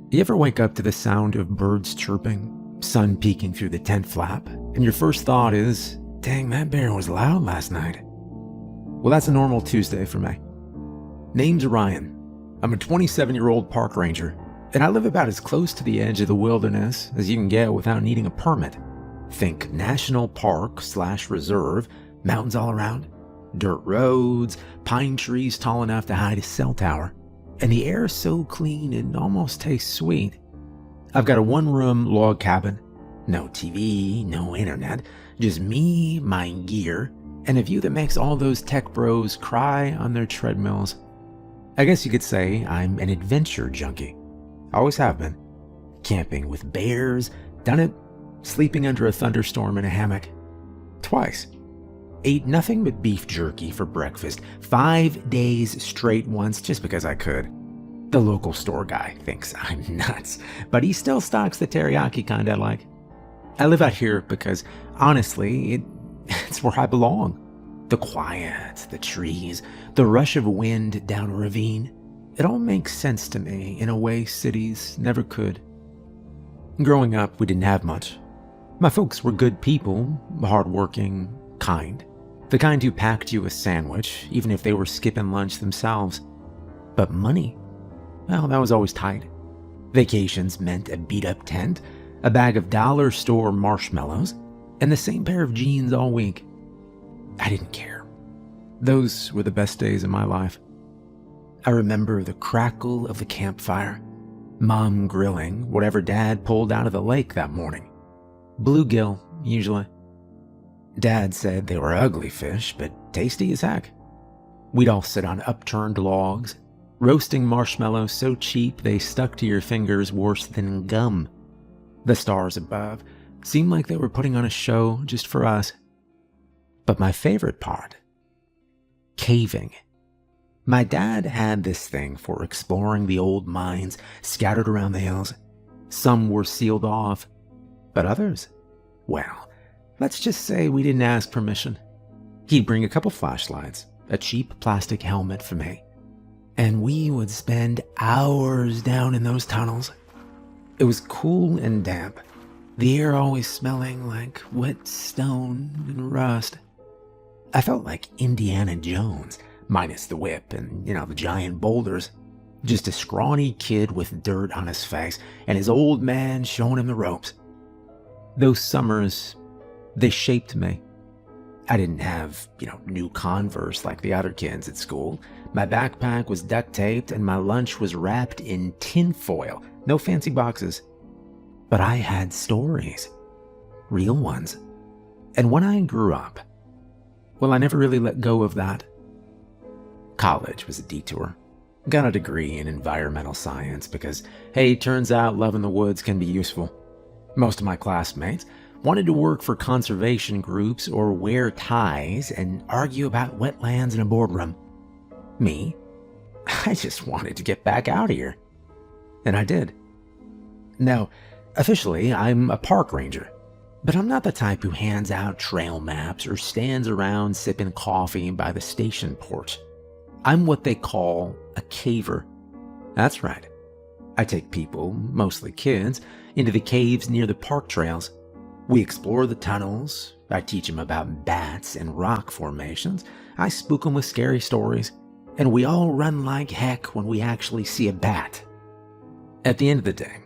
You ever wake up to the sound of birds chirping, sun peeking through the tent flap, and your first thought is, dang, that bear was loud last night? Well, that's a normal Tuesday for me. Name's Ryan. I'm a 27-year-old park ranger, and I live about as close to the edge of the wilderness as you can get without needing a permit. Think national park/reserve, mountains all around, dirt roads, pine trees tall enough to hide a cell tower, and the air so clean it almost tastes sweet. I've got a one-room log cabin, no TV, no internet, just me, my gear, and a view that makes all those tech bros cry on their treadmills. I guess you could say I'm an adventure junkie. Always have been. Camping with bears, done it, sleeping under a thunderstorm in a hammock. Twice. Ate nothing but beef jerky for breakfast 5 days straight once just because I could. The local store guy thinks I'm nuts, but he still stocks the teriyaki kind I like. I live out here because, honestly, it's where I belong. The quiet, the trees, the rush of wind down a ravine. It all makes sense to me in a way cities never could. Growing up, we didn't have much. My folks were good people, hardworking, kind. The kind who packed you a sandwich, even if they were skipping lunch themselves. But money, well, that was always tight. Vacations meant a beat-up tent, a bag of dollar store marshmallows, and the same pair of jeans all week. I didn't care. Those were the best days of my life. I remember the crackle of the campfire, Mom grilling whatever Dad pulled out of the lake that morning. Bluegill, usually. Dad said they were ugly fish, but tasty as heck. We'd all sit on upturned logs, roasting marshmallows so cheap they stuck to your fingers worse than gum. The stars above seemed like they were putting on a show just for us. But my favorite part, caving. My dad had this thing for exploring the old mines scattered around the hills. Some were sealed off, but others, well, let's just say we didn't ask permission. He'd bring a couple flashlights, a cheap plastic helmet for me, and we would spend hours down in those tunnels. It was cool and damp, the air always smelling like wet stone and rust. I felt like Indiana Jones, minus the whip and, the giant boulders. Just a scrawny kid with dirt on his face and his old man showing him the ropes. Those summers, they shaped me. I didn't have, new Converse like the other kids at school. My backpack was duct taped and my lunch was wrapped in tin foil. No fancy boxes. But I had stories. Real ones. And when I grew up, well, I never really let go of that. College was a detour. Got a degree in environmental science because, hey, turns out loving the woods can be useful. Most of my classmates wanted to work for conservation groups or wear ties and argue about wetlands in a boardroom. Me? I just wanted to get back out of here. And I did. Now, officially, I'm a park ranger. But I'm not the type who hands out trail maps or stands around sipping coffee by the station porch. I'm what they call a caver. That's right. I take people, mostly kids, into the caves near the park trails. We explore the tunnels. I teach them about bats and rock formations. I spook them with scary stories. And we all run like heck when we actually see a bat. At the end of the day,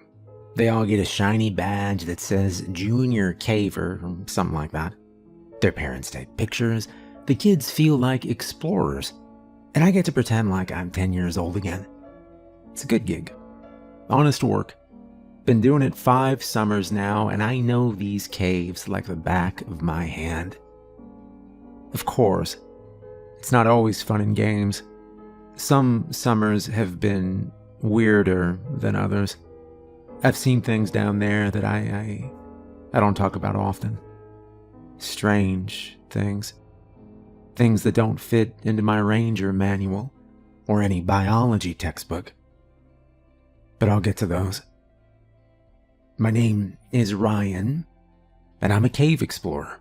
they all get a shiny badge that says Junior Caver or something like that. Their parents take pictures. The kids feel like explorers. And I get to pretend like I'm 10 years old again. It's a good gig. Honest work. Been doing it 5 summers now, and I know these caves like the back of my hand. Of course, it's not always fun and games. Some summers have been weirder than others. I've seen things down there that I don't talk about often. Strange things. Things that don't fit into my ranger manual or any biology textbook. But I'll get to those. My name is Ryan, and I'm a cave explorer.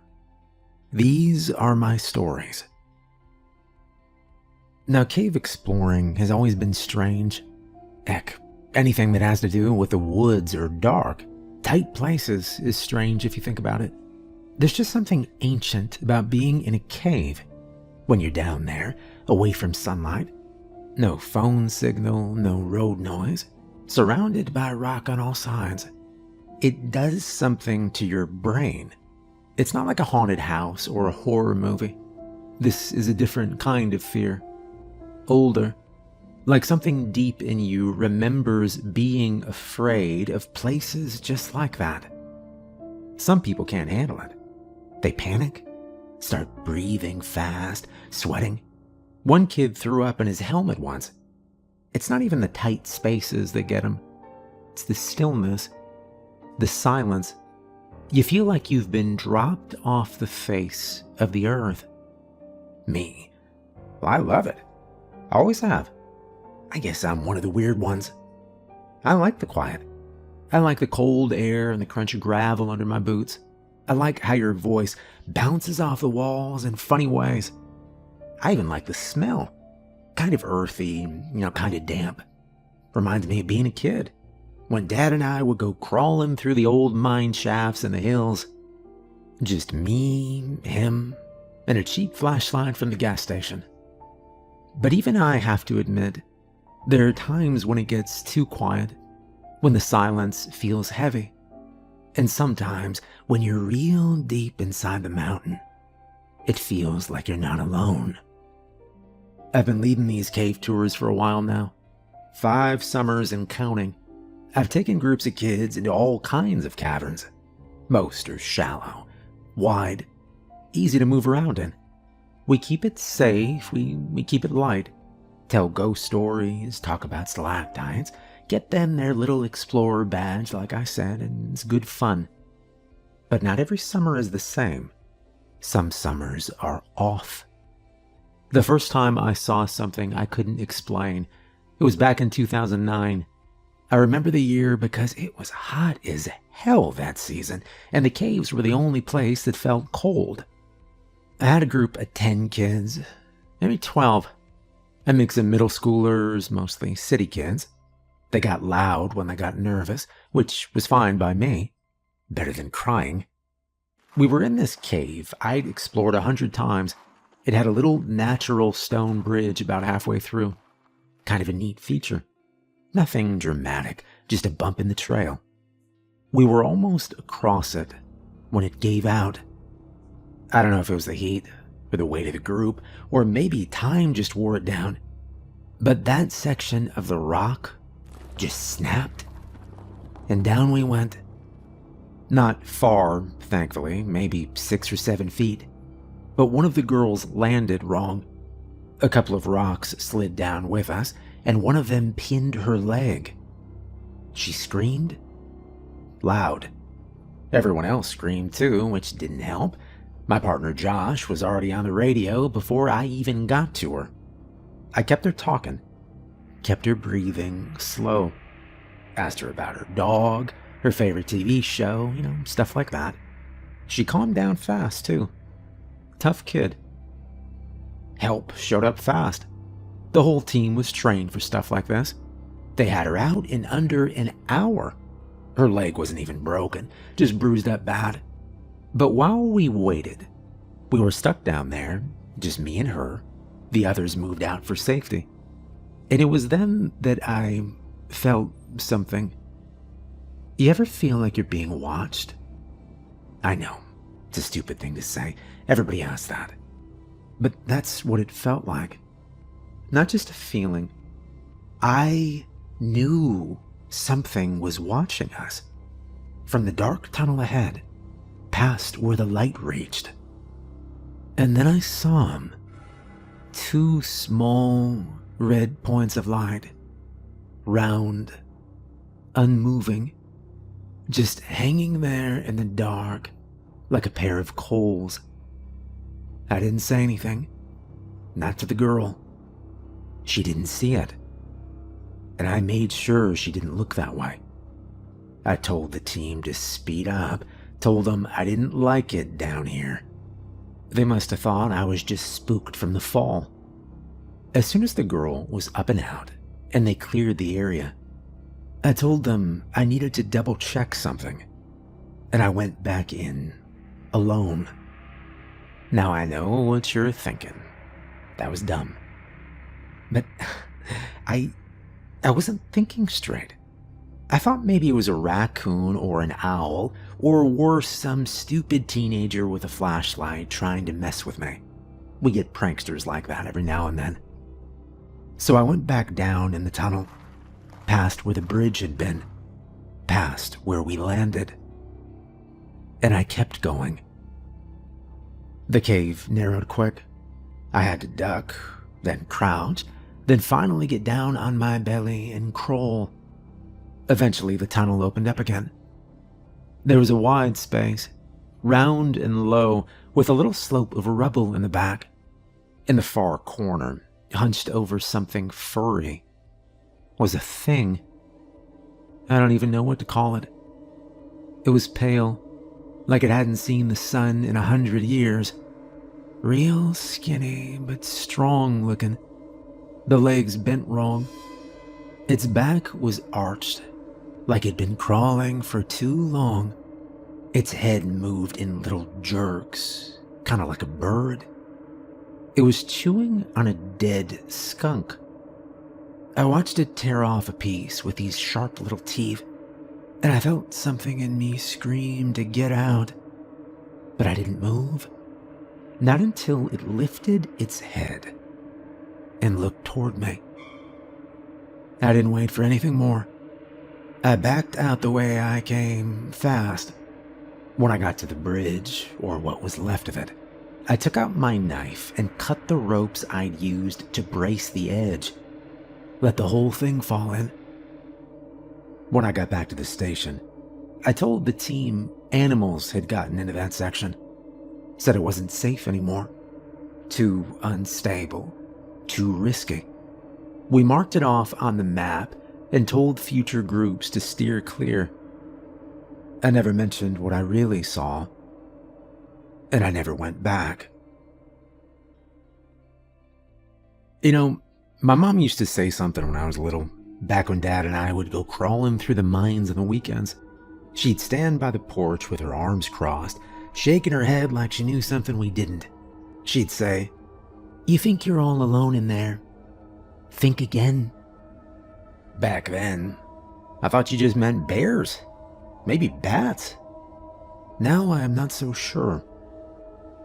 These are my stories. Now, cave exploring has always been strange. Heck, Anything that has to do with the woods or dark, tight places is strange if you think about it. There's just something ancient about being in a cave. When you're down there, away from sunlight, no phone signal, no road noise, surrounded by rock on all sides. It does something to your brain. It's not like a haunted house or a horror movie. This is a different kind of fear. Older. Like something deep in you remembers being afraid of places just like that. Some people can't handle it. They panic, start breathing fast, sweating. One kid threw up in his helmet once. It's not even the tight spaces that get him. It's the stillness, the silence. You feel like you've been dropped off the face of the earth. Me. Well, I love it. I always have. I guess I'm one of the weird ones. I like the quiet. I like the cold air and the crunch of gravel under my boots. I like how your voice bounces off the walls in funny ways. I even like the smell. Kind of earthy, kind of damp. Reminds me of being a kid, when Dad and I would go crawling through the old mine shafts in the hills. Just me, him, and a cheap flashlight from the gas station. But even I have to admit, there are times when it gets too quiet, when the silence feels heavy, and sometimes when you're real deep inside the mountain, it feels like you're not alone. I've been leading these cave tours for a while now, 5 summers and counting. I've taken groups of kids into all kinds of caverns. Most are shallow, wide, easy to move around in. We keep it safe, we keep it light. Tell ghost stories, talk about stalactites, get them their little explorer badge like I said, and it's good fun. But not every summer is the same. Some summers are off. The first time I saw something I couldn't explain, it was back in 2009. I remember the year because it was hot as hell that season, and the caves were the only place that felt cold. I had a group of 10 kids, maybe 12. A mix of middle schoolers, mostly city kids. They got loud when they got nervous, which was fine by me. Better than crying. We were in this cave I'd explored 100 times. It had a little natural stone bridge about halfway through. Kind of a neat feature. Nothing dramatic, just a bump in the trail. We were almost across it when it gave out. I don't know if it was the heat, or the weight of the group, or maybe time just wore it down. But that section of the rock just snapped, and down we went. Not far, thankfully, maybe 6 or 7 feet. But one of the girls landed wrong. A couple of rocks slid down with us, and one of them pinned her leg. She screamed loud. Everyone else screamed too, which didn't help. My partner Josh was already on the radio before I even got to her. I kept her talking, kept her breathing slow. Asked her about her dog, her favorite TV show, stuff like that. She calmed down fast too. Tough kid. Help showed up fast. The whole team was trained for stuff like this. They had her out in under an hour. Her leg wasn't even broken, just bruised up bad. But while we waited, we were stuck down there, just me and her. The others moved out for safety. And it was then that I felt something. You ever feel like you're being watched? I know, it's a stupid thing to say. Everybody asks that. But that's what it felt like. Not just a feeling. I knew something was watching us. From the dark tunnel ahead, past where the light reached. And then I saw him. 2 small red points of light. Round, unmoving, just hanging there in the dark like a pair of coals. I didn't say anything, not to the girl. She didn't see it, and I made sure she didn't look that way. I told the team to speed up, told them I didn't like it down here. They must have thought I was just spooked from the fall. As soon as the girl was up and out, and they cleared the area, I told them I needed to double check something, and I went back in alone. Now I know what you're thinking. That was dumb. But I wasn't thinking straight. I thought maybe it was a raccoon or an owl, or worse, some stupid teenager with a flashlight trying to mess with me. We get pranksters like that every now and then. So I went back down in the tunnel, past where the bridge had been, past where we landed. And I kept going. The cave narrowed quick. I had to duck, then crouch, then finally get down on my belly and crawl. Eventually, the tunnel opened up again. There was a wide space, round and low, with a little slope of rubble in the back. In the far corner, hunched over something furry, was a thing. I don't even know what to call it. It was pale, like it hadn't seen the sun in 100 years. Real skinny, but strong looking. The legs bent wrong. Its back was arched, like it'd been crawling for too long. Its head moved in little jerks, kind of like a bird. It was chewing on a dead skunk. I watched it tear off a piece with these sharp little teeth, and I felt something in me scream to get out. But I didn't move. Not until it lifted its head and looked toward me. I didn't wait for anything more. I backed out the way I came, fast. When I got to the bridge, or what was left of it, I took out my knife and cut the ropes I'd used to brace the edge. Let the whole thing fall in. When I got back to the station, I told the team animals had gotten into that section. Said it wasn't safe anymore. Too unstable. Too risky. We marked it off on the map and told future groups to steer clear. I never mentioned what I really saw, and I never went back. You know, my mom used to say something when I was little, back when Dad and I would go crawling through the mines on the weekends. She'd stand by the porch with her arms crossed, shaking her head like she knew something we didn't. She'd say, "You think you're all alone in there? Think again." Back then, I thought you just meant bears. Maybe bats. Now I am not so sure.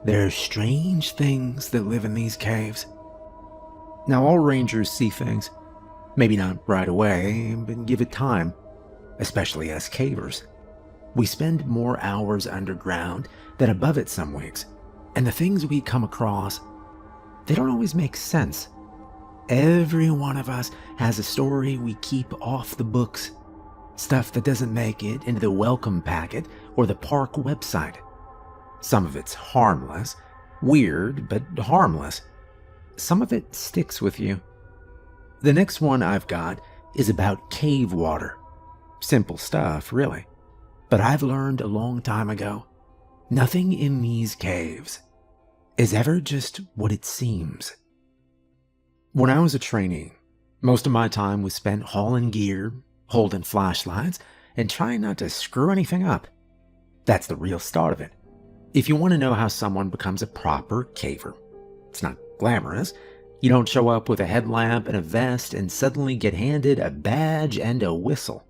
There are strange things that live in these caves. Now all rangers see things. Maybe not right away, but give it time. Especially us cavers. We spend more hours underground than above it some weeks, and the things we come across, they don't always make sense. Every one of us has a story we keep off the books, stuff that doesn't make it into the welcome packet or the park website. Some of it's harmless, weird, but harmless. Some of it sticks with you. The next one I've got is about cave water. Simple stuff, really. But I've learned a long time ago, nothing in these caves is ever just what it seems. When I was a trainee, most of my time was spent hauling gear, holding flashlights, and trying not to screw anything up. That's the real start of it. If you want to know how someone becomes a proper caver, it's not glamorous. You don't show up with a headlamp and a vest and suddenly get handed a badge and a whistle.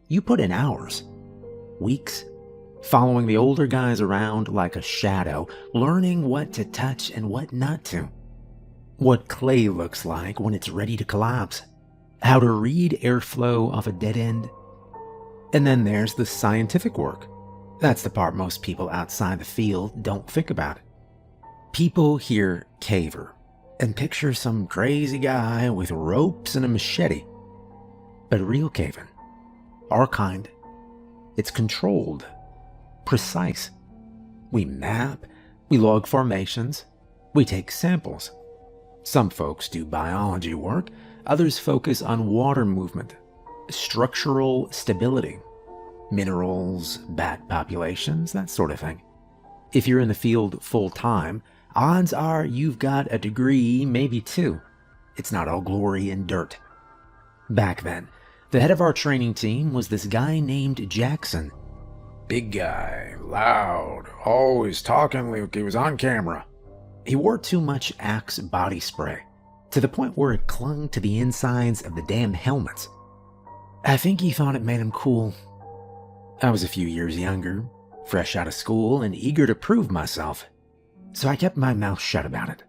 You put in hours. Weeks, following the older guys around like a shadow, learning what to touch and what not to. What clay looks like when it's ready to collapse. How to read airflow off a dead end. And then there's the scientific work. That's the part most people outside the field don't think about. People hear caver and picture some crazy guy with ropes and a machete. But real caving, our kind, it's controlled, precise. We map, we log formations, we take samples. Some folks do biology work, others focus on water movement, structural stability, minerals, bat populations, that sort of thing. If you're in the field full time, odds are you've got a degree, maybe two. It's not all glory and dirt. Back then, The head of our training team was this guy named Jackson. Big guy, loud, always talking like he was on camera. He wore too much Axe body spray, to the point where it clung to the insides of the damn helmets. I think he thought it made him cool. I was a few years younger, fresh out of school, and eager to prove myself, so I kept my mouth shut about it.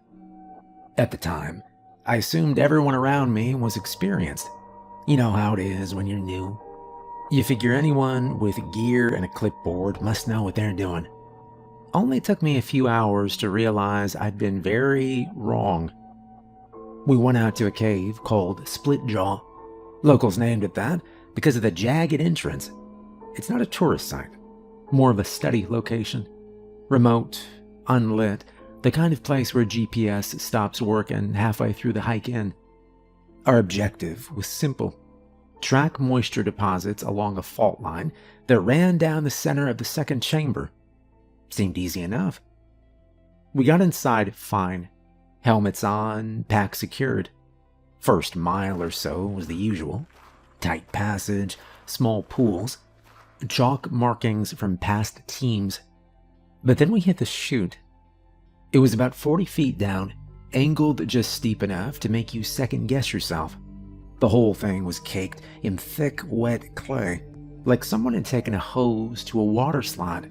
At the time, I assumed everyone around me was experienced. You know how it is when you're new. You figure anyone with gear and a clipboard must know what they're doing. Only took me a few hours to realize I'd been very wrong. We went out to a cave called Split Jaw. Locals named it that because of the jagged entrance. It's not a tourist site, more of a study location. Remote, unlit, the kind of place where GPS stops working halfway through the hike in. Our objective was simple. Track moisture deposits along a fault line that ran down the center of the second chamber. Seemed easy enough. We got inside fine. Helmets on, pack secured. First mile or so was the usual. Tight passage, small pools, chalk markings from past teams. But then we hit the chute. It was about 40 feet down, angled just steep enough to make you second guess yourself. The whole thing was caked in thick, wet clay, like someone had taken a hose to a water slide.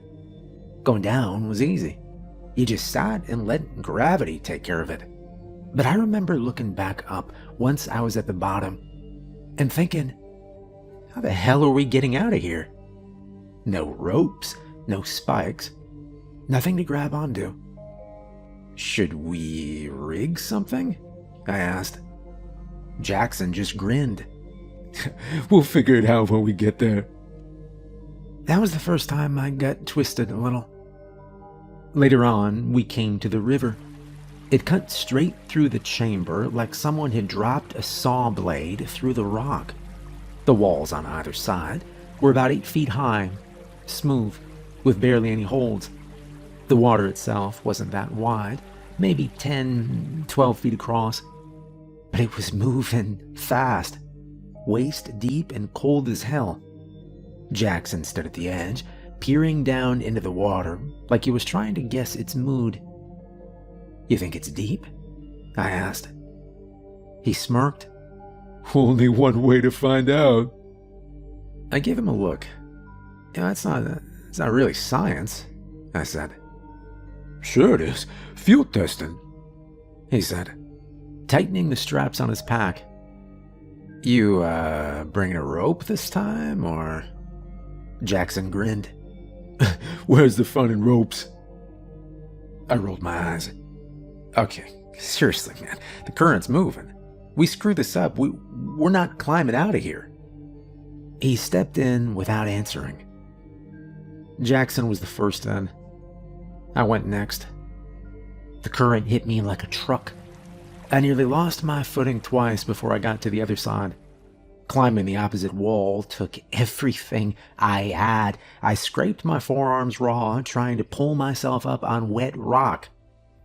Going down was easy. You just sat and let gravity take care of it. But I remember looking back up once I was at the bottom and thinking, how the hell are we getting out of here? No ropes, no spikes, nothing to grab onto. Should we rig something? I asked. Jackson just grinned. We'll figure it out when we get there. That was the first time my gut twisted a little. Later on, we came to the river. It cut straight through the chamber like someone had dropped a saw blade through the rock. The walls on either side were about 8 feet high, smooth, with barely any holds. The water itself wasn't that wide, maybe 10, 12 feet across. But it was moving fast, waist deep and cold as hell. Jackson stood at the edge, peering down into the water like he was trying to guess its mood. You think it's deep? I asked. He smirked. Only one way to find out. I gave him a look. It's not really science, I said. Sure it is. Field testing, he said, tightening the straps on his pack. You, bringing a rope this time, or? Jackson grinned. Where's the fun in ropes? I rolled my eyes. Okay, seriously, man, the current's moving. We screw this up, we're not climbing out of here. He stepped in without answering. Jackson was the first in. I went next. The current hit me like a truck. I nearly lost my footing twice before I got to the other side. Climbing the opposite wall took everything I had. I scraped my forearms raw, trying to pull myself up on wet rock,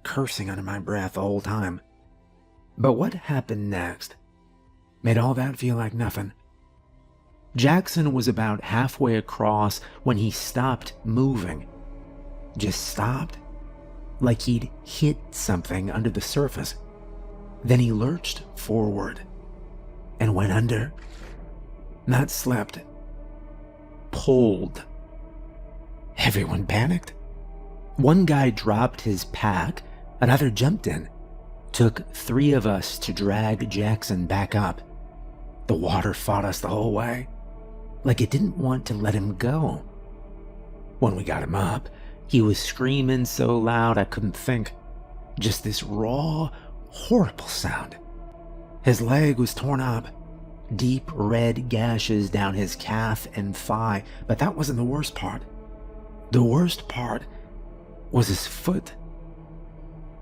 cursing under my breath the whole time. But what happened next made all that feel like nothing. Jackson was about halfway across when he stopped moving. Just stopped, like he'd hit something under the surface. Then he lurched forward and went under. Not slept, pulled. Everyone panicked. One guy dropped his pack, another jumped in. Took 3 of us to drag Jackson back up. The water fought us the whole way, like it didn't want to let him go. When we got him up, he was screaming so loud I couldn't think. Just this raw, horrible sound. His leg was torn up. Deep red gashes down his calf and thigh, but that wasn't the worst part. The worst part was his foot.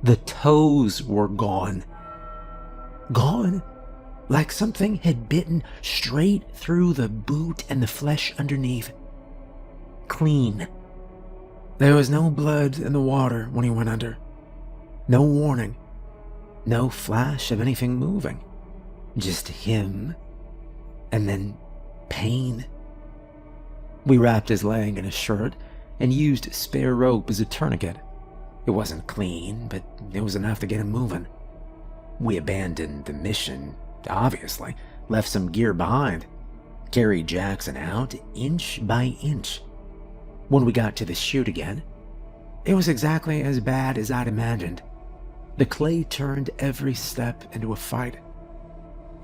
The toes were gone. Gone, like something had bitten straight through the boot and the flesh underneath. Clean. There was no blood in the water when he went under. No warning. No flash of anything moving. Just him. And then pain. We wrapped his leg in a shirt and used spare rope as a tourniquet. It wasn't clean, but it was enough to get him moving. We abandoned the mission, obviously, left some gear behind, carried Jackson out inch by inch. When we got to the chute again, it was exactly as bad as I'd imagined. The clay turned every step into a fight.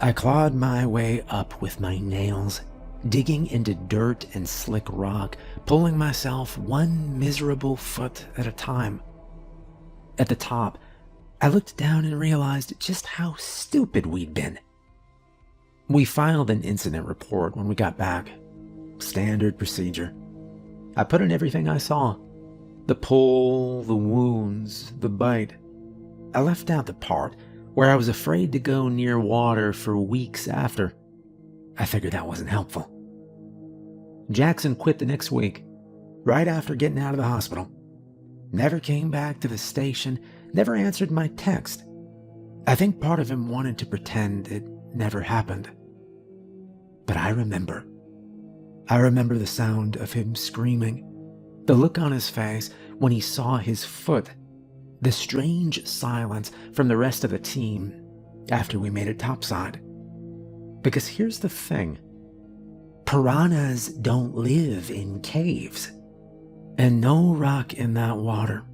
I clawed my way up with my nails, digging into dirt and slick rock, pulling myself one miserable foot at a time. At the top, I looked down and realized just how stupid we'd been. We filed an incident report when we got back. Standard procedure. I put in everything I saw. The pull, the wounds, the bite. I left out the part where I was afraid to go near water for weeks after. I figured that wasn't helpful. Jackson quit the next week, right after getting out of the hospital. Never came back to the station, never answered my text. I think part of him wanted to pretend it never happened. But I remember. I remember the sound of him screaming, the look on his face when he saw his foot, the strange silence from the rest of the team after we made it topside. Because here's the thing. Piranhas don't live in caves, and no rock in that water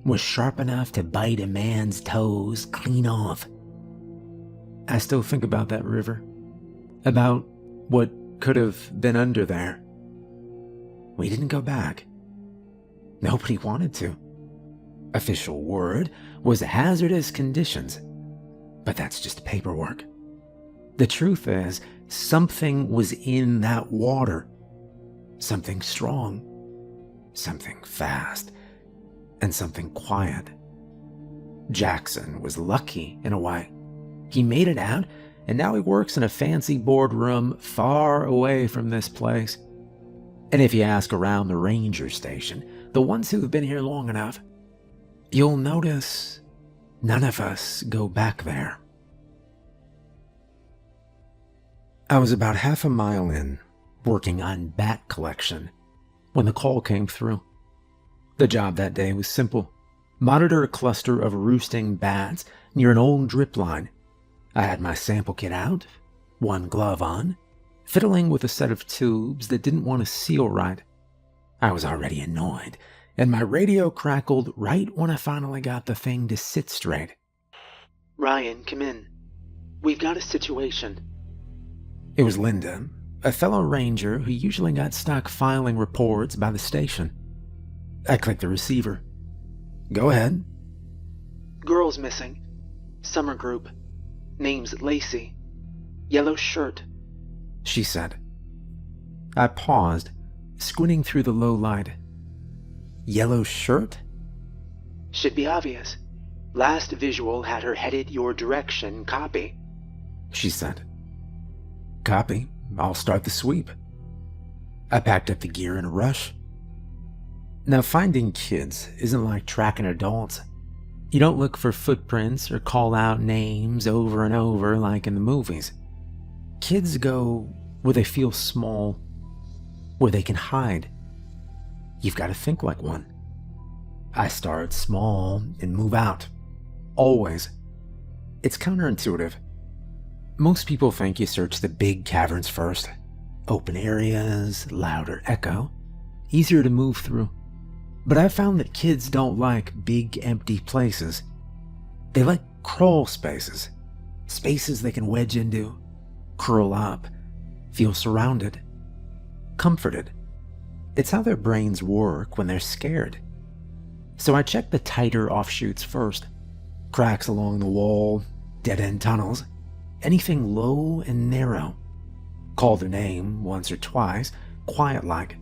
was sharp enough to bite a man's toes clean off. I still think about that river, about what could have been under there. We didn't go back. Nobody wanted to. Official word was hazardous conditions, but that's just paperwork. The truth is, something was in that water. Something strong, something fast, and something quiet. Jackson was lucky in a way. He made it out, and now he works in a fancy boardroom far away from this place. And if you ask around the ranger station, the ones who have been here long enough, you'll notice none of us go back there. I was about half a mile in, working on bat collection, when the call came through. The job that day was simple. Monitor a cluster of roosting bats near an old drip line. I had my sample kit out, one glove on, fiddling with a set of tubes that didn't want to seal right. I was already annoyed, and my radio crackled right when I finally got the thing to sit straight. Ryan, come in. We've got a situation. It was Linda, a fellow ranger who usually got stuck filing reports by the station. I clicked the receiver. Go ahead. Girl's missing. Summer group. Name's Lacey. Yellow shirt. She said. I paused, squinting through the low light. Yellow shirt? Should be obvious. Last visual had her headed your direction, copy. She said. Copy. I'll start the sweep. I packed up the gear in a rush. Now, finding kids isn't like tracking adults. You don't look for footprints or call out names over and over like in the movies. Kids go where they feel small, where they can hide. You've got to think like one. I start small and move out. Always. It's counterintuitive. Most people think you search the big caverns first. Open areas, louder echo, easier to move through. But I've found that kids don't like big empty places. They like crawl spaces. Spaces they can wedge into, curl up, feel surrounded, comforted. It's how their brains work when they're scared. So I check the tighter offshoots first. Cracks along the wall, dead-end tunnels, anything low and narrow. Call their name once or twice, quiet-like.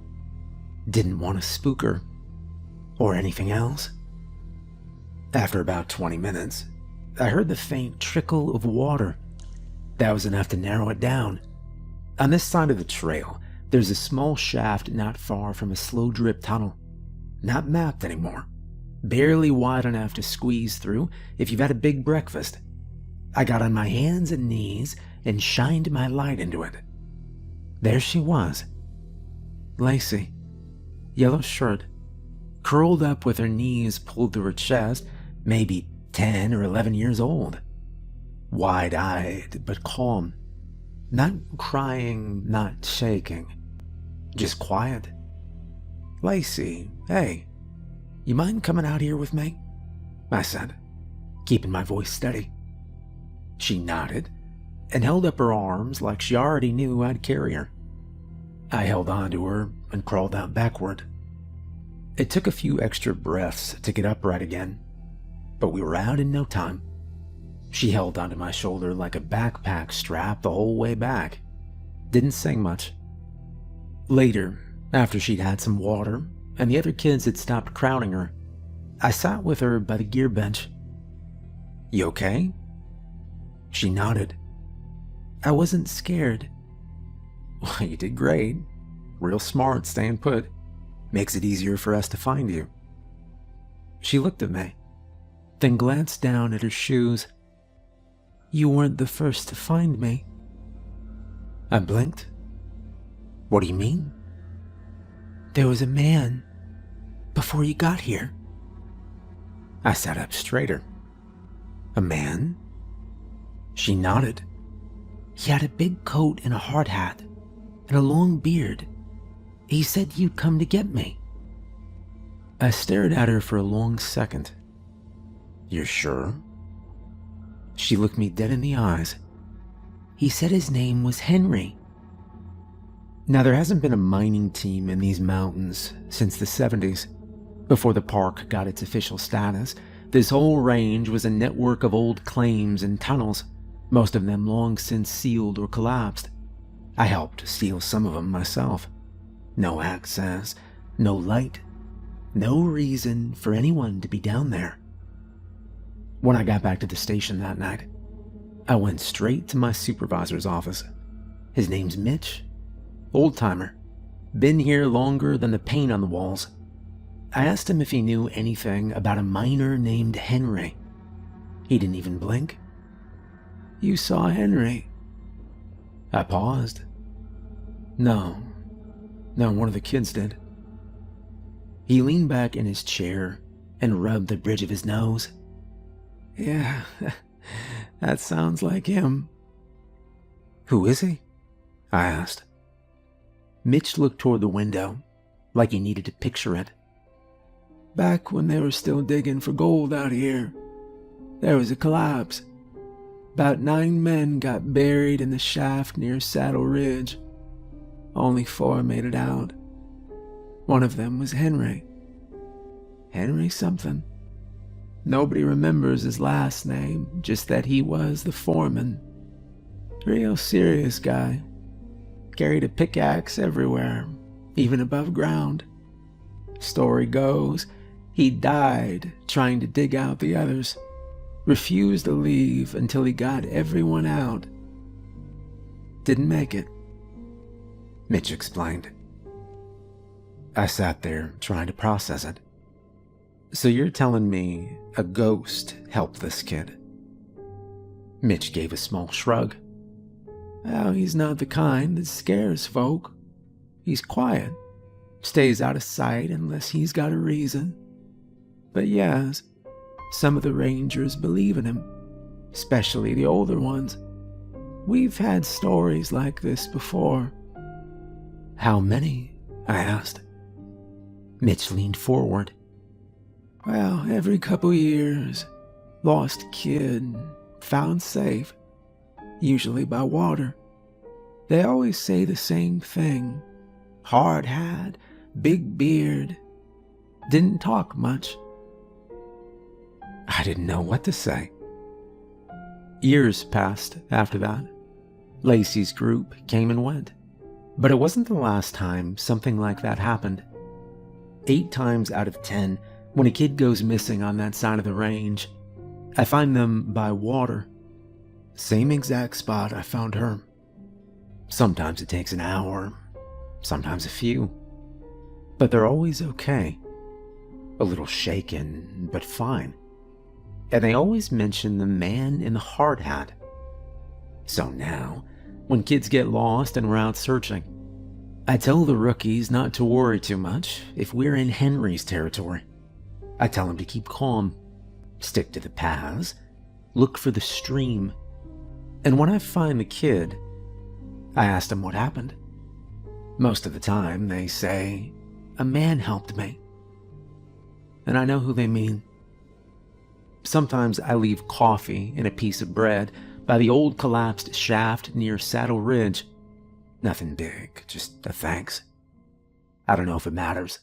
Didn't want to spook her. Or anything else. After about 20 minutes, I heard the faint trickle of water. That was enough to narrow it down. On this side of the trail, there's a small shaft not far from a slow drip tunnel. Not mapped anymore. Barely wide enough to squeeze through if you've had a big breakfast. I got on my hands and knees and shined my light into it. There she was. Lacey, yellow shirt, curled up with her knees pulled to her chest, maybe 10 or 11 years old. Wide-eyed but calm. Not crying, not shaking. Just quiet. Lacey, hey, you mind coming out here with me? I said, keeping my voice steady. She nodded and held up her arms like she already knew I'd carry her. I held on to her and crawled out backward. It took a few extra breaths to get upright again, but we were out in no time. She held onto my shoulder like a backpack strap the whole way back. Didn't say much. Later, after she'd had some water and the other kids had stopped crowding her, I sat with her by the gear bench. You okay? She nodded. I wasn't scared. Well, you did great. Real smart staying put. Makes it easier for us to find you. She looked at me, then glanced down at her shoes. You weren't the first to find me. I blinked. What do you mean? There was a man before you got here. I sat up straighter. A man? She nodded. He had a big coat and a hard hat and a long beard. He said you'd come to get me. I stared at her for a long second. You're sure? She looked me dead in the eyes. He said his name was Henry. Now, there hasn't been a mining team in these mountains since the 70s. Before the park got its official status, this whole range was a network of old claims and tunnels, most of them long since sealed or collapsed. I helped seal some of them myself. No access, no light, no reason for anyone to be down there. When I got back to the station that night, I went straight to my supervisor's office. His name's Mitch. Old-timer. Been here longer than the paint on the walls. I asked him if he knew anything about a miner named Henry. He didn't even blink. You saw Henry? I paused. No, one of the kids did. He leaned back in his chair and rubbed the bridge of his nose. Yeah, that sounds like him. Who is he? I asked. Mitch looked toward the window, like he needed to picture it. Back when they were still digging for gold out here, there was a collapse. About 9 men got buried in the shaft near Saddle Ridge. Only 4 made it out. One of them was Henry. Henry something. Nobody remembers his last name, just that he was the foreman. Real serious guy. Carried a pickaxe everywhere, even above ground. Story goes, he died trying to dig out the others. Refused to leave until he got everyone out. Didn't make it. Mitch explained. I sat there trying to process it. So you're telling me a ghost helped this kid? Mitch gave a small shrug. Well, he's not the kind that scares folk. He's quiet. Stays out of sight unless he's got a reason. But yes, some of the rangers believe in him, especially the older ones. We've had stories like this before. How many? I asked. Mitch leaned forward. Well, every couple years, lost kid, found safe, usually by water. They always say the same thing. Hard hat, big beard, didn't talk much. I didn't know what to say. Years passed after that. Lacey's group came and went. But it wasn't the last time something like that happened. 8 times out of 10, when a kid goes missing on that side of the range, I find them by water. Same exact spot I found her. Sometimes it takes an hour, sometimes a few. But they're always okay. A little shaken, but fine. And they always mention the man in the hard hat. So now, when kids get lost and we're out searching. I tell the rookies not to worry too much if we're in Henry's territory. I tell them to keep calm, stick to the paths, look for the stream. And when I find the kid, I ask them what happened. Most of the time, they say, "A man helped me." And I know who they mean. Sometimes I leave coffee and a piece of bread by the old collapsed shaft near Saddle Ridge. Nothing big, just a thanks. I don't know if it matters.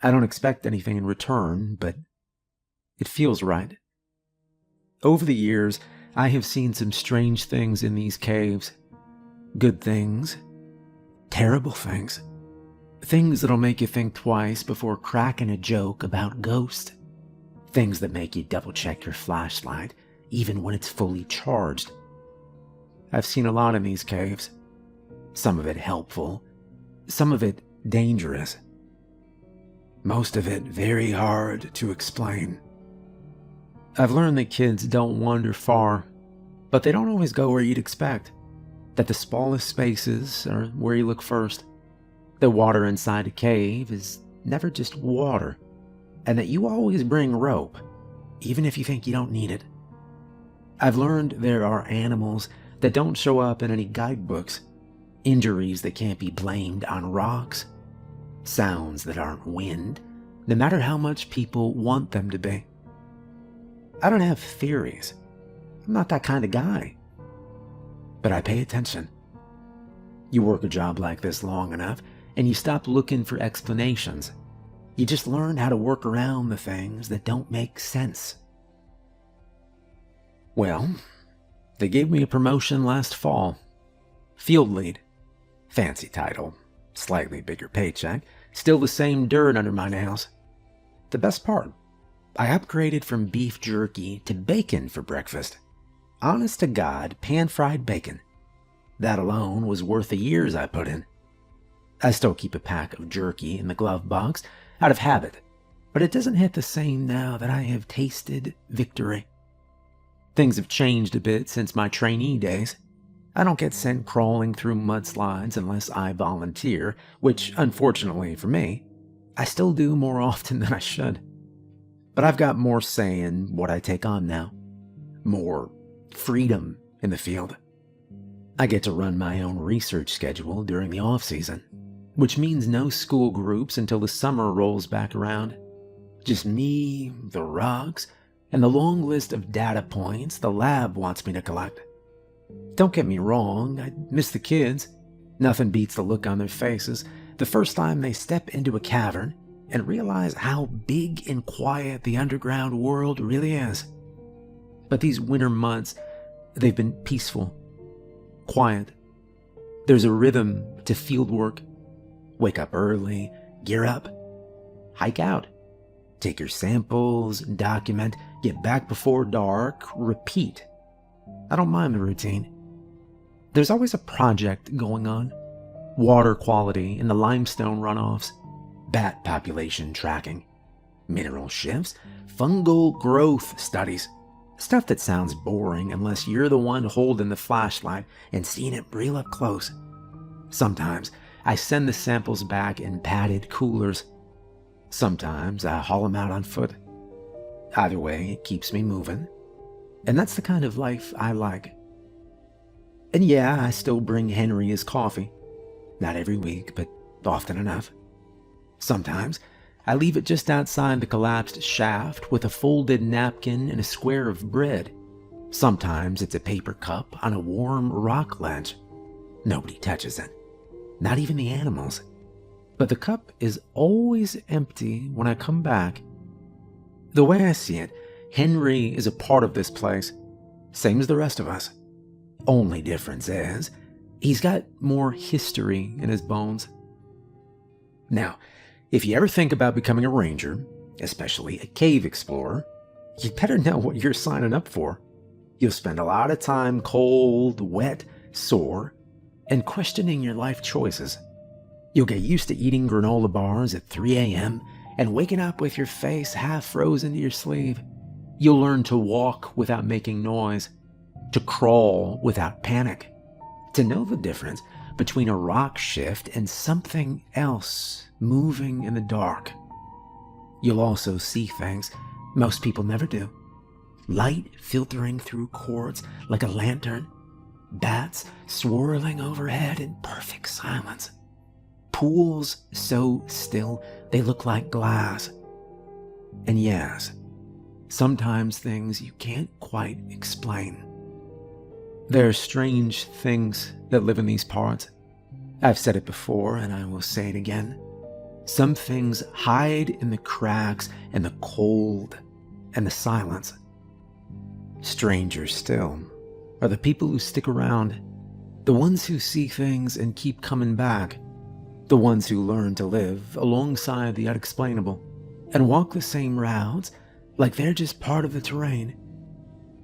I don't expect anything in return, but it feels right. Over the years, I have seen some strange things in these caves. Good things, terrible things. Things that'll make you think twice before cracking a joke about ghosts. Things that make you double-check your flashlight, even when it's fully charged. I've seen a lot in these caves. Some of it helpful, some of it dangerous. Most of it very hard to explain. I've learned that kids don't wander far, but they don't always go where you'd expect. That the smallest spaces are where you look first. The water inside a cave is never just water, and that you always bring rope, even if you think you don't need it. I've learned there are animals that don't show up in any guidebooks, injuries that can't be blamed on rocks, sounds that aren't wind, no matter how much people want them to be. I don't have theories. I'm not that kind of guy. But I pay attention. You work a job like this long enough, and you stop looking for explanations. You just learn how to work around the things that don't make sense. Well, they gave me a promotion last fall. Field lead. Fancy title, slightly bigger paycheck, still the same dirt under my nails. The best part, I upgraded from beef jerky to bacon for breakfast. Honest to God, pan-fried bacon. That alone was worth the years I put in. I still keep a pack of jerky in the glove box, out of habit, but it doesn't hit the same now that I have tasted victory. Things have changed a bit since my trainee days. I don't get sent crawling through mudslides unless I volunteer, which, unfortunately for me, I still do more often than I should. But I've got more say in what I take on now. More freedom in the field. I get to run my own research schedule during the off-season, which means no school groups until the summer rolls back around. Just me, the rocks, and the long list of data points the lab wants me to collect. Don't get me wrong, I miss the kids. Nothing beats the look on their faces the first time they step into a cavern and realize how big and quiet the underground world really is. But these winter months, they've been peaceful, quiet. There's a rhythm to field work. Wake up early, gear up, hike out, take your samples, document, get back before dark, repeat. I don't mind the routine. There's always a project going on. Water quality in the limestone runoffs, bat population tracking, mineral shifts, fungal growth studies. Stuff that sounds boring unless you're the one holding the flashlight and seeing it real up close. Sometimes I send the samples back in padded coolers. Sometimes I haul them out on foot. Either way, it keeps me moving. And that's the kind of life I like. And yeah, I still bring Henry his coffee. Not every week, but often enough. Sometimes I leave it just outside the collapsed shaft with a folded napkin and a square of bread. Sometimes it's a paper cup on a warm rock ledge. Nobody touches it. Not even the animals. But the cup is always empty when I come back. The way I see it, Henry is a part of this place, same as the rest of us. Only difference is, he's got more history in his bones. Now, if you ever think about becoming a ranger, especially a cave explorer, you'd better know what you're signing up for. You'll spend a lot of time cold, wet, sore, and questioning your life choices. You'll get used to eating granola bars at 3 a.m. and waking up with your face half frozen to your sleeve. You'll learn to walk without making noise, to crawl without panic, to know the difference between a rock shift and something else moving in the dark. You'll also see things most people never do. Light filtering through cords like a lantern. Bats swirling overhead in perfect silence. Pools so still they look like glass. And yes, sometimes things you can't quite explain. There are strange things that live in these parts. I've said it before and I will say it again. Some things hide in the cracks and the cold and the silence. Stranger still are the people who stick around, the ones who see things and keep coming back, the ones who learn to live alongside the unexplainable and walk the same routes like they're just part of the terrain.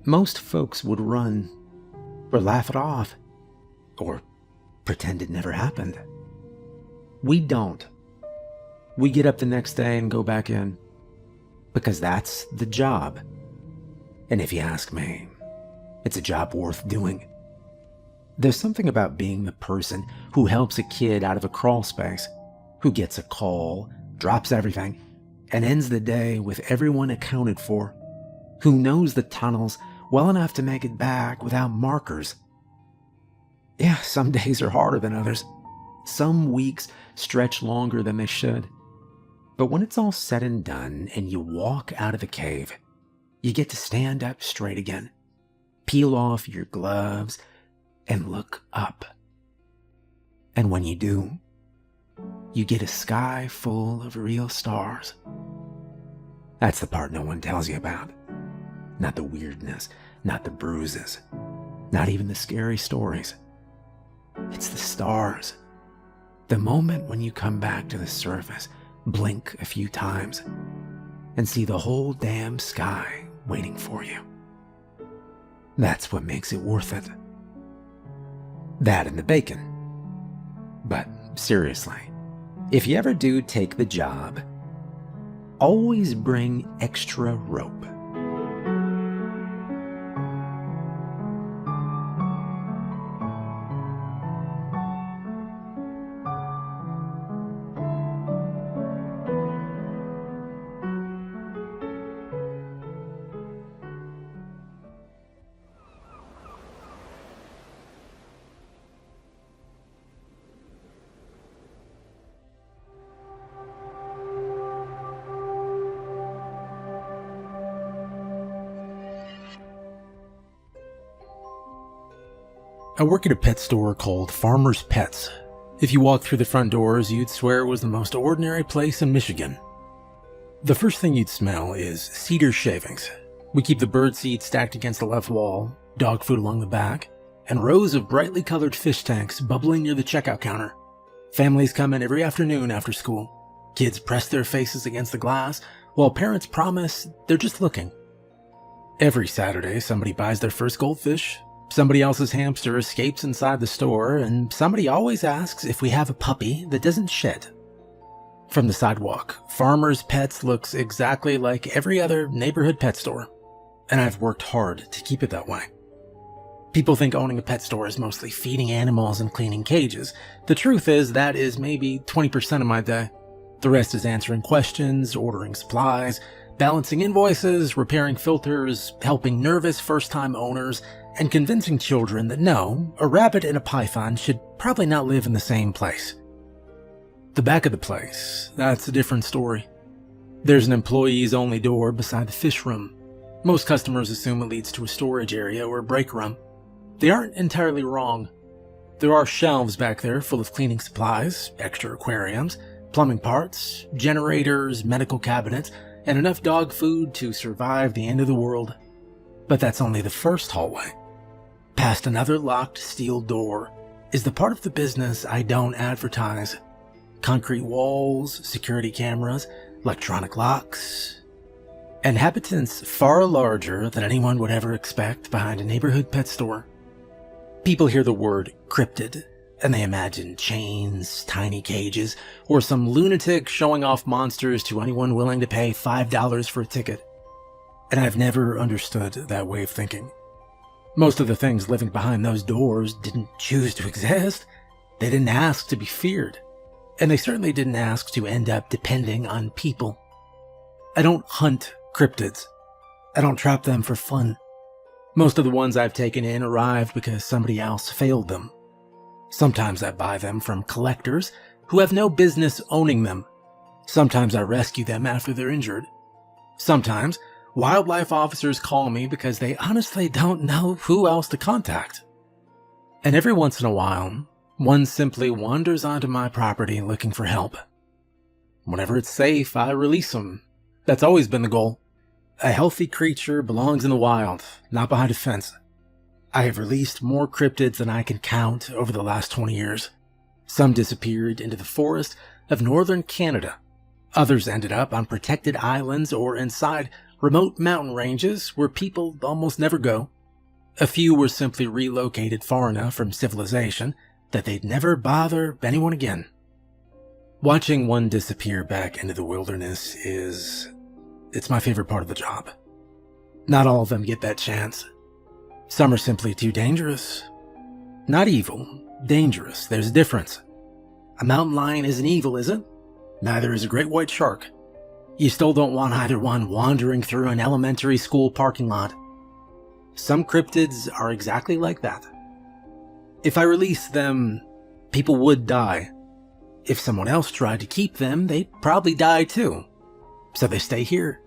Most folks would run or laugh it off or pretend it never happened. We don't. We get up the next day and go back in because that's the job. And if you ask me, it's a job worth doing. There's something about being the person who helps a kid out of a crawl space, who gets a call, drops everything, and ends the day with everyone accounted for, who knows the tunnels well enough to make it back without markers. Yeah, some days are harder than others. Some weeks stretch longer than they should. But when it's all said and done and you walk out of the cave, you get to stand up straight again, peel off your gloves, and look up. And when you do, you get a sky full of real stars. That's the part no one tells you about. Not the weirdness, not the bruises, not even the scary stories. It's the stars. The moment when you come back to the surface, blink a few times, and see the whole damn sky waiting for you. That's what makes it worth it. That and the bacon. But seriously, if you ever do take the job, always bring extra rope. I work at a pet store called Farmer's Pets. If you walked through the front doors, you'd swear it was the most ordinary place in Michigan. The first thing you'd smell is cedar shavings. We keep the bird seed stacked against the left wall, dog food along the back, and rows of brightly colored fish tanks bubbling near the checkout counter. Families come in every afternoon after school. Kids press their faces against the glass, while parents promise they're just looking. Every Saturday, somebody buys their first goldfish. Somebody else's hamster escapes inside the store, and somebody always asks if we have a puppy that doesn't shed. From the sidewalk, Farmer's Pets looks exactly like every other neighborhood pet store, and I've worked hard to keep it that way. People think owning a pet store is mostly feeding animals and cleaning cages. The truth is that is maybe 20% of my day. The rest is answering questions, ordering supplies, balancing invoices, repairing filters, helping nervous first-time owners, and convincing children that no, a rabbit and a python should probably not live in the same place. The back of the place, that's a different story. There's an employees-only door beside the fish room. Most customers assume it leads to a storage area or a break room. They aren't entirely wrong. There are shelves back there full of cleaning supplies, extra aquariums, plumbing parts, generators, medical cabinets, and enough dog food to survive the end of the world. But that's only the first hallway. Past another locked steel door is the part of the business I don't advertise. Concrete walls, security cameras, electronic locks. Inhabitants far larger than anyone would ever expect behind a neighborhood pet store. People hear the word cryptid, and they imagine chains, tiny cages, or some lunatic showing off monsters to anyone willing to pay $5 for a ticket. And I've never understood that way of thinking. Most of the things living behind those doors didn't choose to exist. They didn't ask to be feared. And they certainly didn't ask to end up depending on people. I don't hunt cryptids. I don't trap them for fun. Most of the ones I've taken in arrived because somebody else failed them. Sometimes I buy them from collectors who have no business owning them. Sometimes I rescue them after they're injured. Sometimes wildlife officers call me because they honestly don't know who else to contact. And every once in a while, one simply wanders onto my property looking for help. Whenever it's safe, I release them. That's always been the goal. A healthy creature belongs in the wild, not behind a fence. I have released more cryptids than I can count over the last 20 years. Some disappeared into the forest of northern Canada. Others ended up on protected islands or inside remote mountain ranges where people almost never go. A few were simply relocated far enough from civilization that they'd never bother anyone again. Watching one disappear back into the wilderness it's my favorite part of the job. Not all of them get that chance. Some are simply too dangerous. Not evil, dangerous. There's a difference. A mountain lion isn't evil, is it? Neither is a great white shark. You still don't want either one wandering through an elementary school parking lot. Some cryptids are exactly like that. If I release them, people would die. If someone else tried to keep them, they'd probably die too. So they stay here.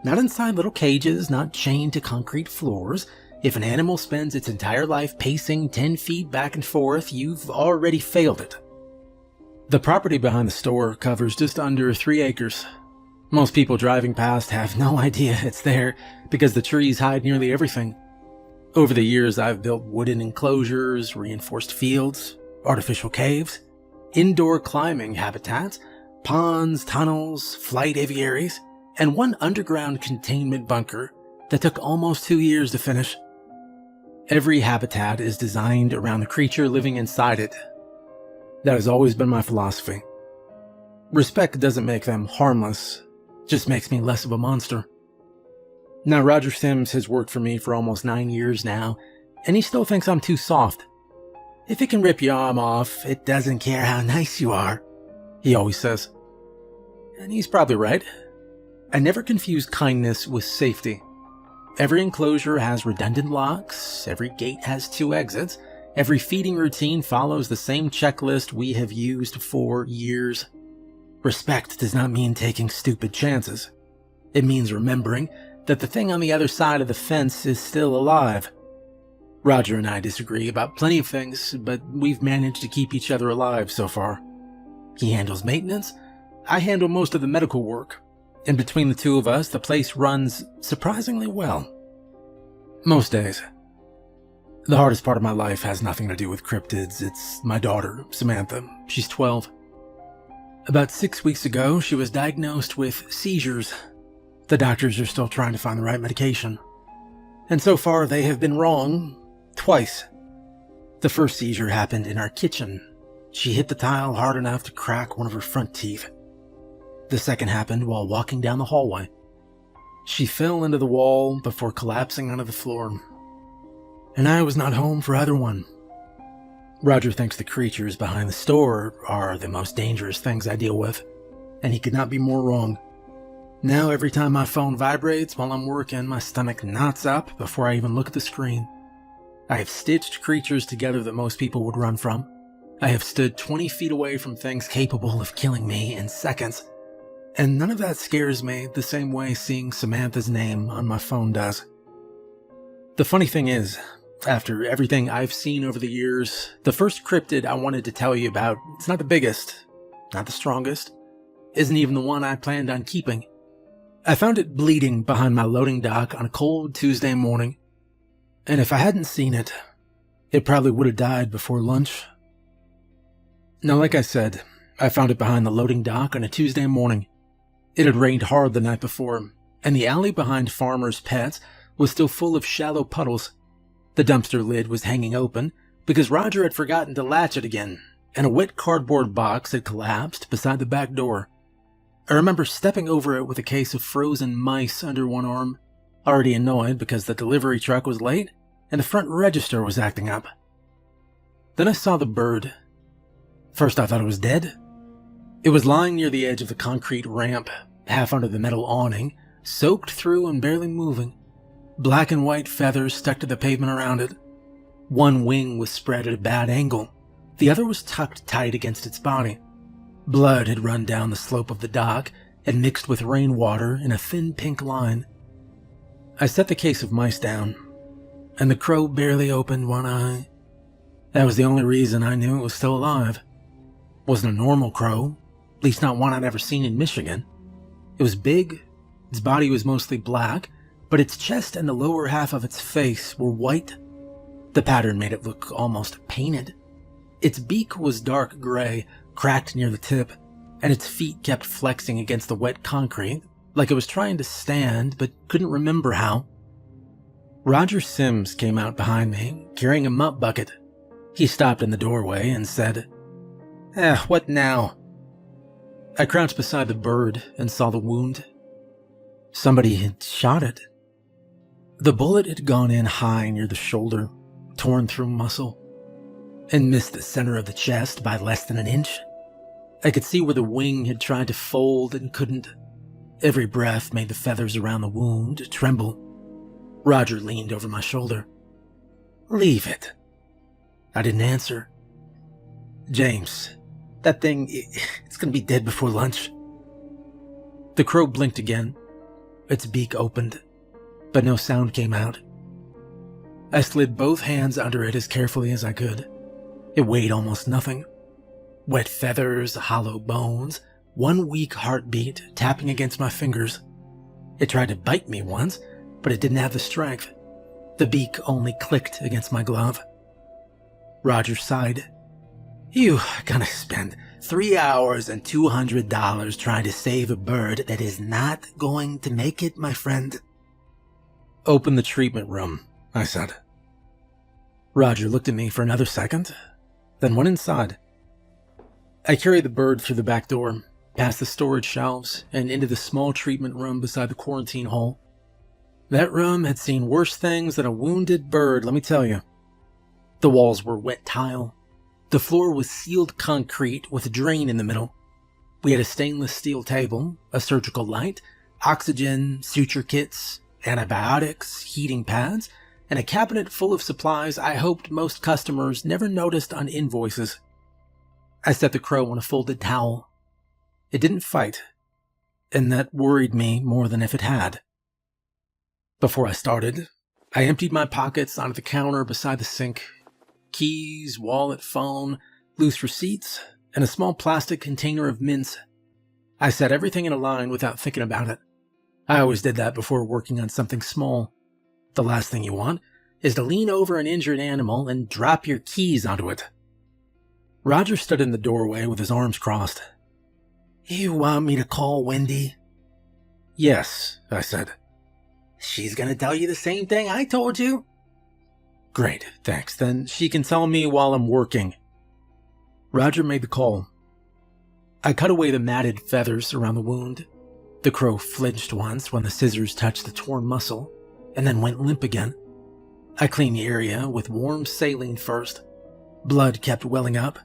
Not inside little cages, not chained to concrete floors. If an animal spends its entire life pacing 10 feet back and forth, you've already failed it. The property behind the store covers just under 3 acres. Most people driving past have no idea it's there because the trees hide nearly everything. Over the years, I've built wooden enclosures, reinforced fields, artificial caves, indoor climbing habitats, ponds, tunnels, flight aviaries, and one underground containment bunker that took almost 2 years to finish. Every habitat is designed around the creature living inside it. That has always been my philosophy. Respect doesn't make them harmless, just makes me less of a monster. Now, Roger Sims has worked for me for almost 9 years now, and he still thinks I'm too soft. If it can rip your arm off, it doesn't care how nice you are, he always says. And he's probably right. I never confuse kindness with safety. Every enclosure has redundant locks, every gate has 2 exits, every feeding routine follows the same checklist we have used for years. Respect does not mean taking stupid chances. It means remembering that the thing on the other side of the fence is still alive. Roger and I disagree about plenty of things, but we've managed to keep each other alive so far. He handles maintenance, I handle most of the medical work, and between the two of us, the place runs surprisingly well. Most days. The hardest part of my life has nothing to do with cryptids. It's my daughter, Samantha. She's 12. About 6 weeks ago, she was diagnosed with seizures. The doctors are still trying to find the right medication. And so far, they have been wrong twice. The first seizure happened in our kitchen. She hit the tile hard enough to crack one of her front teeth. The second happened while walking down the hallway. She fell into the wall before collapsing onto the floor. And I was not home for either one. Roger thinks the creatures behind the store are the most dangerous things I deal with, and he could not be more wrong. Now every time my phone vibrates while I'm working, my stomach knots up before I even look at the screen. I have stitched creatures together that most people would run from. I have stood 20 feet away from things capable of killing me in seconds. And none of that scares me the same way seeing Samantha's name on my phone does. The funny thing is, after everything I've seen over the years, the first cryptid I wanted to tell you about, it's not the biggest, not the strongest, isn't even the one I planned on keeping. I found it bleeding behind my loading dock on a cold Tuesday morning. And if I hadn't seen it, it probably would have died before lunch. Now, like I said, I found it behind the loading dock on a Tuesday morning. It had rained hard the night before, and the alley behind Farmer's Pets was still full of shallow puddles. The dumpster lid was hanging open because Roger had forgotten to latch it again, and a wet cardboard box had collapsed beside the back door. I remember stepping over it with a case of frozen mice under one arm, already annoyed because the delivery truck was late, and the front register was acting up. Then I saw the bird. First I thought it was dead. It was lying near the edge of the concrete ramp, half under the metal awning, soaked through and barely moving. Black and white feathers stuck to the pavement around it. One wing was spread at a bad angle. The other was tucked tight against its body. Blood had run down the slope of the dock and mixed with rainwater in a thin pink line. I set the case of mice down, and the crow barely opened one eye. That was the only reason I knew it was still alive. Wasn't a normal crow, at least not one I'd ever seen in Michigan. It was big, its body was mostly black, but its chest and the lower half of its face were white. The pattern made it look almost painted. Its beak was dark gray, cracked near the tip, and its feet kept flexing against the wet concrete, like it was trying to stand but couldn't remember how. Roger Sims came out behind me, carrying a mop bucket. He stopped in the doorway and said, what now?" I crouched beside the bird and saw the wound. Somebody had shot it. The bullet had gone in high near the shoulder, torn through muscle, and missed the center of the chest by less than an inch. I could see where the wing had tried to fold and couldn't. Every breath made the feathers around the wound tremble. Roger leaned over my shoulder. "Leave it." I didn't answer. "James, that thing, it's gonna be dead before lunch." The crow blinked again. Its beak opened, but no sound came out. I slid both hands under it as carefully as I could. It weighed almost nothing. Wet feathers, hollow bones, one weak heartbeat tapping against my fingers. It tried to bite me once, but it didn't have the strength. The beak only clicked against my glove. Roger sighed. "You gonna spend 3 hours and $200 trying to save a bird that is not going to make it, my friend." "Open the treatment room," I said. Roger looked at me for another second, then went inside. I carried the bird through the back door, past the storage shelves, and into the small treatment room beside the quarantine hole. That room had seen worse things than a wounded bird, let me tell you. The walls were wet tile. The floor was sealed concrete with a drain in the middle. We had a stainless steel table, a surgical light, oxygen, suture kits, antibiotics, heating pads, and a cabinet full of supplies I hoped most customers never noticed on invoices. I set the crow on a folded towel. It didn't fight, and that worried me more than if it had. Before I started, I emptied my pockets onto the counter beside the sink. Keys, wallet, phone, loose receipts, and a small plastic container of mints. I set everything in a line without thinking about it. I always did that before working on something small. The last thing you want is to lean over an injured animal and drop your keys onto it. Roger stood in the doorway with his arms crossed. "You want me to call Wendy?" "Yes," I said. "She's gonna tell you the same thing I told you." "Great, thanks. Then she can tell me while I'm working." Roger made the call. I cut away the matted feathers around the wound. The crow flinched once when the scissors touched the torn muscle, and then went limp again. I cleaned the area with warm saline first. Blood kept welling up.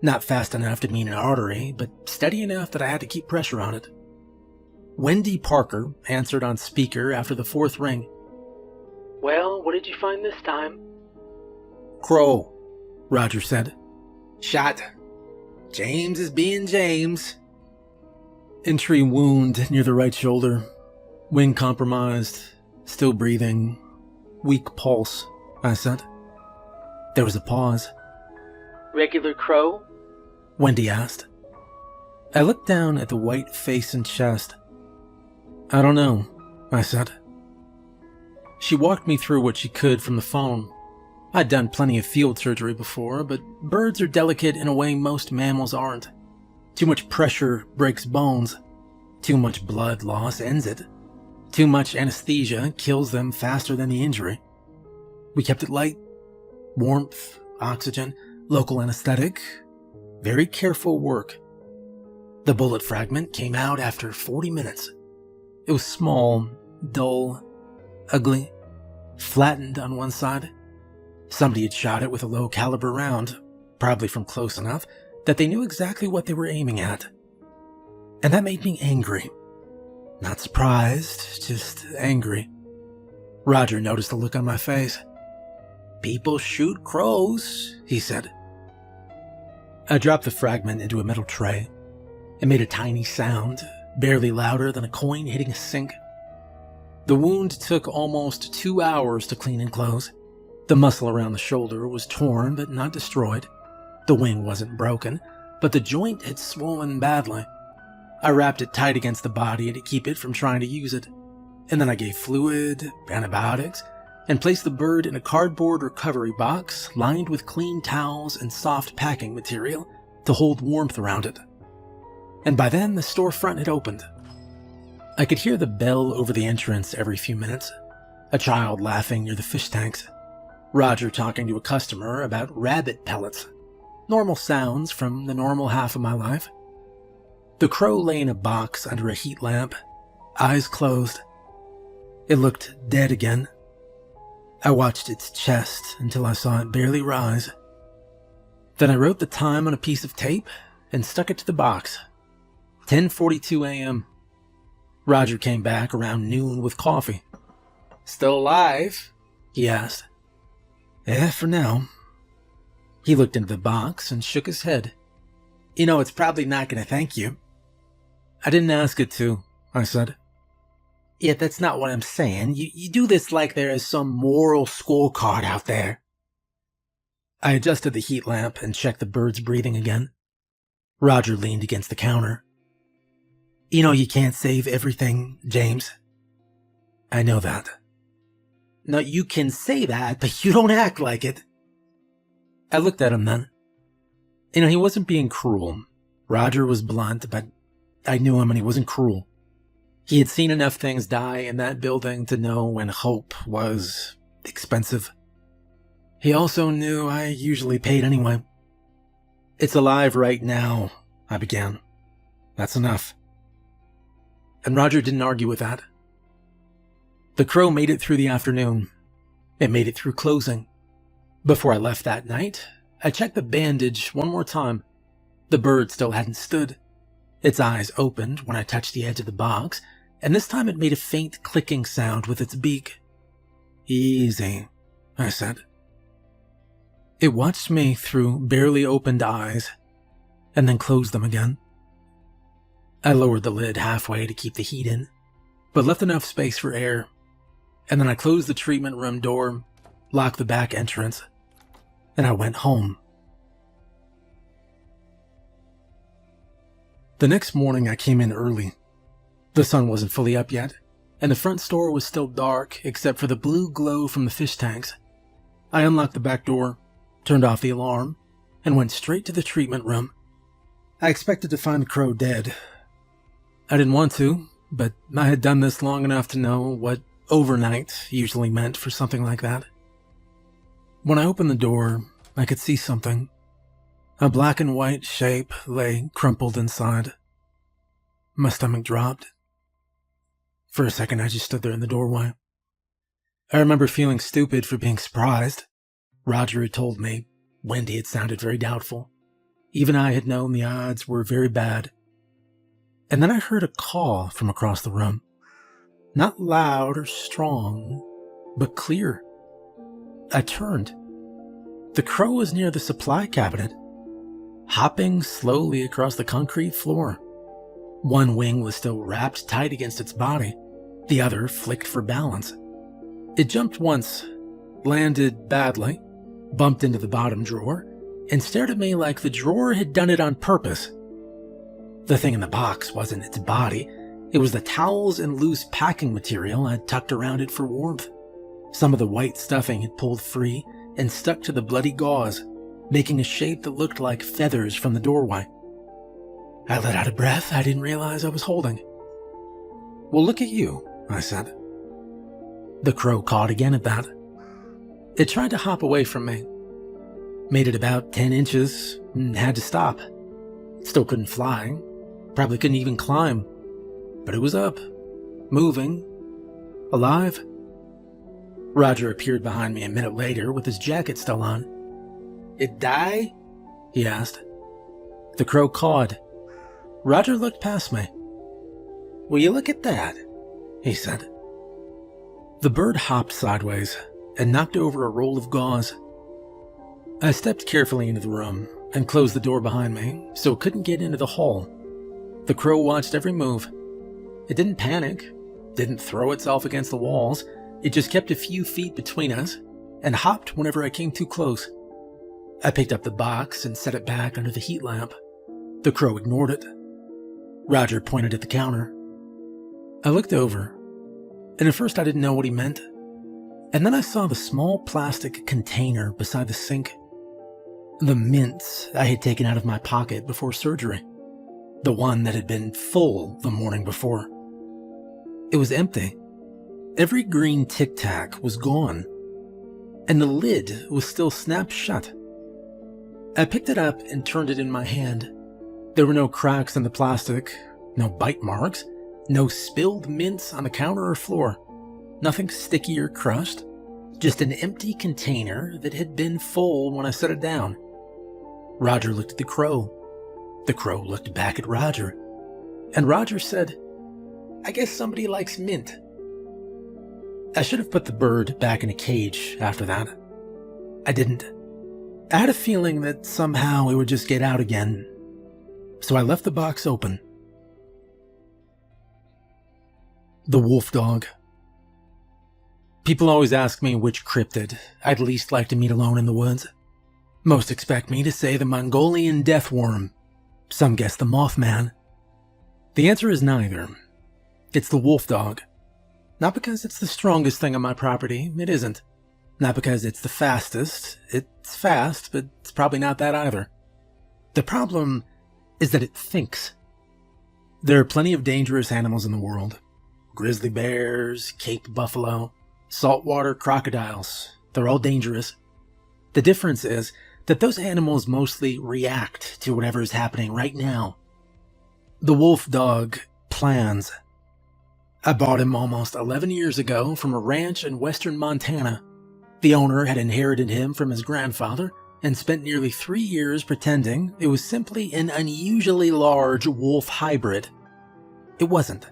Not fast enough to mean an artery, but steady enough that I had to keep pressure on it. Wendy Parker answered on speaker after the fourth ring. "Well, what did you find this time?" "Crow," Roger said. "Shot. James is being James." Entry wound near the right shoulder. Wing compromised. Still breathing. Weak pulse, I said. There was a pause. "Regular crow?" Wendy asked. I looked down at the white face and chest. "I don't know," I said. She walked me through what she could from the phone. I'd done plenty of field surgery before, but birds are delicate in a way most mammals aren't. Too much pressure breaks bones. Too much blood loss ends it. Too much anesthesia kills them faster than the injury. We kept it light. Warmth, oxygen, local anesthetic. Very careful work. The bullet fragment came out after 40 minutes. It was small, dull, ugly, flattened on one side. Somebody had shot it with a low-caliber round, probably from close enough that they knew exactly what they were aiming at. And that made me angry. Not surprised, just angry. Roger noticed the look on my face. "People shoot crows," he said. I dropped the fragment into a metal tray. It made a tiny sound, barely louder than a coin hitting a sink. The wound took almost 2 hours to clean and close. The muscle around the shoulder was torn but not destroyed. The wing wasn't broken, but the joint had swollen badly. I wrapped it tight against the body to keep it from trying to use it, and then I gave fluid, antibiotics, and placed the bird in a cardboard recovery box lined with clean towels and soft packing material to hold warmth around it. And by then, the storefront had opened. I could hear the bell over the entrance every few minutes, a child laughing near the fish tanks, Roger talking to a customer about rabbit pellets, normal sounds from the normal half of my life. The crow lay in a box under a heat lamp, eyes closed. It looked dead again. I watched its chest until I saw it barely rise. Then I wrote the time on a piece of tape and stuck it to the box. 10:42 a.m. Roger came back around noon with coffee. "Still alive?" he asked. "Yeah, for now." He looked into the box and shook his head. "You know, it's probably not going to thank you." "I didn't ask it to," I said. "Yeah, that's not what I'm saying. You do this like there is some moral scorecard out there." I adjusted the heat lamp and checked the bird's breathing again. Roger leaned against the counter. "You know you can't save everything, James." "I know that." "No, you can say that, but you don't act like it." I looked at him then. You know, he wasn't being cruel. Roger was blunt, but I knew him and he wasn't cruel. He had seen enough things die in that building to know when hope was expensive. He also knew I usually paid anyway. "It's alive right now," I began. "That's enough." And Roger didn't argue with that. The crow made it through the afternoon. It made it through closing. Before I left that night, I checked the bandage one more time. The bird still hadn't stood. Its eyes opened when I touched the edge of the box, and this time it made a faint clicking sound with its beak. "Easy," I said. It watched me through barely opened eyes, and then closed them again. I lowered the lid halfway to keep the heat in, but left enough space for air, and then I closed the treatment room door, locked the back entrance, and I went home. The next morning I came in early. The sun wasn't fully up yet, and the front store was still dark except for the blue glow from the fish tanks. I unlocked the back door, turned off the alarm, and went straight to the treatment room. I expected to find the crow dead. I didn't want to, but I had done this long enough to know what overnight usually meant for something like that. When I opened the door, I could see something. A black and white shape lay crumpled inside. My stomach dropped. For a second, I just stood there in the doorway. I remember feeling stupid for being surprised. Roger had told me Wendy had sounded very doubtful. Even I had known the odds were very bad. And then I heard a call from across the room. Not loud or strong, but clear. I turned. The crow was near the supply cabinet, hopping slowly across the concrete floor. One wing was still wrapped tight against its body. The other flicked for balance. It jumped once, landed badly, bumped into the bottom drawer, and stared at me like the drawer had done it on purpose. The thing in the box wasn't its body. It was the towels and loose packing material I'd tucked around it for warmth. Some of the white stuffing had pulled free and stuck to the bloody gauze, making a shape that looked like feathers from the doorway. I let out a breath I didn't realize I was holding. "Well, look at you," I said. The crow cawed again at that. It tried to hop away from me. Made it about 10 inches and had to stop. Still couldn't fly, probably couldn't even climb, but it was up, moving, alive. Roger appeared behind me a minute later with his jacket still on. "It die?" he asked. The crow cawed. Roger looked past me. "Will you look at that?" he said. The bird hopped sideways and knocked over a roll of gauze. I stepped carefully into the room and closed the door behind me so it couldn't get into the hall. The crow watched every move. It didn't panic, didn't throw itself against the walls. It just kept a few feet between us and hopped whenever I came too close. I picked up the box and set it back under the heat lamp. The crow ignored it. Roger pointed at the counter. I looked over, and at first I didn't know what he meant. And then I saw the small plastic container beside the sink. The mints I had taken out of my pocket before surgery. The one that had been full the morning before. It was empty. Every green Tic Tac was gone, and the lid was still snapped shut. I picked it up and turned it in my hand. There were no cracks in the plastic, no bite marks, no spilled mints on the counter or floor, nothing sticky or crushed, just an empty container that had been full when I set it down. Roger looked at the crow. The crow looked back at Roger, and Roger said, "I guess somebody likes mint." I should have put the bird back in a cage after that. I didn't. I had a feeling that somehow it would just get out again, so I left the box open. The wolf dog. People always ask me which cryptid I'd least like to meet alone in the woods. Most expect me to say the Mongolian death worm. Some guess the Mothman. The answer is neither. It's the wolf dog. Not because it's the strongest thing on my property, it isn't. Not because it's the fastest, it's fast, but it's probably not that either. The problem is that it thinks. There are plenty of dangerous animals in the world. Grizzly bears, Cape buffalo, saltwater crocodiles, they're all dangerous. The difference is that those animals mostly react to whatever is happening right now. The wolf dog plans. I bought him almost 11 years ago from a ranch in western Montana. The owner had inherited him from his grandfather and spent nearly 3 years pretending it was simply an unusually large wolf hybrid. It wasn't.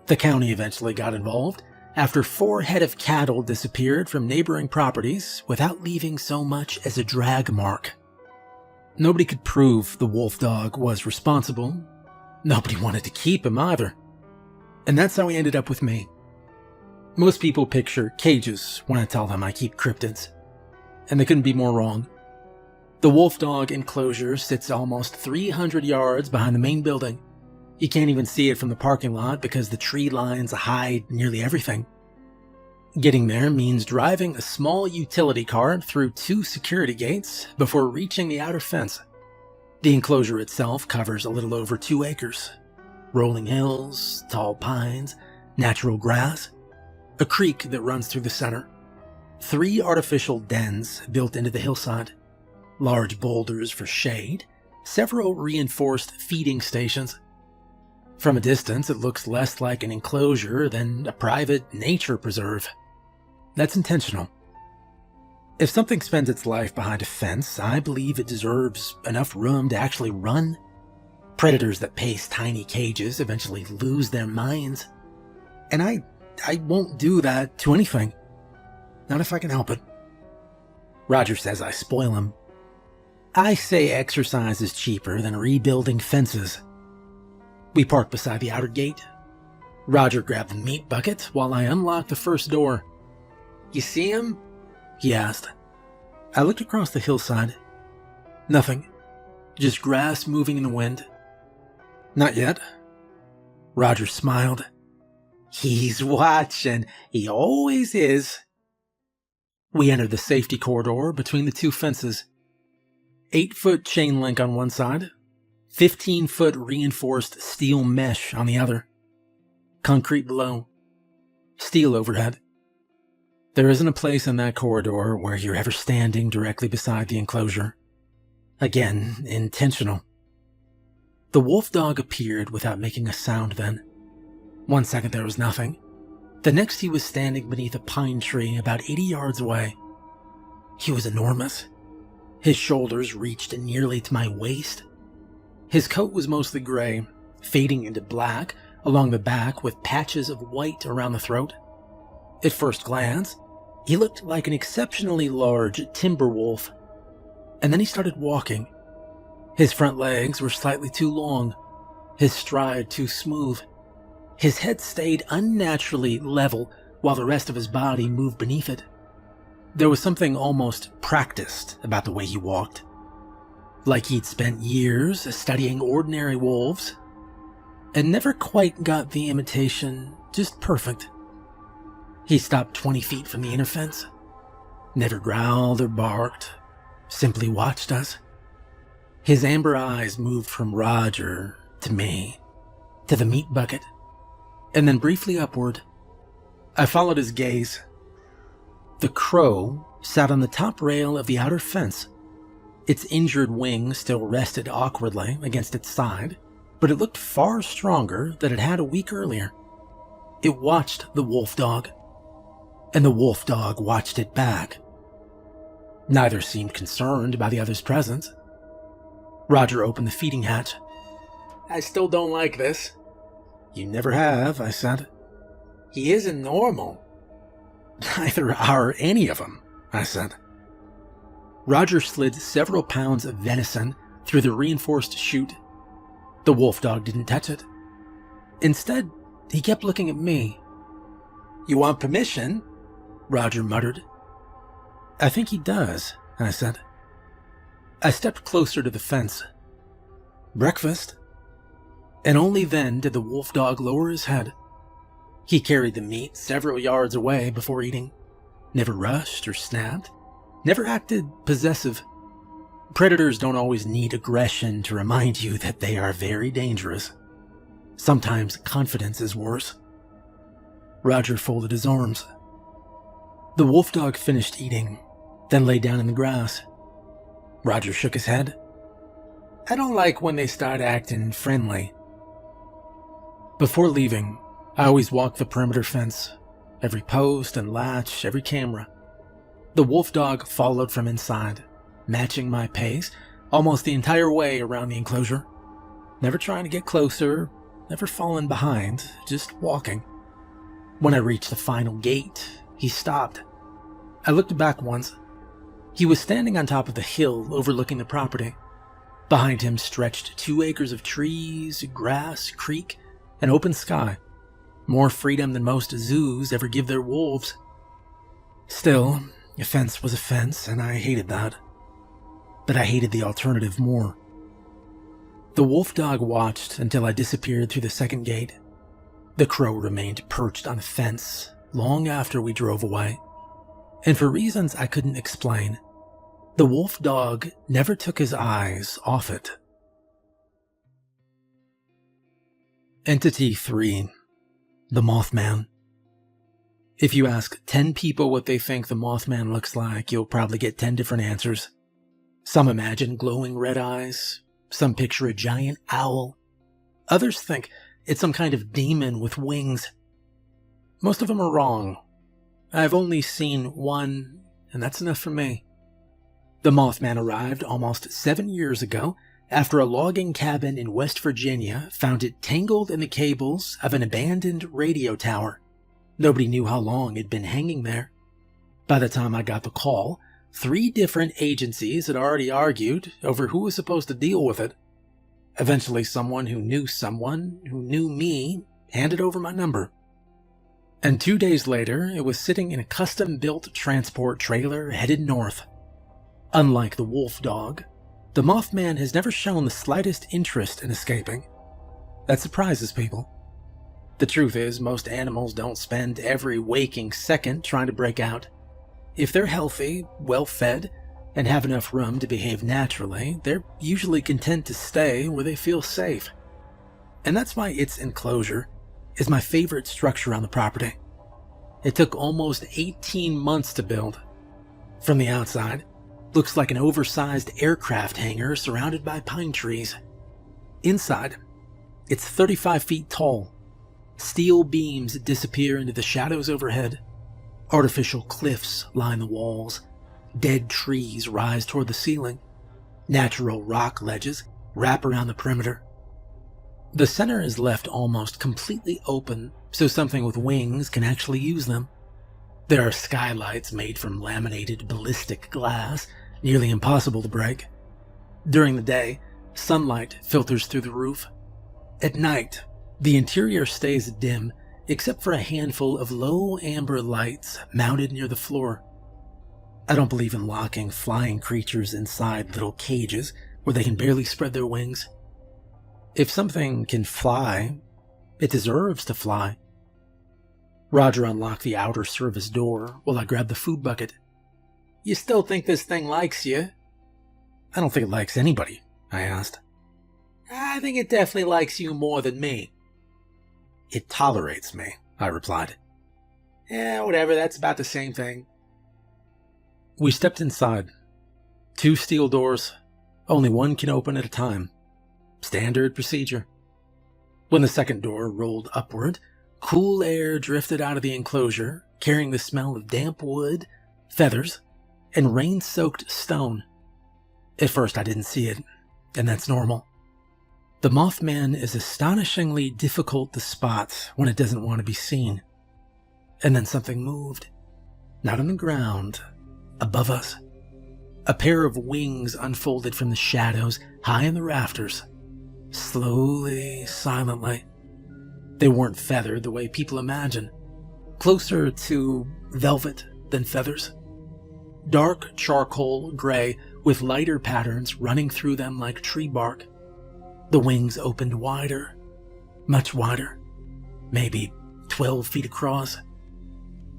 The county eventually got involved after 4 head of cattle disappeared from neighboring properties without leaving so much as a drag mark. Nobody could prove the wolf dog was responsible. Nobody wanted to keep him either. And that's how he ended up with me. Most people picture cages when I tell them I keep cryptids, and they couldn't be more wrong. The wolf dog enclosure sits almost 300 yards behind the main building. You can't even see it from the parking lot because the tree lines hide nearly everything. Getting there means driving a small utility cart through 2 security gates before reaching the outer fence. The enclosure itself covers a little over 2 acres. Rolling hills, tall pines, natural grass, a creek that runs through the center, 3 artificial dens built into the hillside, large boulders for shade, several reinforced feeding stations. From a distance, it looks less like an enclosure than a private nature preserve. That's intentional. If something spends its life behind a fence, I believe it deserves enough room to actually run. Predators that pace tiny cages eventually lose their minds. And I won't do that to anything. Not if I can help it. Roger says I spoil him. I say exercise is cheaper than rebuilding fences. We park beside the outer gate. Roger grabbed the meat bucket while I unlocked the first door. "You see him?" he asked. I looked across the hillside. Nothing. Just grass moving in the wind. "Not yet." Roger smiled. "He's watching. He always is." We entered the safety corridor between the 2 fences. 8-foot chain link on one side, 15-foot reinforced steel mesh on the other. Concrete below. Steel overhead. There isn't a place in that corridor where you're ever standing directly beside the enclosure. Again, intentional. The wolf dog appeared without making a sound then. 1 second there was nothing. The next he was standing beneath a pine tree about 80 yards away. He was enormous. His shoulders reached nearly to my waist. His coat was mostly gray, fading into black along the back with patches of white around the throat. At first glance, he looked like an exceptionally large timber wolf. And then he started walking. His front legs were slightly too long, his stride too smooth. His head stayed unnaturally level while the rest of his body moved beneath it. There was something almost practiced about the way he walked. Like he'd spent years studying ordinary wolves and never quite got the imitation just perfect. He stopped 20 feet from the inner fence, never growled or barked, simply watched us. His amber eyes moved from Roger to me, to the meat bucket, and then briefly upward. I followed his gaze. The crow sat on the top rail of the outer fence. Its injured wing still rested awkwardly against its side, but it looked far stronger than it had a week earlier. It watched the wolf dog, and the wolf dog watched it back. Neither seemed concerned by the other's presence. Roger opened the feeding hatch. "I still don't like this." "You never have," I said. "He isn't normal." "Neither are any of them," I said. Roger slid several pounds of venison through the reinforced chute. The wolf dog didn't touch it. Instead, he kept looking at me. "You want permission?" Roger muttered. "I think he does," I said. I stepped closer to the fence. "Breakfast?" And only then did the wolf dog lower his head. He carried the meat several yards away before eating, never rushed or snapped, never acted possessive. Predators don't always need aggression to remind you that they are very dangerous. Sometimes confidence is worse. Roger folded his arms. The wolf dog finished eating, then lay down in the grass. Roger shook his head. "I don't like when they start acting friendly." Before leaving, I always walked the perimeter fence, every post and latch, every camera. The wolf dog followed from inside, matching my pace almost the entire way around the enclosure. Never trying to get closer, never falling behind, just walking. When I reached the final gate, he stopped. I looked back once. He was standing on top of the hill overlooking the property. Behind him stretched 2 acres of trees, grass, creek, and open sky. More freedom than most zoos ever give their wolves. Still, a fence was a fence, and I hated that. But I hated the alternative more. The wolf dog watched until I disappeared through the second gate. The crow remained perched on the fence long after we drove away. And for reasons I couldn't explain, the wolf dog never took his eyes off it. Entity 3. The Mothman. If you ask 10 people what they think the Mothman looks like, you'll probably get 10 different answers. Some imagine glowing red eyes, some picture a giant owl. Others think it's some kind of demon with wings. Most of them are wrong. I've only seen one, and that's enough for me. The Mothman arrived almost 7 years ago after a logging cabin in West Virginia found it tangled in the cables of an abandoned radio tower. Nobody knew how long it'd been hanging there. By the time I got the call, 3 different agencies had already argued over who was supposed to deal with it. Eventually, someone who knew me handed over my number. And 2 days later, it was sitting in a custom-built transport trailer headed north. Unlike the wolf dog, the Mothman has never shown the slightest interest in escaping. That surprises people. The truth is, most animals don't spend every waking second trying to break out. If they're healthy, well-fed, and have enough room to behave naturally, they're usually content to stay where they feel safe. And that's why its enclosure is my favorite structure on the property. It took almost 18 months to build. From the outside, looks like an oversized aircraft hangar surrounded by pine trees. Inside, it's 35 feet tall, Steel beams disappear into the shadows overhead. Artificial cliffs line the walls. Dead trees rise toward the ceiling. Natural rock ledges wrap around the perimeter. The center is left almost completely open, so something with wings can actually use them. There are skylights made from laminated ballistic glass, nearly impossible to break. During the day, sunlight filters through the roof. At night, the interior stays dim, except for a handful of low amber lights mounted near the floor. I don't believe in locking flying creatures inside little cages where they can barely spread their wings. If something can fly, it deserves to fly. Roger unlocked the outer service door while I grabbed the food bucket. "You still think this thing likes you?" "I don't think it likes anybody," I asked. "I think it definitely likes you more than me." "It tolerates me," I replied. Whatever, that's about the same thing." We stepped inside. 2 steel doors. Only one can open at a time. Standard procedure. When the second door rolled upward, cool air drifted out of the enclosure, carrying the smell of damp wood, feathers, and rain-soaked stone. At first I didn't see it, and that's normal. The Mothman is astonishingly difficult to spot when it doesn't want to be seen. And then something moved. Not on the ground, above us. A pair of wings unfolded from the shadows high in the rafters. Slowly, silently. They weren't feathered the way people imagine. Closer to velvet than feathers. Dark charcoal gray with lighter patterns running through them like tree bark. The wings opened wider, much wider, maybe 12 feet across.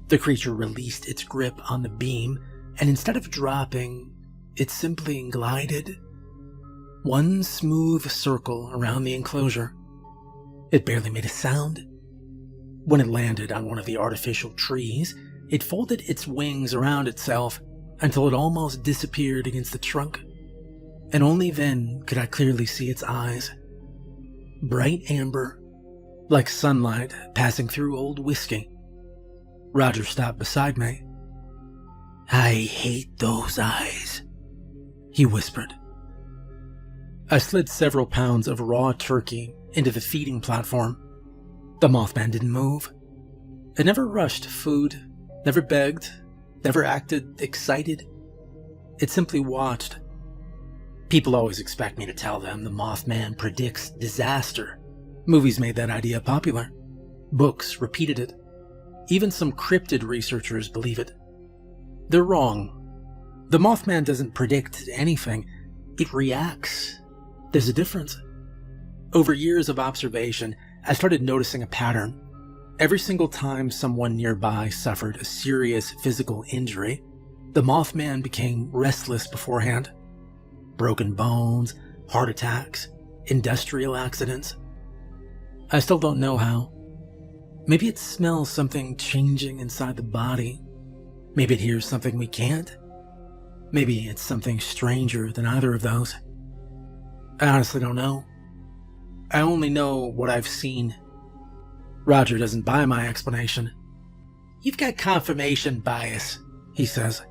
The creature released its grip on the beam, and instead of dropping, it simply glided. One smooth circle around the enclosure. It barely made a sound. When it landed on one of the artificial trees, it folded its wings around itself until it almost disappeared against the trunk. And only then could I clearly see its eyes. Bright amber, like sunlight passing through old whiskey. Roger stopped beside me. "I hate those eyes," he whispered. I slid several pounds of raw turkey into the feeding platform. The Mothman didn't move. It never rushed food, never begged, never acted excited. It simply watched. People always expect me to tell them the Mothman predicts disaster. Movies made that idea popular. Books repeated it. Even some cryptid researchers believe it. They're wrong. The Mothman doesn't predict anything. It reacts. There's a difference. Over years of observation, I started noticing a pattern. Every single time someone nearby suffered a serious physical injury, the Mothman became restless beforehand. Broken bones, heart attacks, industrial accidents. I still don't know how. Maybe it smells something changing inside the body. Maybe it hears something we can't. Maybe it's something stranger than either of those. I honestly don't know. I only know what I've seen. Roger doesn't buy my explanation. "You've got confirmation bias," he says.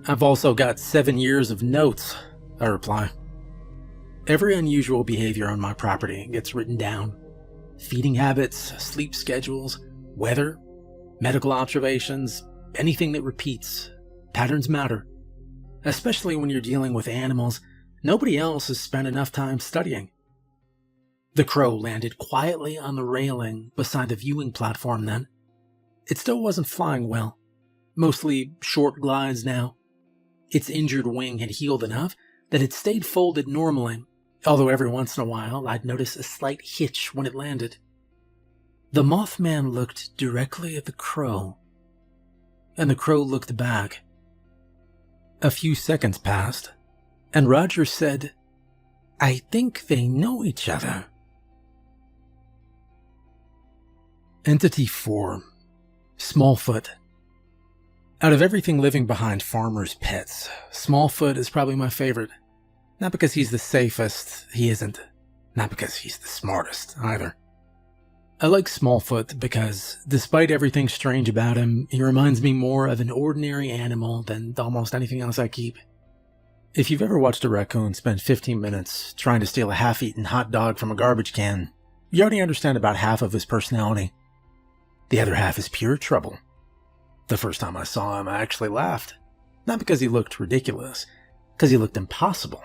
"I've also got 7 years of notes," I reply. Every unusual behavior on my property gets written down. Feeding habits, sleep schedules, weather, medical observations, anything that repeats. Patterns matter. Especially when you're dealing with animals nobody else has spent enough time studying. The crow landed quietly on the railing beside the viewing platform then. It still wasn't flying well. Mostly short glides now. Its injured wing had healed enough that it stayed folded normally, although every once in a while I'd notice a slight hitch when it landed. The Mothman looked directly at the crow, and the crow looked back. A few seconds passed, and Roger said, "I think they know each other." Entity 4. Smallfoot. Out of everything living behind Farmer's Pets, Smallfoot is probably my favorite. Not because he's the safest, he isn't. Not because he's the smartest, either. I like Smallfoot because, despite everything strange about him, he reminds me more of an ordinary animal than almost anything else I keep. If you've ever watched a raccoon spend 15 minutes trying to steal a half-eaten hot dog from a garbage can, you already understand about half of his personality. The other half is pure trouble. The first time I saw him, I actually laughed. Not because he looked ridiculous, because he looked impossible.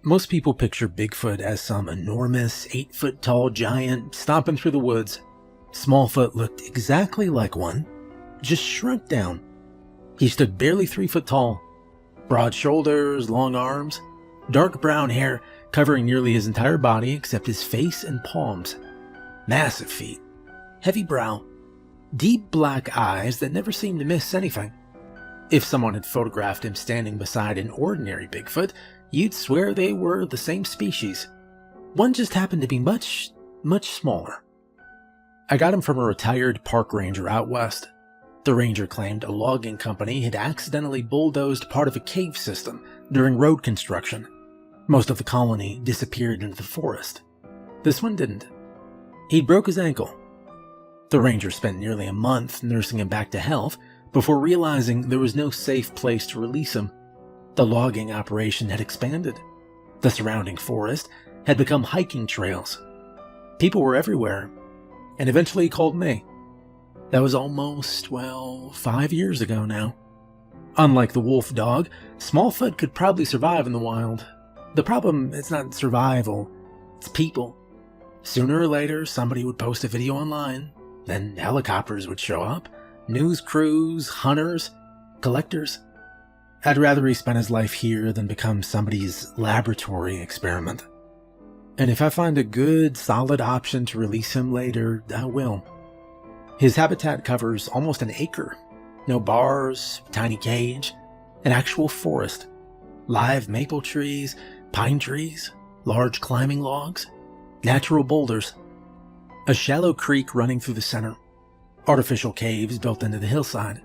Most people picture Bigfoot as some enormous, 8-foot-tall giant stomping through the woods. Smallfoot looked exactly like one, just shrunk down. He stood barely 3 foot tall. Broad shoulders, long arms, dark brown hair covering nearly his entire body except his face and palms. Massive feet, heavy brow, deep black eyes that never seemed to miss anything. If someone had photographed him standing beside an ordinary Bigfoot, you'd swear they were the same species. One just happened to be much, much smaller. I got him from a retired park ranger out west. The ranger claimed a logging company had accidentally bulldozed part of a cave system during road construction. Most of the colony disappeared into the forest. This one didn't. He broke his ankle. The ranger spent nearly a month nursing him back to health before realizing there was no safe place to release him. The logging operation had expanded. The surrounding forest had become hiking trails. People were everywhere, and eventually he called me. That was almost, 5 years ago now. Unlike the wolf dog, Smallfoot could probably survive in the wild. The problem is not survival, it's people. Sooner or later, somebody would post a video online, then helicopters would show up, news crews, hunters, collectors. I'd rather he spent his life here than become somebody's laboratory experiment. And if I find a good, solid option to release him later, I will. His habitat covers almost an acre. No bars, tiny cage, an actual forest. Live maple trees, pine trees, large climbing logs, natural boulders. A shallow creek running through the center. Artificial caves built into the hillside.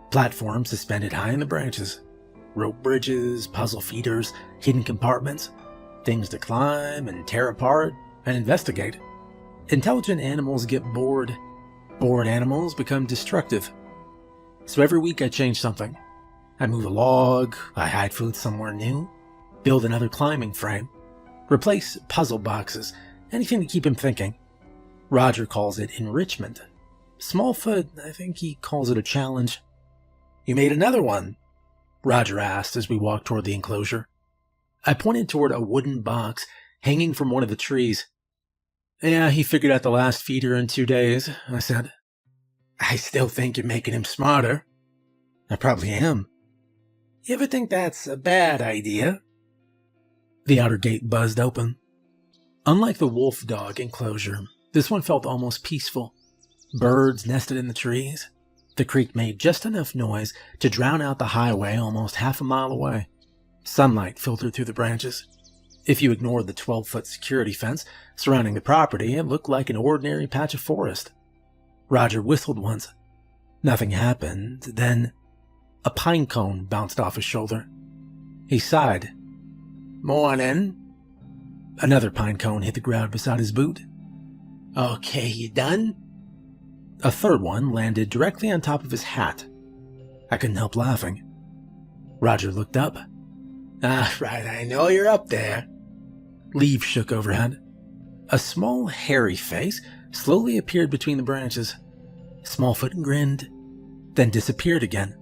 Platforms suspended high in the branches. Rope bridges, puzzle feeders, hidden compartments. Things to climb and tear apart and investigate. Intelligent animals get bored. Bored animals become destructive. So every week I change something. I move a log, I hide food somewhere new, build another climbing frame, replace puzzle boxes, anything to keep him thinking. Roger calls it enrichment. Smallfoot, I think he calls it a challenge. "You made another one?" Roger asked as we walked toward the enclosure. I pointed toward a wooden box hanging from one of the trees. "Yeah, he figured out the last feeder in 2 days," I said. "I still think you're making him smarter." "I probably am." "You ever think that's a bad idea?" The outer gate buzzed open. Unlike the wolf dog enclosure, this one felt almost peaceful. Birds nested in the trees. The creek made just enough noise to drown out the highway almost half a mile away. Sunlight filtered through the branches. If you ignored the 12-foot security fence surrounding the property, it looked like an ordinary patch of forest. Roger whistled once. Nothing happened. Then a pine cone bounced off his shoulder. He sighed. "Morning." Another pine cone hit the ground beside his boot. "Okay, you done?" A third one landed directly on top of his hat. I couldn't help laughing. Roger looked up. "Ah, right, I know you're up there." Leaves shook overhead. A small, hairy face slowly appeared between the branches. Smallfoot grinned, then disappeared again.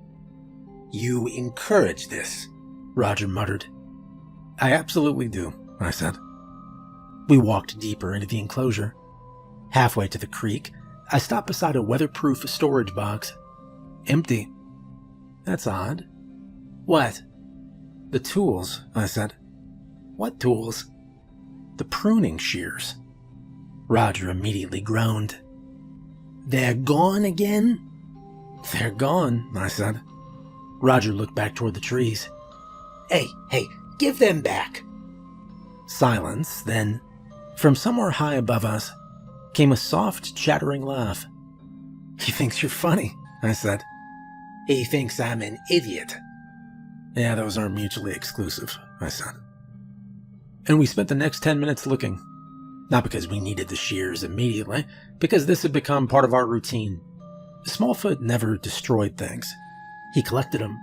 "You encourage this," Roger muttered. "I absolutely do," I said. We walked deeper into the enclosure. Halfway to the creek, I stopped beside a weatherproof storage box. Empty. "That's odd." "What?" "The tools," I said. "What tools?" "The pruning shears." Roger immediately groaned. "They're gone again?" "They're gone," I said. Roger looked back toward the trees. Hey, give them back." Silence, then, from somewhere high above us, came a soft, chattering laugh. "He thinks you're funny," I said. "He thinks I'm an idiot." "Yeah, those aren't mutually exclusive," I said. And we spent the next 10 minutes looking. Not because we needed the shears immediately, because this had become part of our routine. Smallfoot never destroyed things. He collected them.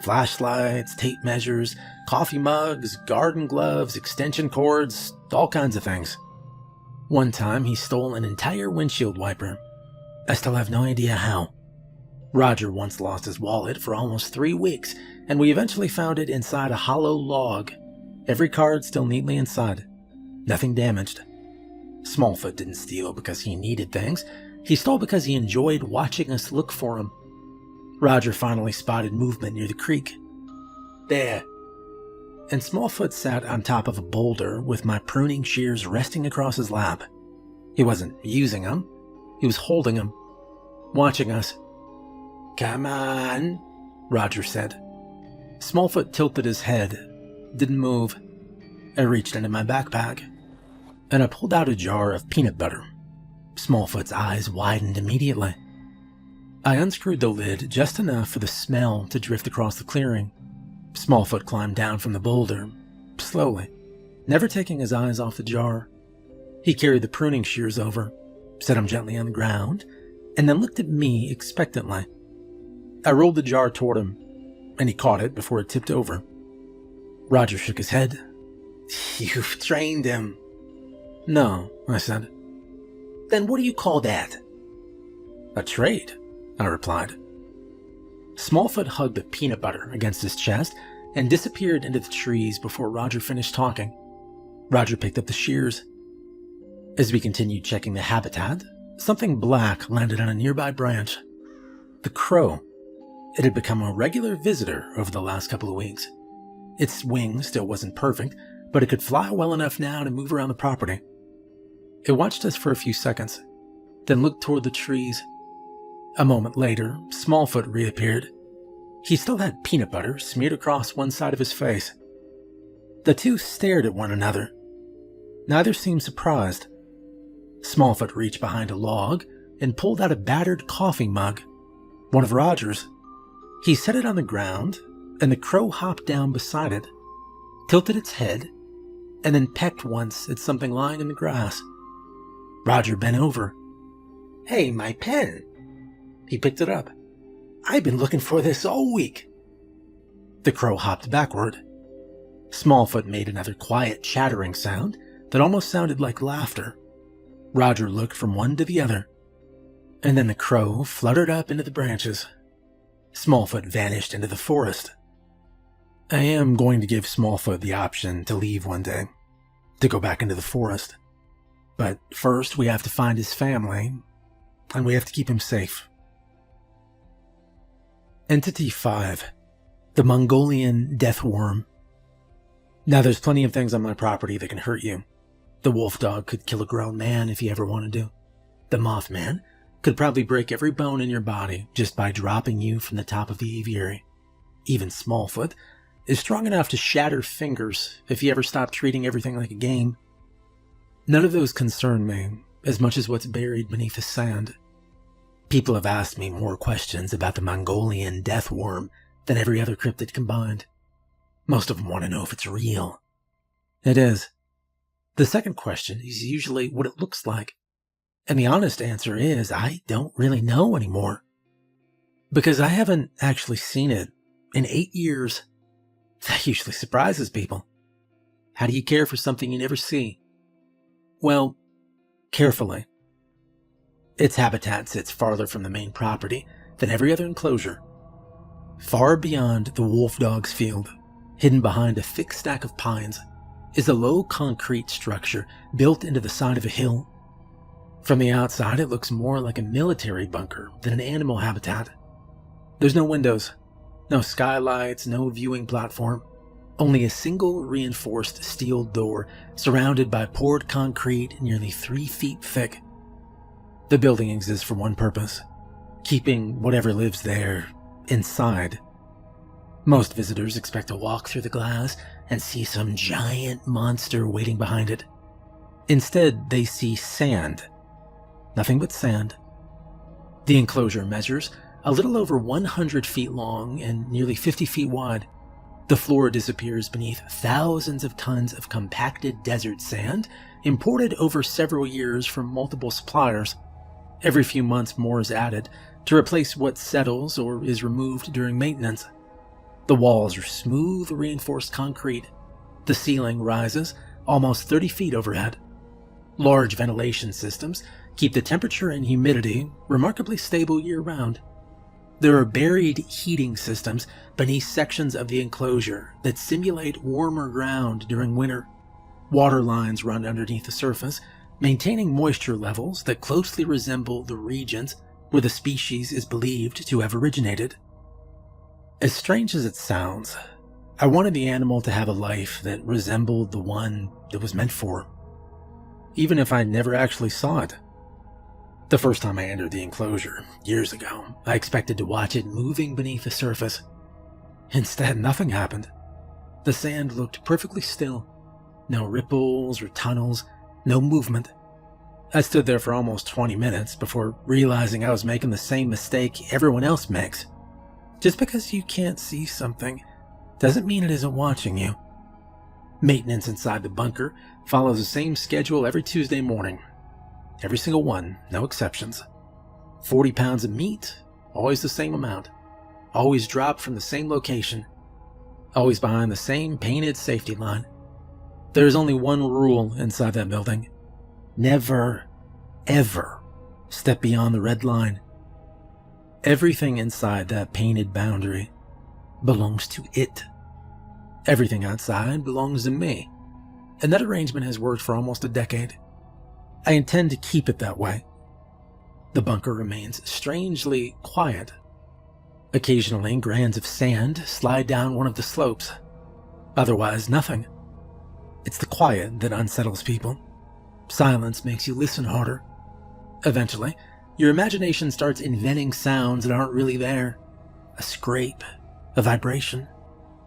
Flashlights, tape measures, coffee mugs, garden gloves, extension cords, all kinds of things. One time he stole an entire windshield wiper. I still have no idea how. Roger once lost his wallet for almost 3 weeks, and we eventually found it inside a hollow log. Every card still neatly inside. Nothing damaged. Smallfoot didn't steal because he needed things. He stole because he enjoyed watching us look for him. Roger finally spotted movement near the creek. There. And Smallfoot sat on top of a boulder with my pruning shears resting across his lap. He wasn't using them. He was holding them, watching us. Come on, Roger said. Smallfoot tilted his head, didn't move. I reached into my backpack, and I pulled out a jar of peanut butter. Smallfoot's eyes widened immediately. I unscrewed the lid just enough for the smell to drift across the clearing. Smallfoot climbed down from the boulder, slowly, never taking his eyes off the jar. He carried the pruning shears over, set them gently on the ground, and then looked at me expectantly. I rolled the jar toward him, and he caught it before it tipped over. Roger shook his head. You've trained him. No, I said. Then what do you call that? A trade, I replied. Smallfoot hugged the peanut butter against his chest and disappeared into the trees before Roger finished talking. Roger picked up the shears. As we continued checking the habitat, something black landed on a nearby branch. The crow. It had become a regular visitor over the last couple of weeks. Its wing still wasn't perfect, but it could fly well enough now to move around the property. It watched us for a few seconds, then looked toward the trees. A moment later, Smallfoot reappeared. He still had peanut butter smeared across one side of his face. The two stared at one another. Neither seemed surprised. Smallfoot reached behind a log and pulled out a battered coffee mug, one of Roger's. He set it on the ground, and the crow hopped down beside it, tilted its head, and then pecked once at something lying in the grass. Roger bent over. Hey, my pen! He picked it up. I've been looking for this all week. The crow hopped backward. Smallfoot made another quiet chattering sound that almost sounded like laughter. Roger looked from one to the other, and then the crow fluttered up into the branches. Smallfoot vanished into the forest. I am going to give Smallfoot the option to leave one day, to go back into the forest. But first we have to find his family, and we have to keep him safe. Entity 5. The Mongolian Death Worm. Now there's plenty of things on my property that can hurt you. The wolf dog could kill a grown man if he ever wanted to. The Mothman could probably break every bone in your body just by dropping you from the top of the aviary. Even Smallfoot is strong enough to shatter fingers if he ever stopped treating everything like a game. None of those concern me as much as what's buried beneath the sand. People have asked me more questions about the Mongolian death worm than every other cryptid combined. Most of them want to know if it's real. It is. The second question is usually what it looks like. And the honest answer is I don't really know anymore. Because I haven't actually seen it in 8 years. That usually surprises people. How do you care for something you never see? Well, carefully. Its habitat sits farther from the main property than every other enclosure. Far beyond the wolf dog's field, hidden behind a thick stack of pines, is a low concrete structure built into the side of a hill. From the outside, it looks more like a military bunker than an animal habitat. There's no windows, no skylights, no viewing platform, only a single reinforced steel door surrounded by poured concrete nearly 3 feet thick. The building exists for one purpose: keeping whatever lives there inside. Most visitors expect to walk through the glass and see some giant monster waiting behind it. Instead, they see sand. Nothing but sand. The enclosure measures a little over 100 feet long and nearly 50 feet wide. The floor disappears beneath thousands of tons of compacted desert sand imported over several years from multiple suppliers. Every few months more is added to replace what settles or is removed during maintenance. The walls are smooth, reinforced concrete. The ceiling rises almost 30 feet overhead. Large ventilation systems keep the temperature and humidity remarkably stable year-round. There are buried heating systems beneath sections of the enclosure that simulate warmer ground during winter. Water lines run underneath the surface, maintaining moisture levels that closely resemble the regions where the species is believed to have originated. As strange as it sounds, I wanted the animal to have a life that resembled the one it was meant for, even if I never actually saw it. The first time I entered the enclosure, years ago, I expected to watch it moving beneath the surface. Instead, nothing happened. The sand looked perfectly still. No ripples or tunnels, no movement. I stood there for almost 20 minutes before realizing I was making the same mistake everyone else makes. Just because you can't see something doesn't mean it isn't watching you. Maintenance inside the bunker follows the same schedule every Tuesday morning. Every single one, no exceptions. 40 pounds of meat, always the same amount. Always dropped from the same location. Always behind the same painted safety line. There's only one rule inside that building. Never, ever step beyond the red line. Everything inside that painted boundary belongs to it. Everything outside belongs to me. And that arrangement has worked for almost a decade. I intend to keep it that way. The bunker remains strangely quiet. Occasionally, grains of sand slide down one of the slopes. Otherwise, nothing. It's the quiet that unsettles people. Silence makes you listen harder. Eventually, your imagination starts inventing sounds that aren't really there. A scrape, a vibration,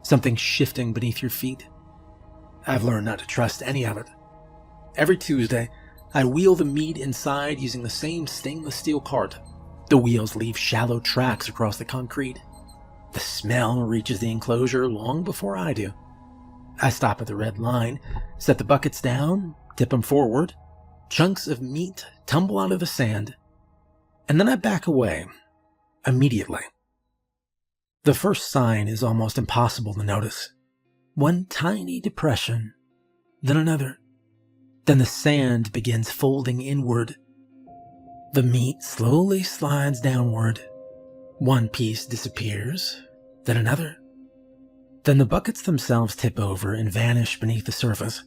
something shifting beneath your feet. I've learned not to trust any of it. Every Tuesday, I wheel the meat inside using the same stainless steel cart. The wheels leave shallow tracks across the concrete. The smell reaches the enclosure long before I do. I stop at the red line, set the buckets down, tip them forward. Chunks of meat tumble out of the sand. And then I back away, immediately. The first sign is almost impossible to notice. One tiny depression, then another. Then the sand begins folding inward. The meat slowly slides downward. One piece disappears, then another. Then the buckets themselves tip over and vanish beneath the surface,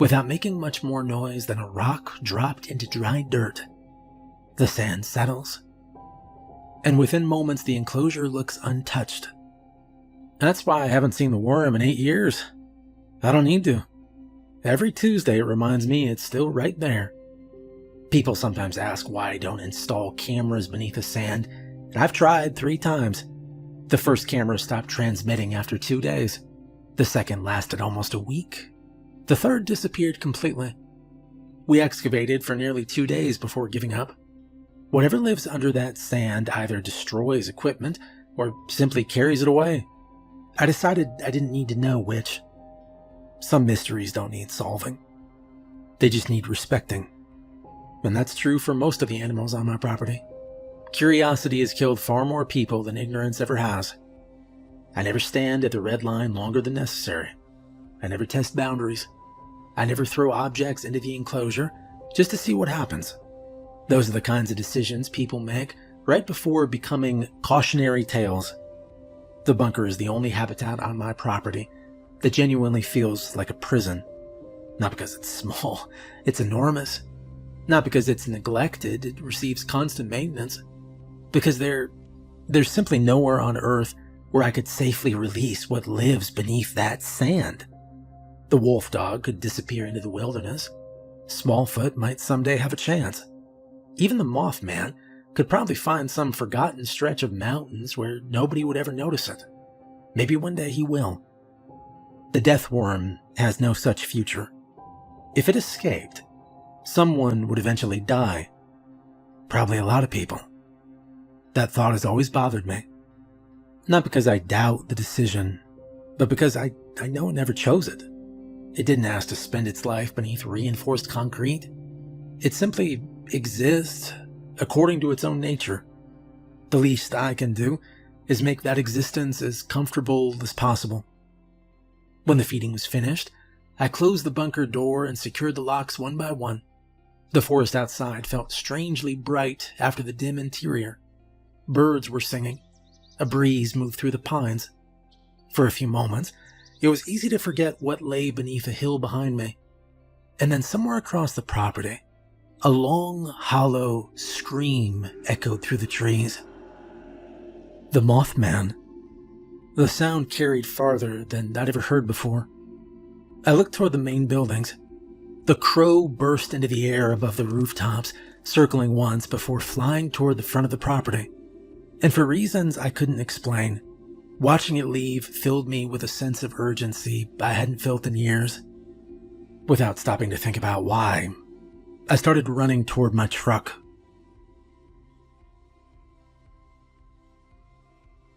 without making much more noise than a rock dropped into dry dirt. The sand settles, and within moments the enclosure looks untouched. That's why I haven't seen the worm in 8 years. I don't need to. Every Tuesday it reminds me it's still right there. People sometimes ask why I don't install cameras beneath the sand, and I've tried 3 times. The first camera stopped transmitting after 2 days. The second lasted almost a week. The third disappeared completely. We excavated for nearly 2 days before giving up. Whatever lives under that sand either destroys equipment or simply carries it away. I decided I didn't need to know which. Some mysteries don't need solving. They just need respecting. And that's true for most of the animals on my property. Curiosity has killed far more people than ignorance ever has. I never stand at the red line longer than necessary. I never test boundaries. I never throw objects into the enclosure just to see what happens. Those are the kinds of decisions people make right before becoming cautionary tales. The bunker is the only habitat on my property that genuinely feels like a prison. Not because it's small, it's enormous. Not because it's neglected, it receives constant maintenance. Because there's simply nowhere on Earth where I could safely release what lives beneath that sand. The wolf dog could disappear into the wilderness. Smallfoot might someday have a chance. Even the Mothman could probably find some forgotten stretch of mountains where nobody would ever notice it. Maybe one day he will. The death worm has no such future. If it escaped, someone would eventually die. Probably a lot of people. That thought has always bothered me. Not because I doubt the decision, but because I know it never chose it. It didn't ask to spend its life beneath reinforced concrete. It simply exists according to its own nature. The least I can do is make that existence as comfortable as possible. When the feeding was finished, I closed the bunker door and secured the locks one by one. The forest outside felt strangely bright after the dim interior. Birds were singing. A breeze moved through the pines. For a few moments, it was easy to forget what lay beneath a hill behind me. And then somewhere across the property, a long, hollow scream echoed through the trees. The Mothman. The sound carried farther than I'd ever heard before. I looked toward the main buildings. The crow burst into the air above the rooftops, circling once before flying toward the front of the property. And for reasons I couldn't explain, watching it leave filled me with a sense of urgency I hadn't felt in years. Without stopping to think about why, I started running toward my truck.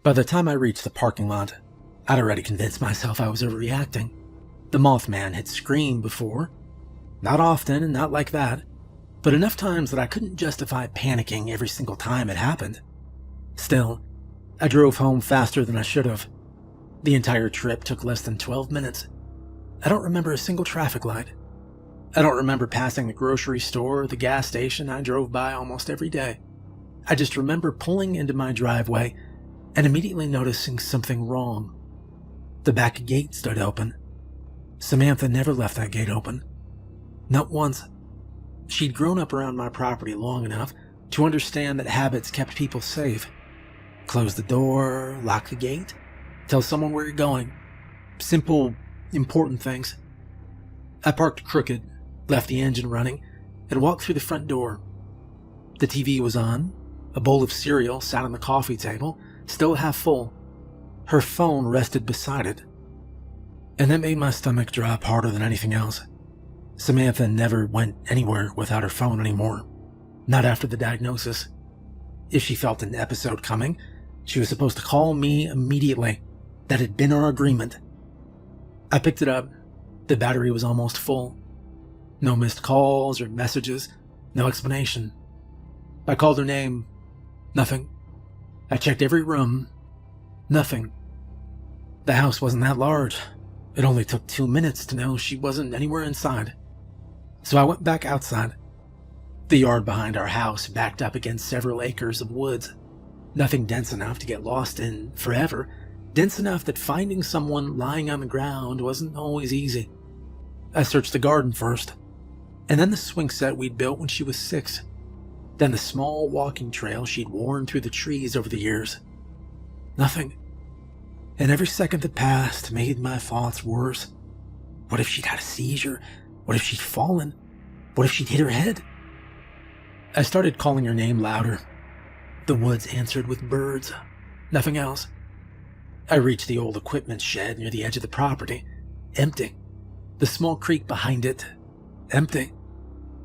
By the time I reached the parking lot, I'd already convinced myself I was overreacting. The Mothman had screamed before. Not often and not like that, but enough times that I couldn't justify panicking every single time it happened. Still, I drove home faster than I should have. The entire trip took less than 12 minutes. I don't remember a single traffic light. I don't remember passing the grocery store or the gas station I drove by almost every day. I just remember pulling into my driveway and immediately noticing something wrong. The back gate stood open. Samantha never left that gate open. Not once. She'd grown up around my property long enough to understand that habits kept people safe. Close the door, lock the gate, tell someone where you're going. Simple, important things. I parked crooked, left the engine running, and walked through the front door. The TV was on. A bowl of cereal sat on the coffee table, still half full. Her phone rested beside it. And that made my stomach drop harder than anything else. Samantha never went anywhere without her phone anymore. Not after the diagnosis. If she felt an episode coming, she was supposed to call me immediately. That had been our agreement. I picked it up. The battery was almost full. No missed calls or messages. No explanation. I called her name. Nothing. I checked every room. Nothing. The house wasn't that large. It only took 2 minutes to know she wasn't anywhere inside. So I went back outside. The yard behind our house backed up against several acres of woods. Nothing dense enough to get lost in forever. Dense enough that finding someone lying on the ground wasn't always easy. I searched the garden first, and then the swing set we'd built when she was 6. Then the small walking trail she'd worn through the trees over the years. Nothing. And every second that passed made my thoughts worse. What if she'd had a seizure? What if she'd fallen? What if she'd hit her head? I started calling her name louder. The woods answered with birds. Nothing else. I reached the old equipment shed near the edge of the property. Empty. The small creek behind it. Empty.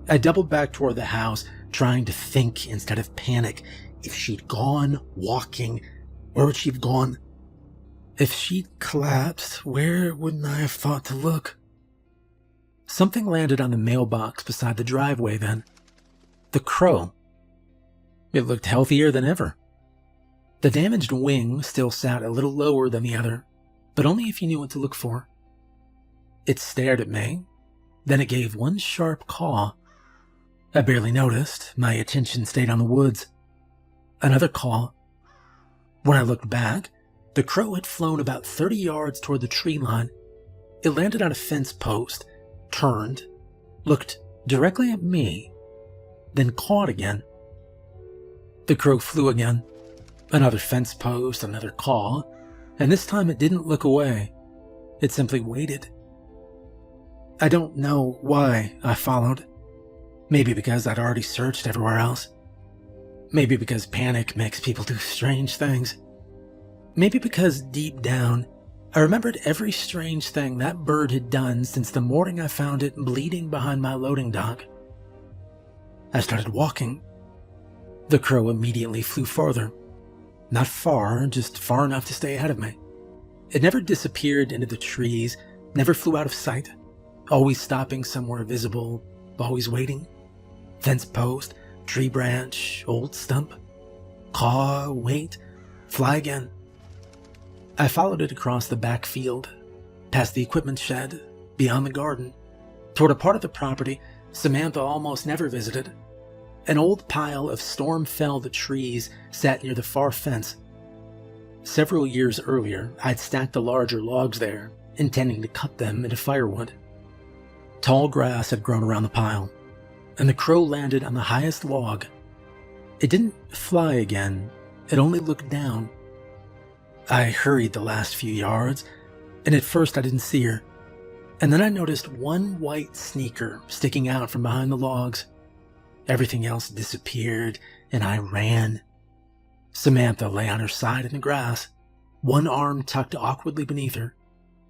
I doubled back toward the house, trying to think instead of panic. If she'd gone walking, where would she have gone? If she'd collapsed, where wouldn't I have thought to look? Something landed on the mailbox beside the driveway then. The crow. It looked healthier than ever. The damaged wing still sat a little lower than the other, but only if you knew what to look for. It stared at me, then it gave one sharp caw. I barely noticed. My attention stayed on the woods. Another caw. When I looked back, the crow had flown about 30 yards toward the tree line. It landed on a fence post, turned, looked directly at me, then cawed again. The crow flew again. Another fence post, another caw, and this time it didn't look away. It simply waited. I don't know why I followed. Maybe because I'd already searched everywhere else. Maybe because panic makes people do strange things. Maybe because deep down, I remembered every strange thing that bird had done since the morning I found it bleeding behind my loading dock. I started walking. The crow immediately flew farther. Not far, just far enough to stay ahead of me. It never disappeared into the trees, never flew out of sight, always stopping somewhere visible, always waiting. Fence post, tree branch, old stump. Caw, wait, fly again. I followed it across the back field, past the equipment shed, beyond the garden, toward a part of the property Samantha almost never visited. An old pile of storm-felled trees sat near the far fence. Several years earlier, I'd stacked the larger logs there, intending to cut them into firewood. Tall grass had grown around the pile, and the crow landed on the highest log. It didn't fly again, it only looked down. I hurried the last few yards, and at first I didn't see her. And then I noticed one white sneaker sticking out from behind the logs. Everything else disappeared, and I ran. Samantha lay on her side in the grass, one arm tucked awkwardly beneath her,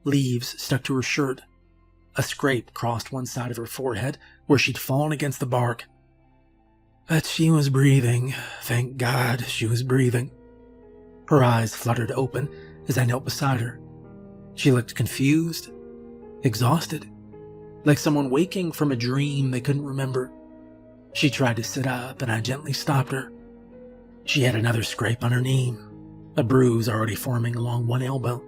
leaves stuck to her shirt. A scrape crossed one side of her forehead where she'd fallen against the bark. But she was breathing. Thank God she was breathing. Her eyes fluttered open as I knelt beside her. She looked confused, exhausted, like someone waking from a dream they couldn't remember. She tried to sit up, and I gently stopped her. She had another scrape on her knee, a bruise already forming along one elbow.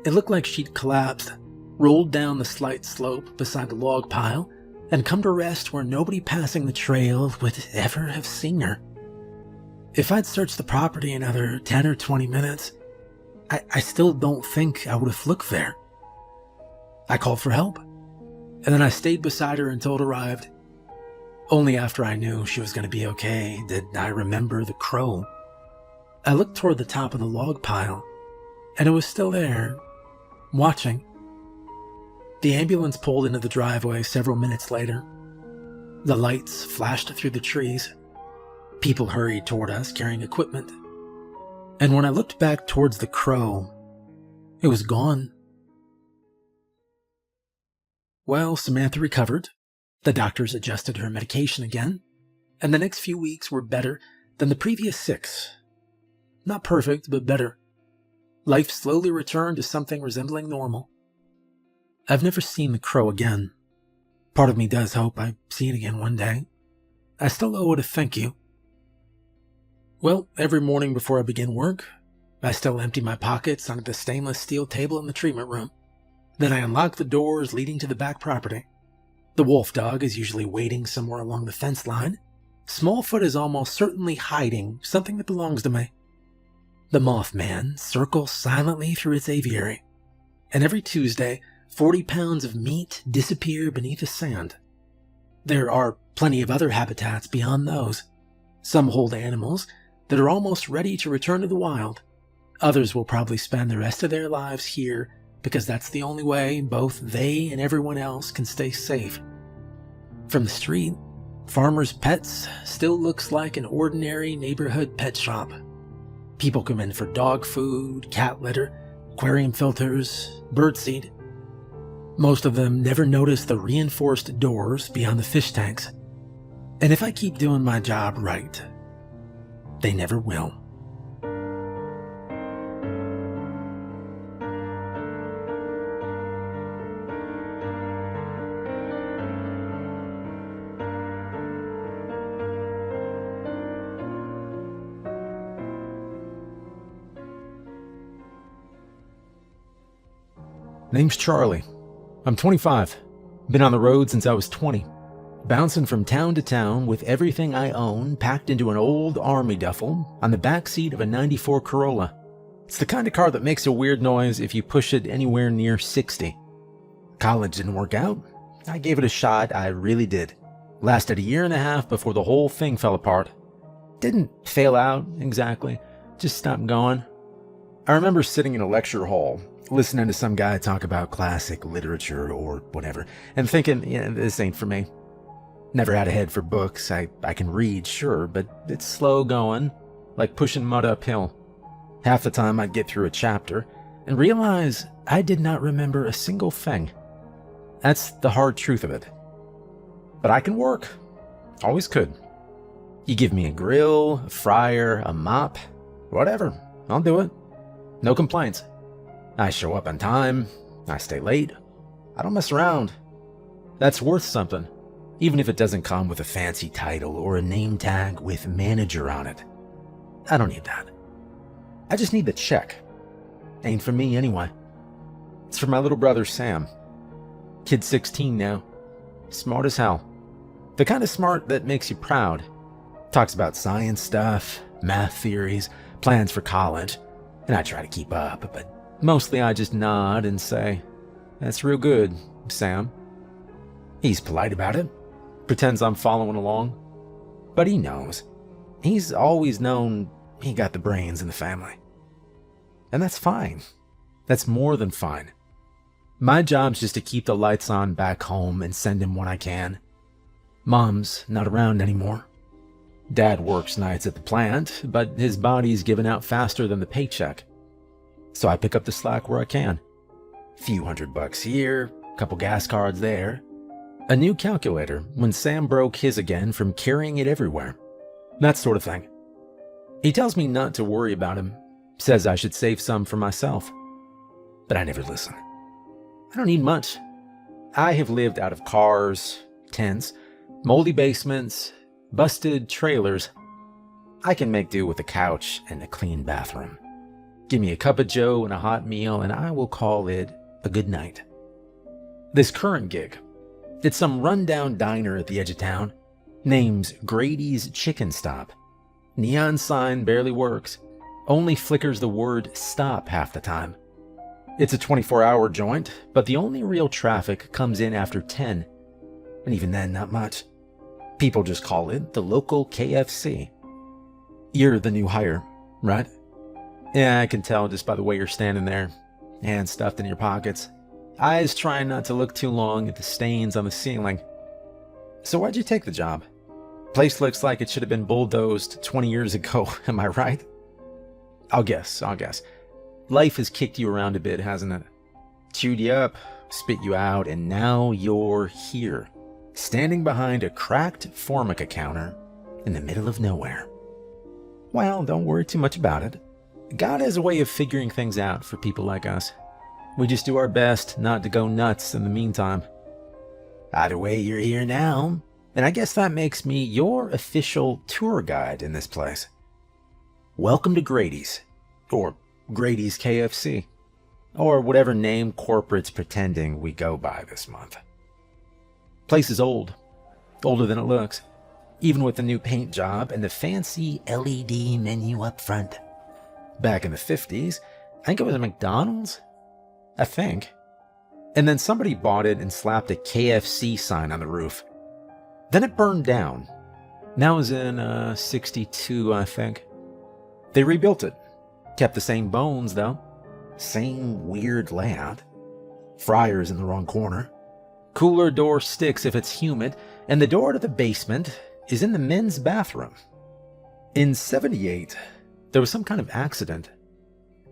It looked like she'd collapsed, rolled down the slight slope beside the log pile, and come to rest where nobody passing the trail would ever have seen her. If I'd searched the property another 10 or 20 minutes, I still don't think I would have looked there. I called for help, and then I stayed beside her until it arrived. Only after I knew she was going to be okay did I remember the crow. I looked toward the top of the log pile, and it was still there, watching. The ambulance pulled into the driveway several minutes later. The lights flashed through the trees. People hurried toward us carrying equipment. And when I looked back towards the crow, it was gone. Well, Samantha recovered. The doctors adjusted her medication again, and the next few weeks were better than the previous 6. Not perfect, but better. Life slowly returned to something resembling normal. I've never seen the crow again. Part of me does hope I see it again one day. I still owe it a thank you. Well, every morning before I begin work, I still empty my pockets onto the stainless steel table in the treatment room. Then I unlock the doors leading to the back property. The wolf dog is usually waiting somewhere along the fence line. Smallfoot is almost certainly hiding something that belongs to me. The Mothman circles silently through its aviary, and every Tuesday, 40 pounds of meat disappear beneath the sand. There are plenty of other habitats beyond those. Some hold animals that are almost ready to return to the wild. Others will probably spend the rest of their lives here because that's the only way both they and everyone else can stay safe. From the street, Farmer's Pets still looks like an ordinary neighborhood pet shop. People come in for dog food, cat litter, aquarium filters, birdseed. Most of them never notice the reinforced doors beyond the fish tanks. And if I keep doing my job right, they never will. Name's Charlie. I'm 25. Been on the road since I was 20. Bouncing from town to town with everything I own packed into an old army duffel on the backseat of a 94 Corolla. It's the kind of car that makes a weird noise if you push it anywhere near 60. College didn't work out. I gave it a shot, I really did. Lasted a year and a half before the whole thing fell apart. Didn't fail out, exactly. Just stopped going. I remember sitting in a lecture hall, listening to some guy talk about classic literature or whatever, and thinking, this ain't for me. Never had a head for books. I can read, sure, but it's slow going, like pushing mud uphill. Half the time I'd get through a chapter and realize I did not remember a single thing. That's the hard truth of it. But I can work. Always could. You give me a grill, a fryer, a mop, whatever, I'll do it. No complaints. I show up on time, I stay late, I don't mess around. That's worth something, even if it doesn't come with a fancy title or a name tag with manager on it. I don't need that. I just need the check. Ain't for me anyway. It's for my little brother Sam. Kid's 16 now. Smart as hell. The kind of smart that makes you proud. Talks about science stuff, math theories, plans for college, and I try to keep up, but mostly I just nod and say, "That's real good, Sam." He's polite about it, pretends I'm following along, but he knows. He's always known he got the brains in the family. And that's fine. That's more than fine. My job's just to keep the lights on back home and send him what I can. Mom's not around anymore. Dad works nights at the plant, but his body's given out faster than the paycheck. So I pick up the slack where I can. Few $100 here, couple gas cards there. A new calculator when Sam broke his again from carrying it everywhere. That sort of thing. He tells me not to worry about him, says I should save some for myself. But I never listen. I don't need much. I have lived out of cars, tents, moldy basements, busted trailers. I can make do with a couch and a clean bathroom. Give me a cup of joe and a hot meal and I will call it a good night. This current gig, it's some rundown diner at the edge of town. Name's Grady's Chicken Stop. Neon sign barely works. Only flickers the word stop half the time. It's a 24-hour joint, but the only real traffic comes in after 10. And even then, not much. People just call it the local KFC. You're the new hire, right? Yeah, I can tell just by the way you're standing there, hands stuffed in your pockets, eyes trying not to look too long at the stains on the ceiling. So why'd you take the job? Place looks like it should have been bulldozed 20 years ago, am I right? I'll guess. Life has kicked you around a bit, hasn't it? Chewed you up, spit you out, and now you're here, standing behind a cracked Formica counter in the middle of nowhere. Well, don't worry too much about it. God has a way of figuring things out for people like us. We just do our best not to go nuts in the meantime. Either way, you're here now, and I guess that makes me your official tour guide in this place. Welcome to Grady's, or Grady's KFC, or whatever name corporate's pretending we go by this month. Place is old, older than it looks, even with the new paint job and the fancy LED menu up front. Back in the 50s, I think it was a McDonald's, I think. And then somebody bought it and slapped a KFC sign on the roof. Then it burned down. That was in 62, I think. They rebuilt it. Kept the same bones, though. Same weird layout. Fryer's in the wrong corner. Cooler door sticks if it's humid, and the door to the basement is in the men's bathroom. In 78, there was some kind of accident.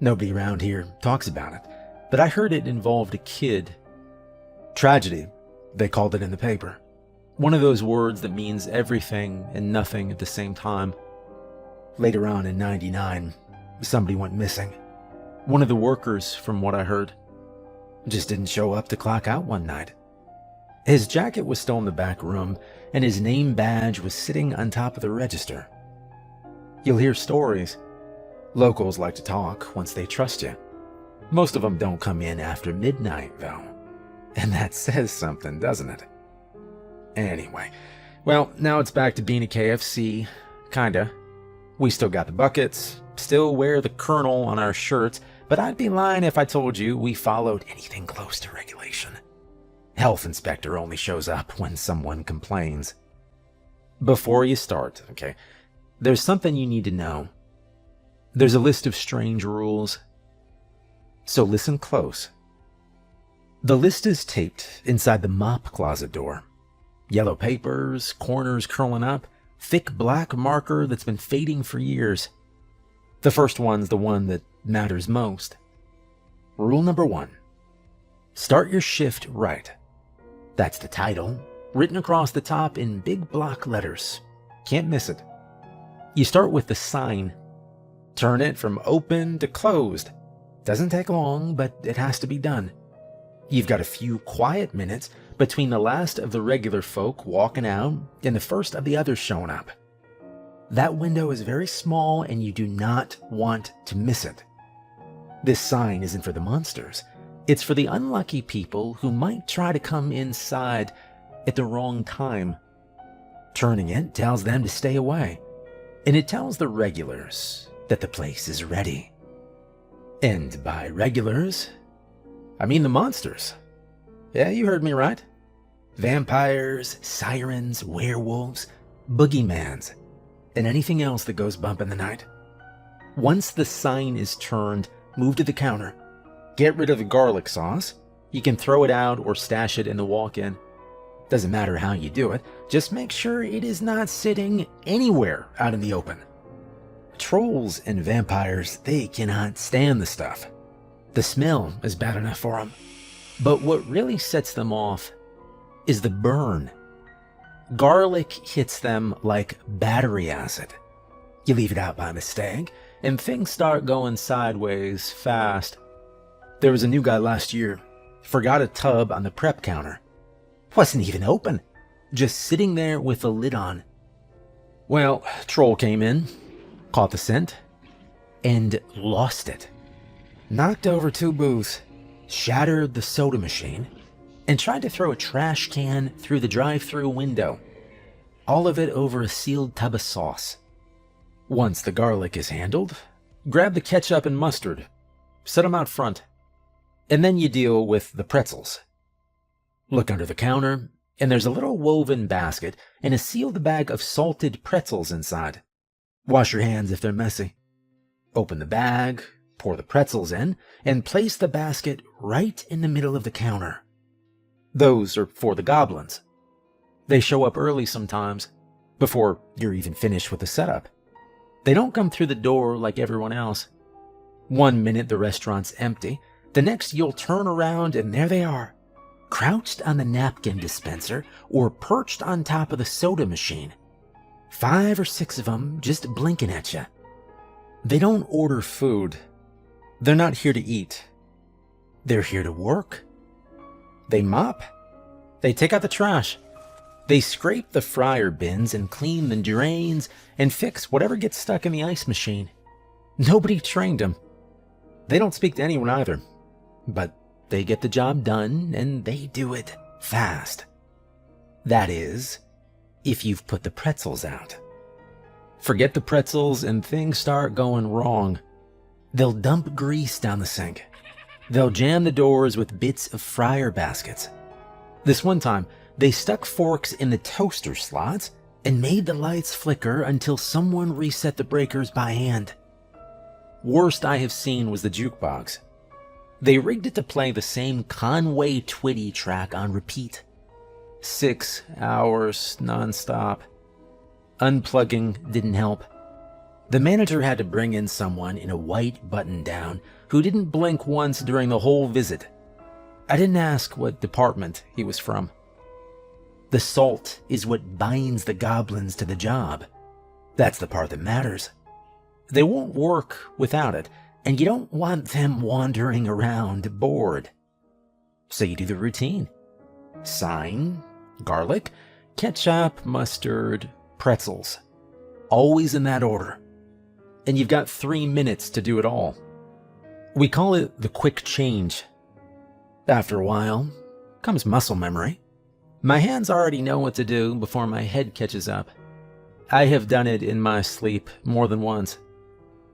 Nobody around here talks about it, but I heard it involved a kid. Tragedy, they called it in the paper. One of those words that means everything and nothing at the same time. Later on in 99, somebody went missing. One of the workers, from what I heard, just didn't show up to clock out one night. His jacket was still in the back room, and his name badge was sitting on top of the register. You'll hear stories. Locals like to talk once they trust you. Most of them don't come in after midnight, though. And that says something, doesn't it? Anyway, well, now it's back to being a KFC, kinda. We still got the buckets, still wear the Colonel on our shirts, but I'd be lying if I told you we followed anything close to regulation. Health inspector only shows up when someone complains. Before you start, okay, there's something you need to know. There's a list of strange rules. So listen close. The list is taped inside the mop closet door. Yellow papers, corners curling up, thick black marker that's been fading for years. The first one's the one that matters most. Rule number 1. Start your shift right. That's the title, written across the top in big block letters. Can't miss it. You start with the sign. Turn it from open to closed. Doesn't take long, but it has to be done. You've got a few quiet minutes between the last of the regular folk walking out and the first of the others showing up. That window is very small and you do not want to miss it. This sign isn't for the monsters. It's for the unlucky people who might try to come inside at the wrong time. Turning it tells them to stay away, and it tells the regulars that the place is ready. And by regulars, I mean the monsters. Yeah, you heard me right. Vampires, sirens, werewolves, boogeymans, and anything else that goes bump in the night. Once the sign is turned, move to the counter. Get rid of the garlic sauce. You can throw it out or stash it in the walk-in. Doesn't matter how you do it, just make sure it is not sitting anywhere out in the open. Trolls and vampires, they cannot stand the stuff. The smell is bad enough for them. But what really sets them off is the burn. Garlic hits them like battery acid. You leave it out by mistake, and things start going sideways fast. There was a new guy last year. Forgot a tub on the prep counter. Wasn't even open. Just sitting there with the lid on. Well, Troll came in, caught the scent, and lost it. Knocked over 2 booths, shattered the soda machine, and tried to throw a trash can through the drive-thru window. All of it over a sealed tub of sauce. Once the garlic is handled, grab the ketchup and mustard, set them out front, and then you deal with the pretzels. Look under the counter, and there's a little woven basket and a sealed bag of salted pretzels inside. Wash your hands if they're messy. Open the bag, pour the pretzels in, and place the basket right in the middle of the counter. Those are for the goblins. They show up early sometimes, before you're even finished with the setup. They don't come through the door like everyone else. 1 minute the restaurant's empty, the next you'll turn around and there they are, crouched on the napkin dispenser or perched on top of the soda machine. 5 or 6 of them just blinking at you. They don't order food. They're not here to eat. They're here to work. They mop. They take out the trash. They scrape the fryer bins and clean the drains and fix whatever gets stuck in the ice machine. Nobody trained them. They don't speak to anyone either, but they get the job done and they do it fast. That is, if you've put the pretzels out. Forget the pretzels and things start going wrong. They'll dump grease down the sink. They'll jam the doors with bits of fryer baskets. This one time, they stuck forks in the toaster slots and made the lights flicker until someone reset the breakers by hand. Worst I have seen was the jukebox. They rigged it to play the same Conway Twitty track on repeat. 6 hours nonstop. Unplugging didn't help. The manager had to bring in someone in a white button-down who didn't blink once during the whole visit. I didn't ask what department he was from. The salt is what binds the goblins to the job. That's the part that matters. They won't work without it, and you don't want them wandering around bored. So you do the routine. Sign, garlic, ketchup, mustard, pretzels. Always in that order. And you've got 3 minutes to do it all. We call it the quick change. After a while, comes muscle memory. My hands already know what to do before my head catches up. I have done it in my sleep more than once.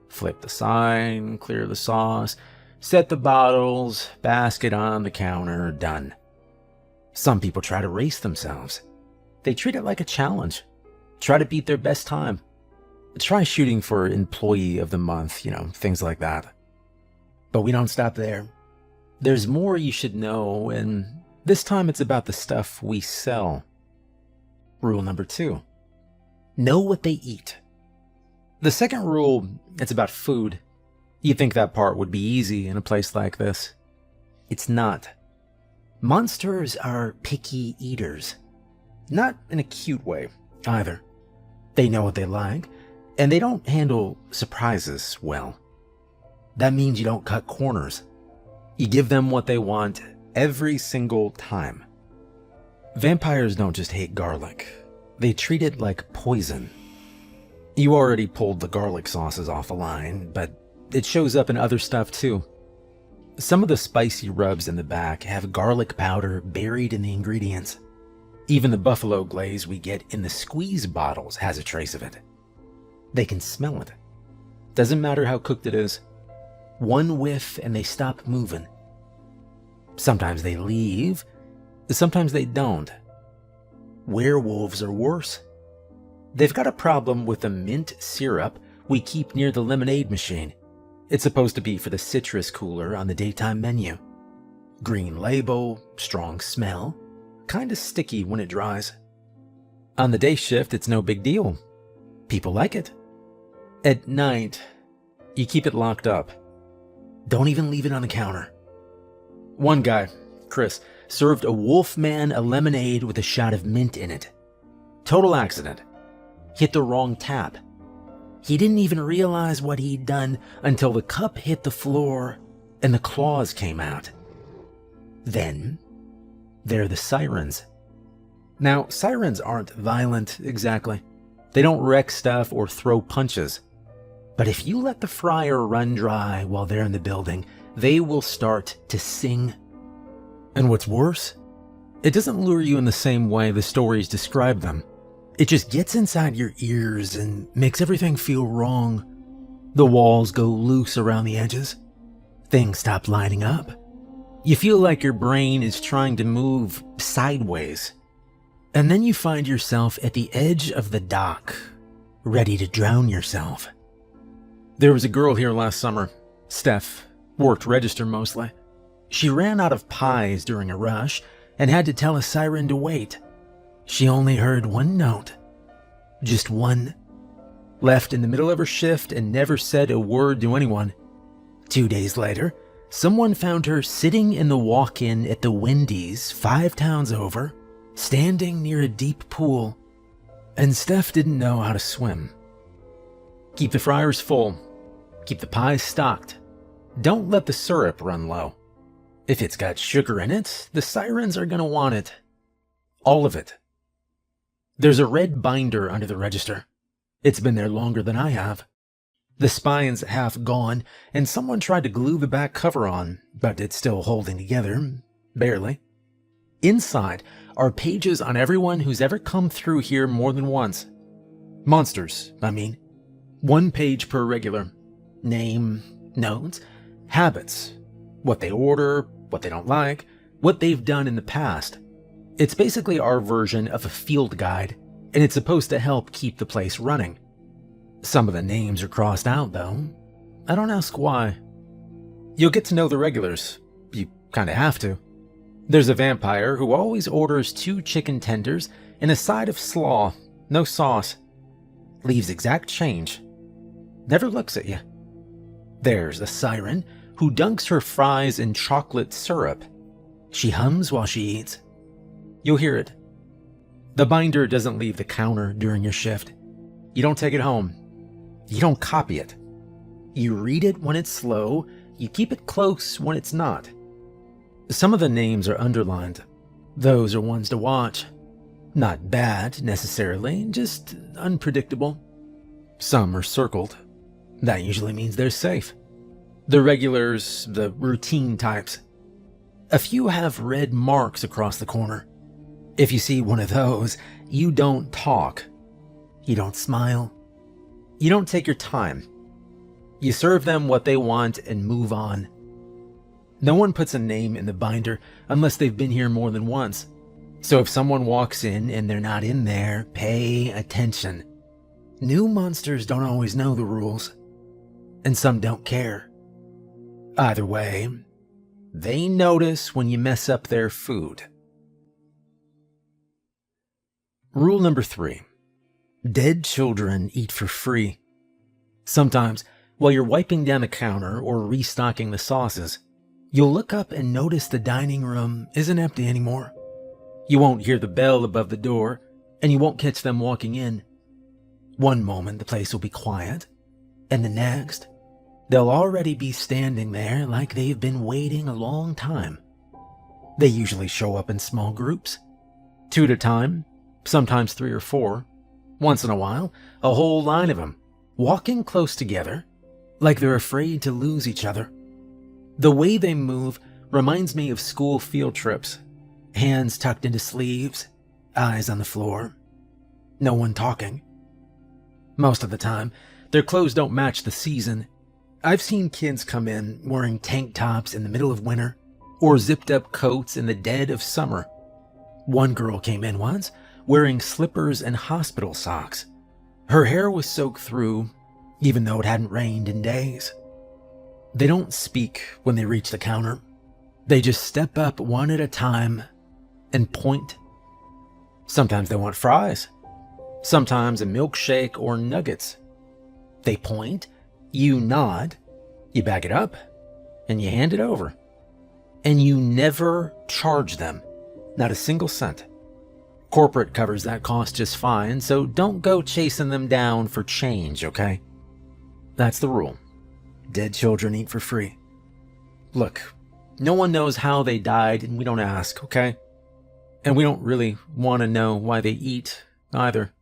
Flip the sign, clear the sauce, set the bottles, basket on the counter, done. Some people try to race themselves. They treat it like a challenge. Try to beat their best time. Try shooting for employee of the month, things like that. But we don't stop there. There's more you should know, and this time it's about the stuff we sell. Rule number 2. Know what they eat. The second rule, it's about food. You'd think that part would be easy in a place like this. It's not. Monsters are picky eaters. Not in a cute way, either. They know what they like, and they don't handle surprises well. That means you don't cut corners. You give them what they want every single time. Vampires don't just hate garlic. They treat it like poison. You already pulled the garlic sauces off a line, but it shows up in other stuff too. Some of the spicy rubs in the back have garlic powder buried in the ingredients. Even the buffalo glaze we get in the squeeze bottles has a trace of it. They can smell it. Doesn't matter how cooked it is. One whiff and they stop moving. Sometimes they leave, sometimes they don't. Werewolves are worse. They've got a problem with the mint syrup we keep near the lemonade machine. It's supposed to be for the citrus cooler on the daytime menu. Green label, strong smell, kinda sticky when it dries. On the day shift, it's no big deal. People like it. At night, you keep it locked up. Don't even leave it on the counter. One guy, Chris, served a Wolfman a lemonade with a shot of mint in it. Total accident. Hit the wrong tap. He didn't even realize what he'd done until the cup hit the floor and the claws came out. Then, there are the sirens. Now, sirens aren't violent exactly. They don't wreck stuff or throw punches. But if you let the fryer run dry while they're in the building, they will start to sing. And what's worse, it doesn't lure you in the same way the stories describe them. It just gets inside your ears and makes everything feel wrong. The walls go loose around the edges. Things stop lining up. You feel like your brain is trying to move sideways. And then you find yourself at the edge of the dock, ready to drown yourself. There was a girl here last summer, Steph, worked register mostly. She ran out of pies during a rush and had to tell a siren to wait. She only heard one note. Just one. Left in the middle of her shift and never said a word to anyone. 2 days later, someone found her sitting in the walk-in at the Wendy's 5 towns over, standing near a deep pool. And Steph didn't know how to swim. Keep the fryers full. Keep the pies stocked. Don't let the syrup run low. If it's got sugar in it, the sirens are going to want it. All of it. There's a red binder under the register. It's been there longer than I have. The spine's half gone, and someone tried to glue the back cover on, but it's still holding together, barely. Inside are pages on everyone who's ever come through here more than once. Monsters, I mean. 1 page per regular. Name, notes, habits, what they order, what they don't like, what they've done in the past. It's basically our version of a field guide, and it's supposed to help keep the place running. Some of the names are crossed out, though. I don't ask why. You'll get to know the regulars. You kinda have to. There's a vampire who always orders 2 chicken tenders and a side of slaw, no sauce. Leaves exact change. Never looks at you. There's a siren who dunks her fries in chocolate syrup. She hums while she eats. You'll hear it. The binder doesn't leave the counter during your shift. You don't take it home. You don't copy it. You read it when it's slow. You keep it close when it's not. Some of the names are underlined. Those are ones to watch. Not bad, necessarily, just unpredictable. Some are circled. That usually means they're safe. The regulars, the routine types. A few have red marks across the corner. If you see one of those, you don't talk. You don't smile. You don't take your time. You serve them what they want and move on. No one puts a name in the binder unless they've been here more than once. So if someone walks in and they're not in there, pay attention. New monsters don't always know the rules, and some don't care. Either way, they notice when you mess up their food. Rule number 3. Dead children eat for free. Sometimes, while you're wiping down the counter or restocking the sauces, you'll look up and notice the dining room isn't empty anymore. You won't hear the bell above the door, and you won't catch them walking in. One moment the place will be quiet, and the next, They'll already be standing there like they've been waiting a long time. They usually show up in small groups, 2 at a time, sometimes 3 or 4. Once in a while, a whole line of them, walking close together, like they're afraid to lose each other. The way they move reminds me of school field trips, hands tucked into sleeves, eyes on the floor, no one talking. Most of the time, their clothes don't match the season. I've seen kids come in wearing tank tops in the middle of winter or zipped up coats in the dead of summer. One girl came in once wearing slippers and hospital socks. Her hair was soaked through, even though it hadn't rained in days. They don't speak when they reach the counter. They just step up one at a time and point. Sometimes they want fries, sometimes a milkshake or nuggets. They point, you nod, you back it up, and you hand it over. And you never charge them, not a single cent. Corporate covers that cost just fine, so don't go chasing them down for change, okay? That's the rule. Dead children eat for free. Look, no one knows how they died, and we don't ask, okay? And we don't really want to know why they eat, either.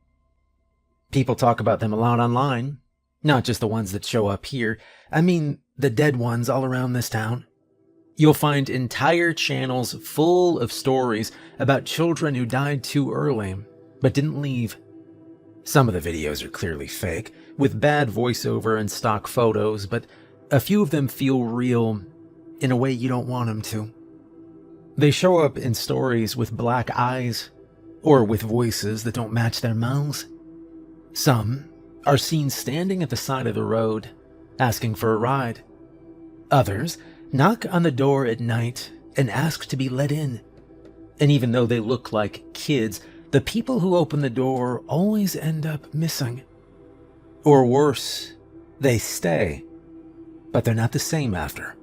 People talk about them a lot online. Not just the ones that show up here. I mean, the dead ones all around this town. You'll find entire channels full of stories about children who died too early, but didn't leave. Some of the videos are clearly fake, with bad voiceover and stock photos, but a few of them feel real in a way you don't want them to. They show up in stories with black eyes, or with voices that don't match their mouths. Some are seen standing at the side of the road, asking for a ride. Others knock on the door at night and ask to be let in. And even though they look like kids, the people who open the door always end up missing. Or worse, they stay, but they're not the same after.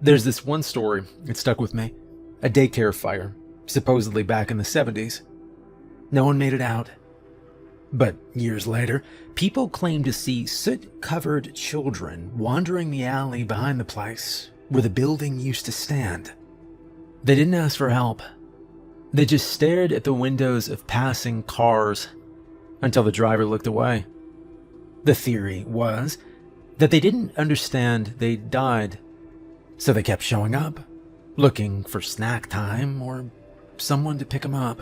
There's this one story that stuck with me. A daycare fire, supposedly back in the 70s. No one made it out. But years later, people claim to see soot-covered children wandering the alley behind the place where the building used to stand. They didn't ask for help. They just stared at the windows of passing cars until the driver looked away. The theory was that they didn't understand they died, so they kept showing up, looking for snack time or someone to pick them up.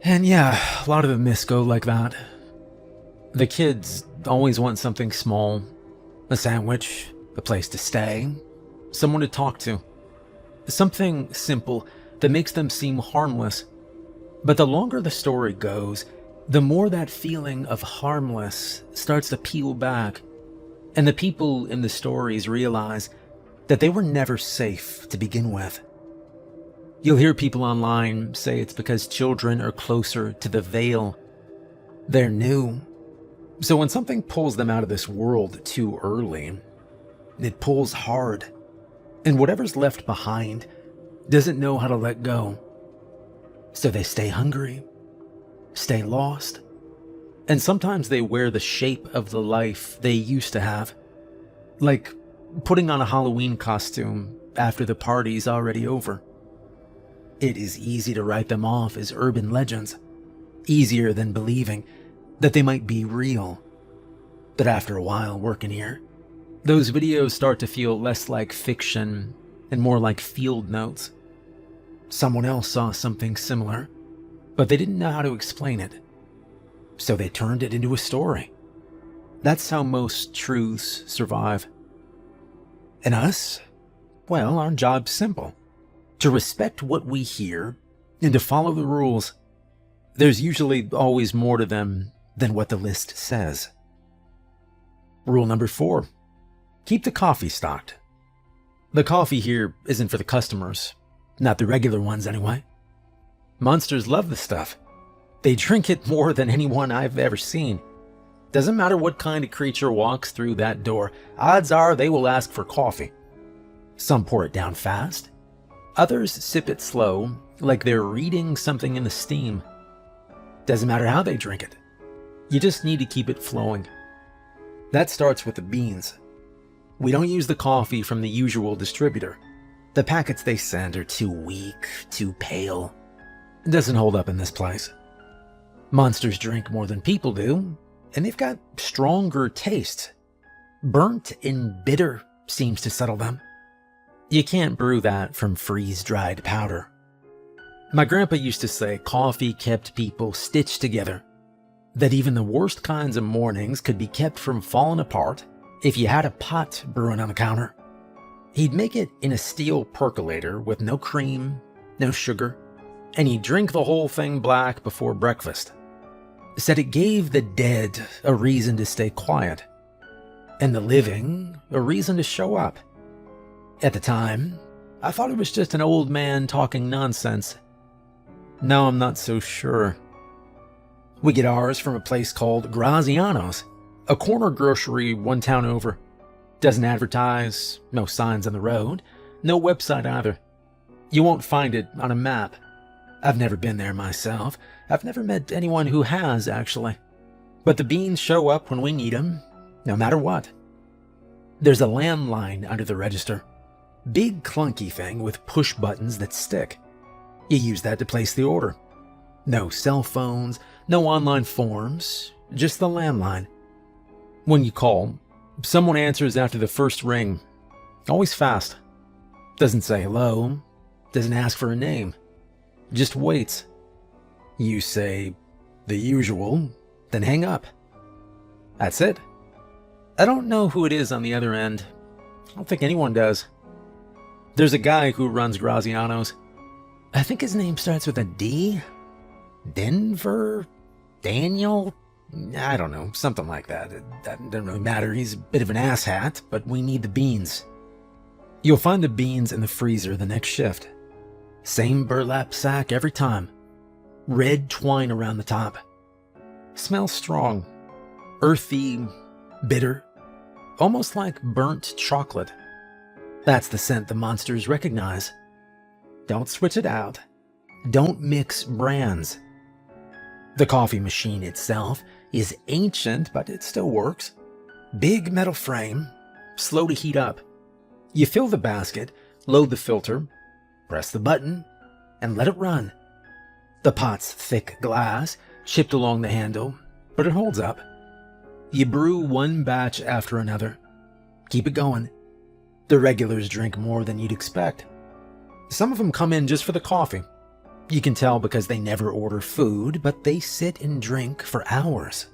And yeah, a lot of the myths go like that. The kids always want something small, a sandwich, a place to stay, someone to talk to. Something simple that makes them seem harmless. But the longer the story goes, the more that feeling of harmless starts to peel back, and the people in the stories realize that they were never safe to begin with. You'll hear people online say it's because children are closer to the veil. They're new. So when something pulls them out of this world too early, it pulls hard. And whatever's left behind doesn't know how to let go. So they stay hungry, stay lost, and sometimes they wear the shape of the life they used to have. Like putting on a Halloween costume after the party's already over. It is easy to write them off as urban legends, easier than believing that they might be real. But after a while working here, those videos start to feel less like fiction and more like field notes. Someone else saw something similar, but they didn't know how to explain it. So they turned it into a story. That's how most truths survive. And us? Well, our job's simple. To respect what we hear and to follow the rules. There's usually always more to them than what the list says. Rule number 4. Keep the coffee stocked. The coffee here isn't for the customers. Not the regular ones, anyway. Monsters love the stuff. They drink it more than anyone I've ever seen. Doesn't matter what kind of creature walks through that door, odds are they will ask for coffee. Some pour it down fast. Others sip it slow, like they're reading something in the steam. Doesn't matter how they drink it. You just need to keep it flowing. That starts with the beans. We don't use the coffee from the usual distributor. The packets they send are too weak, too pale. It doesn't hold up in this place. Monsters drink more than people do, and they've got stronger taste. Burnt and bitter seems to settle them. You can't brew that from freeze-dried powder. My grandpa used to say coffee kept people stitched together, that even the worst kinds of mornings could be kept from falling apart if you had a pot brewing on the counter. He'd make it in a steel percolator with no cream, no sugar, and he'd drink the whole thing black before breakfast. Said it gave the dead a reason to stay quiet, and the living a reason to show up. At the time, I thought it was just an old man talking nonsense. Now I'm not so sure. We get ours from a place called Graziano's, a corner grocery one town over. Doesn't advertise, no signs on the road, no website either. You won't find it on a map. I've never been there myself. I've never met anyone who has, actually. But the beans show up when we need them, no matter what. There's a landline under the register. Big clunky thing with push buttons that stick. You use that to place the order. No cell phones, no online forms, just the landline. When you call, someone answers after the first ring. Always fast. Doesn't say hello, doesn't ask for a name. Just waits. You say the usual, then hang up. That's it. I don't know who it is on the other end. I don't think anyone does. There's a guy who runs Graziano's. I think his name starts with a D? Denver? Daniel? I don't know, something like that. That doesn't really matter. He's a bit of an asshat, but we need the beans. You'll find the beans in the freezer the next shift. Same burlap sack every time. Red twine around the top. Smells strong. Earthy, bitter. Almost like burnt chocolate. That's the scent the monsters recognize. Don't switch it out. Don't mix brands. The coffee machine itself is ancient, but it still works. Big metal frame, slow to heat up. You fill the basket, load the filter, press the button, and let it run. The pot's thick glass, chipped along the handle, but it holds up. You brew one batch after another. Keep it going. The regulars drink more than you'd expect. Some of them come in just for the coffee. You can tell because they never order food, but they sit and drink for hours.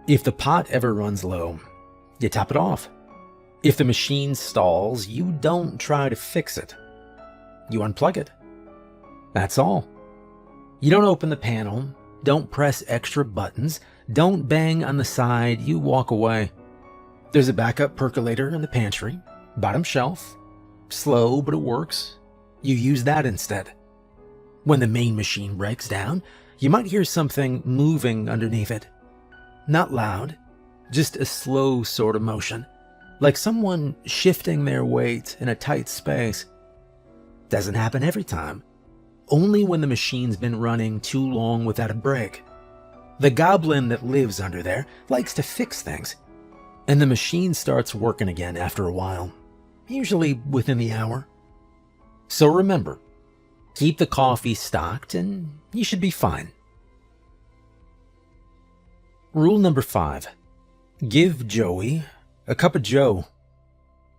If the pot ever runs low, you top it off. If the machine stalls, you don't try to fix it. You unplug it. That's all. You don't open the panel, don't press extra buttons, don't bang on the side, you walk away. There's a backup percolator in the pantry, bottom shelf. Slow, but it works. You use that instead. When the main machine breaks down, you might hear something moving underneath it. Not loud, just a slow sort of motion, like someone shifting their weight in a tight space. Doesn't happen every time, only when the machine's been running too long without a break. The goblin that lives under there likes to fix things, and the machine starts working again after a while, usually within the hour. So remember, keep the coffee stocked and you should be fine. Rule number 5. Give Joey a cup of joe.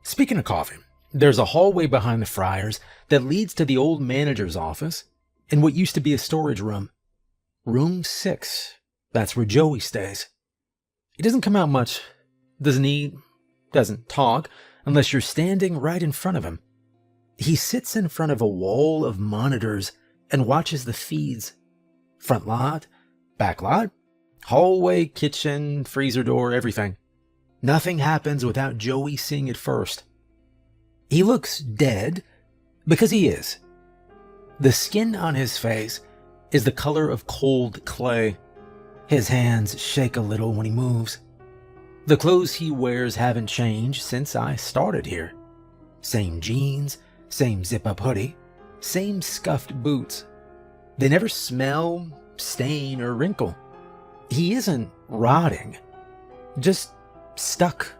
Speaking of coffee, there's a hallway behind the fryers that leads to the old manager's office in what used to be a storage room. Room 6. That's where Joey stays. He doesn't come out much, doesn't eat, doesn't talk, unless you're standing right in front of him. He sits in front of a wall of monitors and watches the feeds. Front lot, back lot, hallway, kitchen, freezer door, everything. Nothing happens without Joey seeing it first. He looks dead, because he is. The skin on his face is the color of cold clay. His hands shake a little when he moves. The clothes he wears haven't changed since I started here. Same jeans, same zip-up hoodie, same scuffed boots. They never smell, stain, or wrinkle. He isn't rotting, just stuck.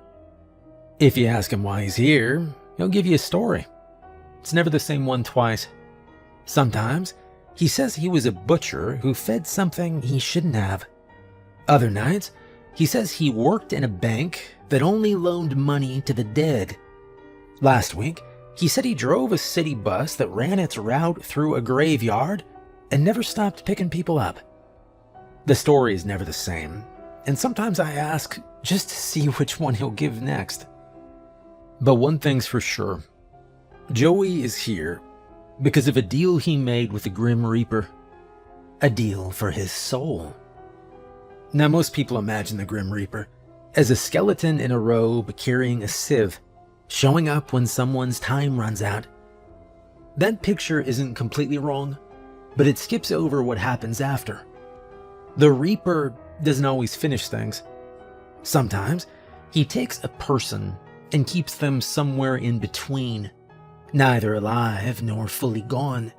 If you ask him why he's here, he'll give you a story. It's never the same one twice. Sometimes, he says he was a butcher who fed something he shouldn't have. Other nights, he says he worked in a bank that only loaned money to the dead. Last week, he said he drove a city bus that ran its route through a graveyard and never stopped picking people up. The story is never the same, and sometimes I ask just to see which one he'll give next. But one thing's for sure. Joey is here because of a deal he made with the Grim Reaper. A deal for his soul. Now, most people imagine the Grim Reaper as a skeleton in a robe carrying a sieve, showing up when someone's time runs out. That picture isn't completely wrong, but it skips over what happens after. The Reaper doesn't always finish things. Sometimes he takes a person and keeps them somewhere in between, neither alive nor fully gone.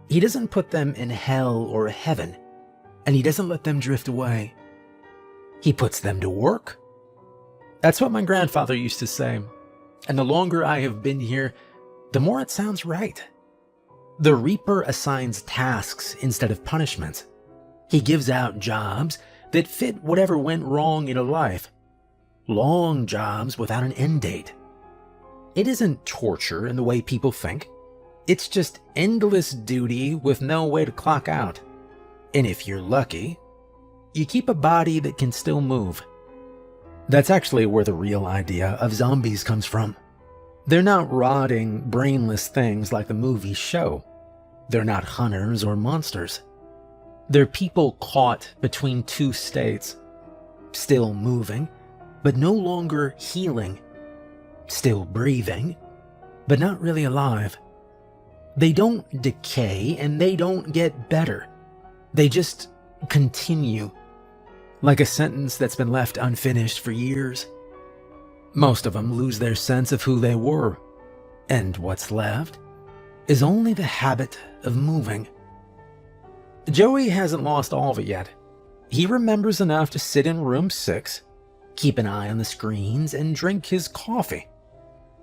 He doesn't put them in hell or heaven, and he doesn't let them drift away. He puts them to work. That's what my grandfather used to say, and the longer I have been here, the more it sounds right. The Reaper assigns tasks instead of punishments. He gives out jobs that fit whatever went wrong in a life. Long jobs without an end date. It isn't torture in the way people think. It's just endless duty with no way to clock out. And if you're lucky, you keep a body that can still move. That's actually where the real idea of zombies comes from. They're not rotting, brainless things like the movies show. They're not hunters or monsters. They're people caught between two states. Still moving, but no longer healing. Still breathing, but not really alive. They don't decay and they don't get better. They just continue, like a sentence that's been left unfinished for years. Most of them lose their sense of who they were, and what's left is only the habit of moving. Joey hasn't lost all of it yet. He remembers enough to sit in room 6, keep an eye on the screens, and drink his coffee.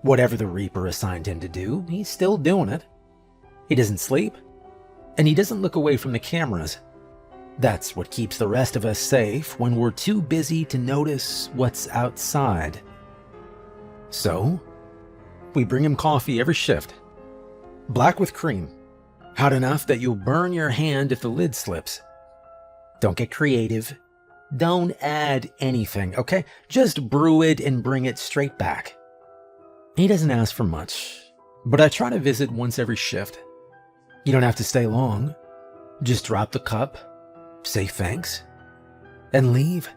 Whatever the Reaper assigned him to do, he's still doing it. He doesn't sleep, and he doesn't look away from the cameras. That's what keeps the rest of us safe when we're too busy to notice what's outside. So, we bring him coffee every shift. Black with cream. Hot enough that you'll burn your hand if the lid slips. Don't get creative. Don't add anything, okay? Just brew it and bring it straight back. He doesn't ask for much, but I try to visit once every shift. You don't have to stay long. Just drop the cup, say thanks, and leave.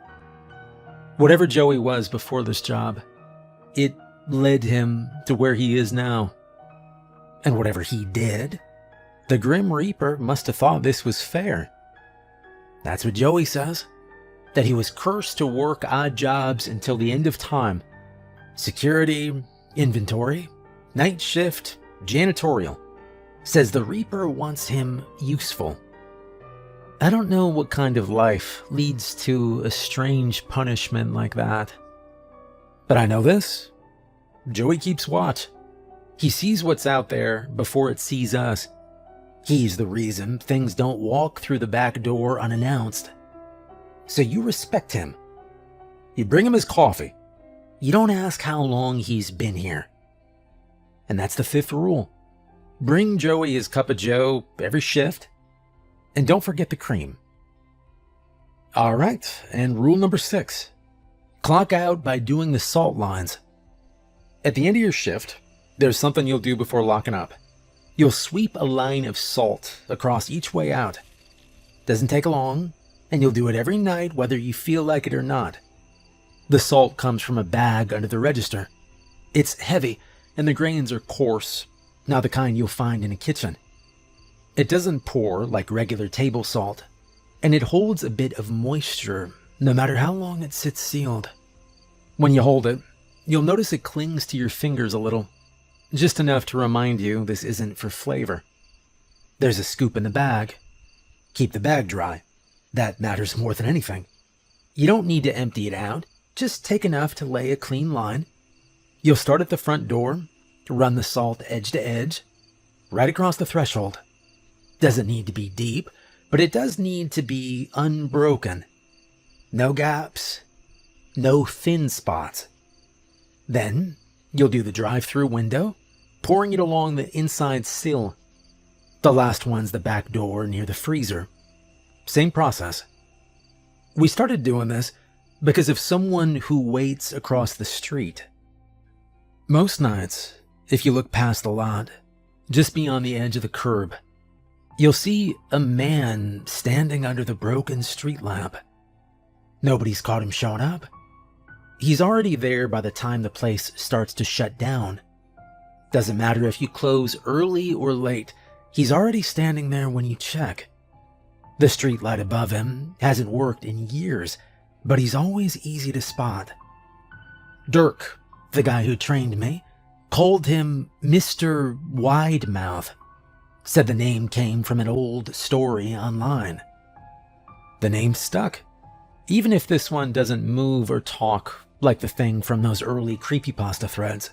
Whatever Joey was before this job, it led him to where he is now. And whatever he did, the Grim Reaper must have thought this was fair. That's what Joey says, that he was cursed to work odd jobs until the end of time. Security, inventory, night shift, janitorial. Says the Reaper wants him useful. I don't know what kind of life leads to a strange punishment like that. But I know this. Joey keeps watch. He sees what's out there before it sees us. He's the reason things don't walk through the back door unannounced. So you respect him. You bring him his coffee. You don't ask how long he's been here. And that's the 5th rule. Bring Joey his cup of joe every shift. And don't forget the cream. All right, and rule number 6. Clock out by doing the salt lines. At the end of your shift, there's something you'll do before locking up. You'll sweep a line of salt across each way out. Doesn't take long, and you'll do it every night whether you feel like it or not. The salt comes from a bag under the register. It's heavy, and the grains are coarse, not the kind you'll find in a kitchen. It doesn't pour like regular table salt, and it holds a bit of moisture no matter how long it sits sealed. When you hold it, you'll notice it clings to your fingers a little, just enough to remind you this isn't for flavor. There's a scoop in the bag. Keep the bag dry. That matters more than anything. You don't need to empty it out. just take enough to lay a clean line. You'll start at the front door, run the salt edge to edge, right across the threshold. Doesn't need to be deep, but it does need to be unbroken. No gaps, no thin spots. Then you'll do the drive-through window, pouring it along the inside sill. The last one's the back door near the freezer. Same process. We started doing this because of someone who waits across the street. Most nights, if you look past the lot, just beyond the edge of the curb, you'll see a man standing under the broken street lamp. Nobody's caught him showing up. He's already there by the time the place starts to shut down. Doesn't matter if you close early or late, he's already standing there when you check. The street light above him hasn't worked in years, but he's always easy to spot. Dirk, the guy who trained me, called him Mr. Widemouth. Said the name came from an old story online. The name stuck, even if this one doesn't move or talk like the thing from those early creepypasta threads.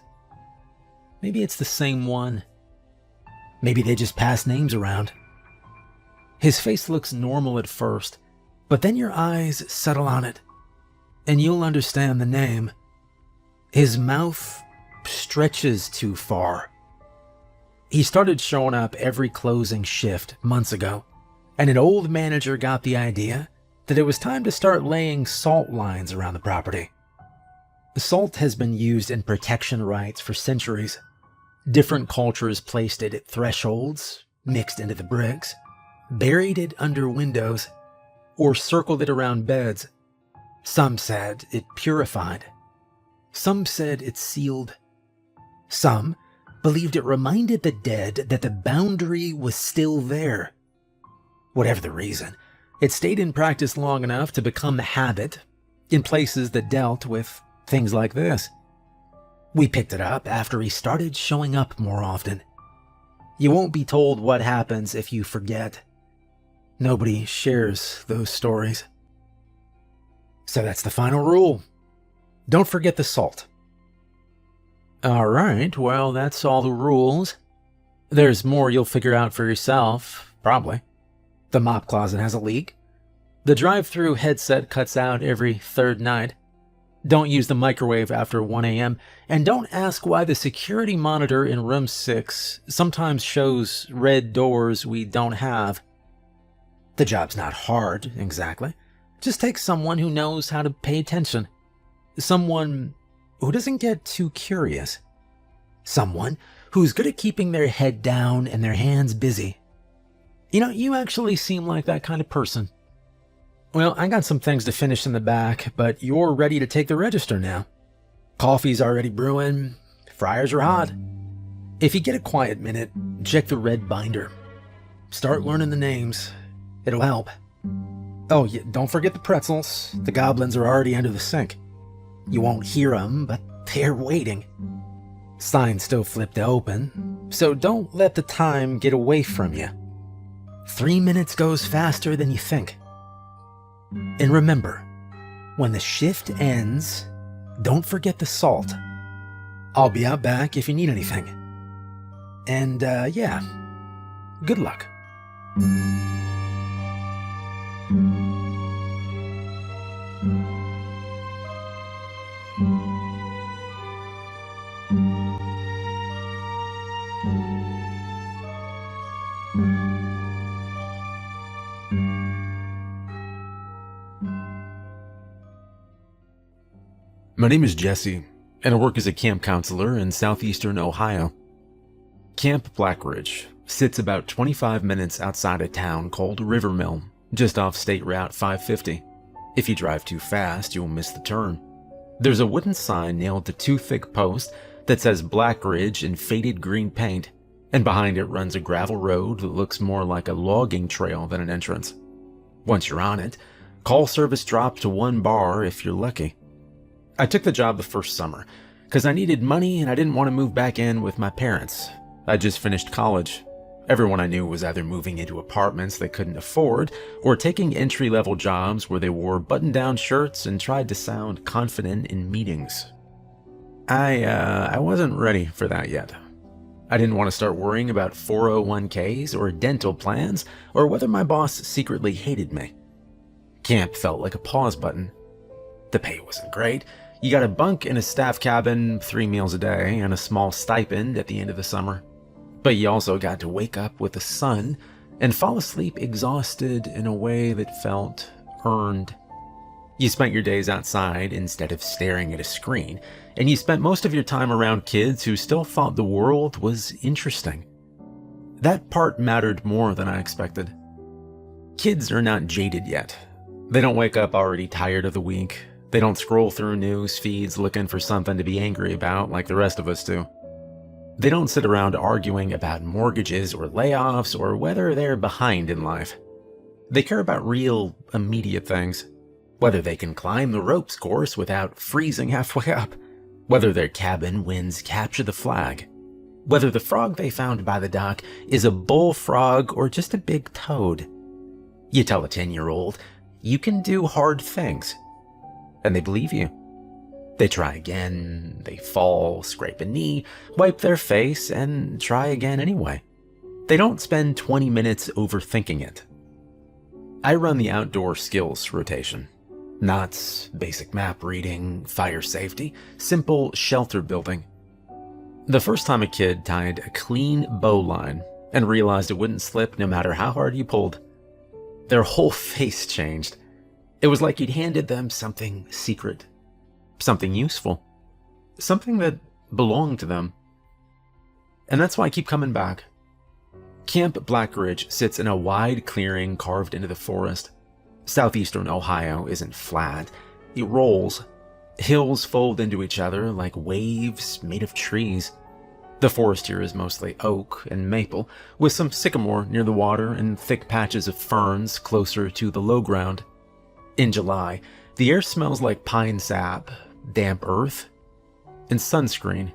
Maybe it's the same one. Maybe they just pass names around. His face looks normal at first, but then your eyes settle on it, and you'll understand the name. His mouth stretches too far. He started showing up every closing shift months ago, and an old manager got the idea that it was time to start laying salt lines around the property. Salt has been used in protection rites for centuries. Different cultures placed it at thresholds, mixed into the bricks, buried it under windows, or circled it around beds. Some said it purified. Some said it sealed. Some believed it reminded the dead that the boundary was still there. Whatever the reason, it stayed in practice long enough to become a habit in places that dealt with things like this. We picked it up after he started showing up more often. You won't be told what happens if you forget. Nobody shares those stories. So that's the final rule. Don't forget the salt. Alright, well, that's all the rules. There's more you'll figure out for yourself, probably. The mop closet has a leak. The drive-through headset cuts out every third night. Don't use the microwave after 1 a.m. And don't ask why the security monitor in room 6 sometimes shows red doors we don't have. The job's not hard, exactly. Just take someone who knows how to pay attention. Someone who doesn't get too curious. Someone who's good at keeping their head down and their hands busy. You know, you actually seem like that kind of person. Well, I got some things to finish in the back, but you're ready to take the register now. Coffee's already brewing, fryers are hot. If you get a quiet minute, check the red binder. Start learning the names. It'll help. Oh, yeah, don't forget the pretzels. The goblins are already under the sink. You won't hear them, but they're waiting. Sign's still flipped open, so don't let the time get away from you. 3 minutes goes faster than you think. And remember, when the shift ends, don't forget the salt. I'll be out back if you need anything. And, yeah, good luck. My name is Jesse, and I work as a camp counselor in southeastern Ohio. Camp Black Ridge sits about 25 minutes outside a town called Rivermill, just off State Route 550. If you drive too fast, you'll miss the turn. There's a wooden sign nailed to 2 thick posts that says Black Ridge in faded green paint, and behind it runs a gravel road that looks more like a logging trail than an entrance. Once you're on it, call service drops to 1 bar if you're lucky. I took the job the first summer, because I needed money and I didn't want to move back in with my parents. I just finished college. Everyone I knew was either moving into apartments they couldn't afford or taking entry-level jobs where they wore button-down shirts and tried to sound confident in meetings. I wasn't ready for that yet. I didn't want to start worrying about 401ks or dental plans or whether my boss secretly hated me. Camp felt like a pause button. The pay wasn't great. You got a bunk in a staff cabin, 3 meals a day, and a small stipend at the end of the summer. But you also got to wake up with the sun and fall asleep exhausted in a way that felt earned. You spent your days outside instead of staring at a screen, and you spent most of your time around kids who still thought the world was interesting. That part mattered more than I expected. Kids are not jaded yet. They don't wake up already tired of the week. They don't scroll through news feeds looking for something to be angry about like the rest of us do. They don't sit around arguing about mortgages or layoffs or whether they're behind in life. They care about real, immediate things. Whether they can climb the ropes course without freezing halfway up. Whether their cabin wins capture the flag. Whether the frog they found by the dock is a bullfrog or just a big toad. You tell a 10-year-old, you can do hard things. And they believe you. They try again, they fall, scrape a knee, wipe their face, and try again anyway. They don't spend 20 minutes overthinking it. I run the outdoor skills rotation. Knots, basic map reading, fire safety, simple shelter building. The first time a kid tied a clean bowline and realized it wouldn't slip no matter how hard you pulled, their whole face changed. It was like you'd handed them something secret. Something useful. Something that belonged to them. And that's why I keep coming back. Camp Black Ridge sits in a wide clearing carved into the forest. Southeastern Ohio isn't flat. It rolls. Hills fold into each other like waves made of trees. The forest here is mostly oak and maple, with some sycamore near the water and thick patches of ferns closer to the low ground. In July, the air smells like pine sap, damp earth, and sunscreen.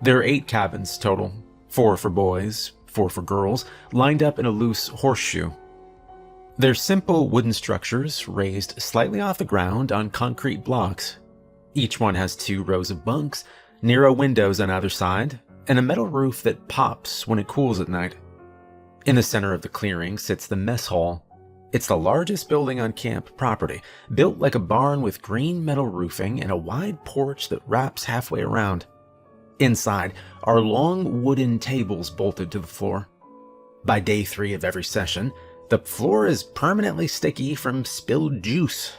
There are 8 cabins total, 4 for boys, 4 for girls, lined up in a loose horseshoe. They're simple wooden structures raised slightly off the ground on concrete blocks. Each one has 2 rows of bunks, narrow windows on either side, and a metal roof that pops when it cools at night. In the center of the clearing sits the mess hall. It's the largest building on camp property, built like a barn with green metal roofing and a wide porch that wraps halfway around. Inside are long wooden tables bolted to the floor. By day 3 of every session, the floor is permanently sticky from spilled juice.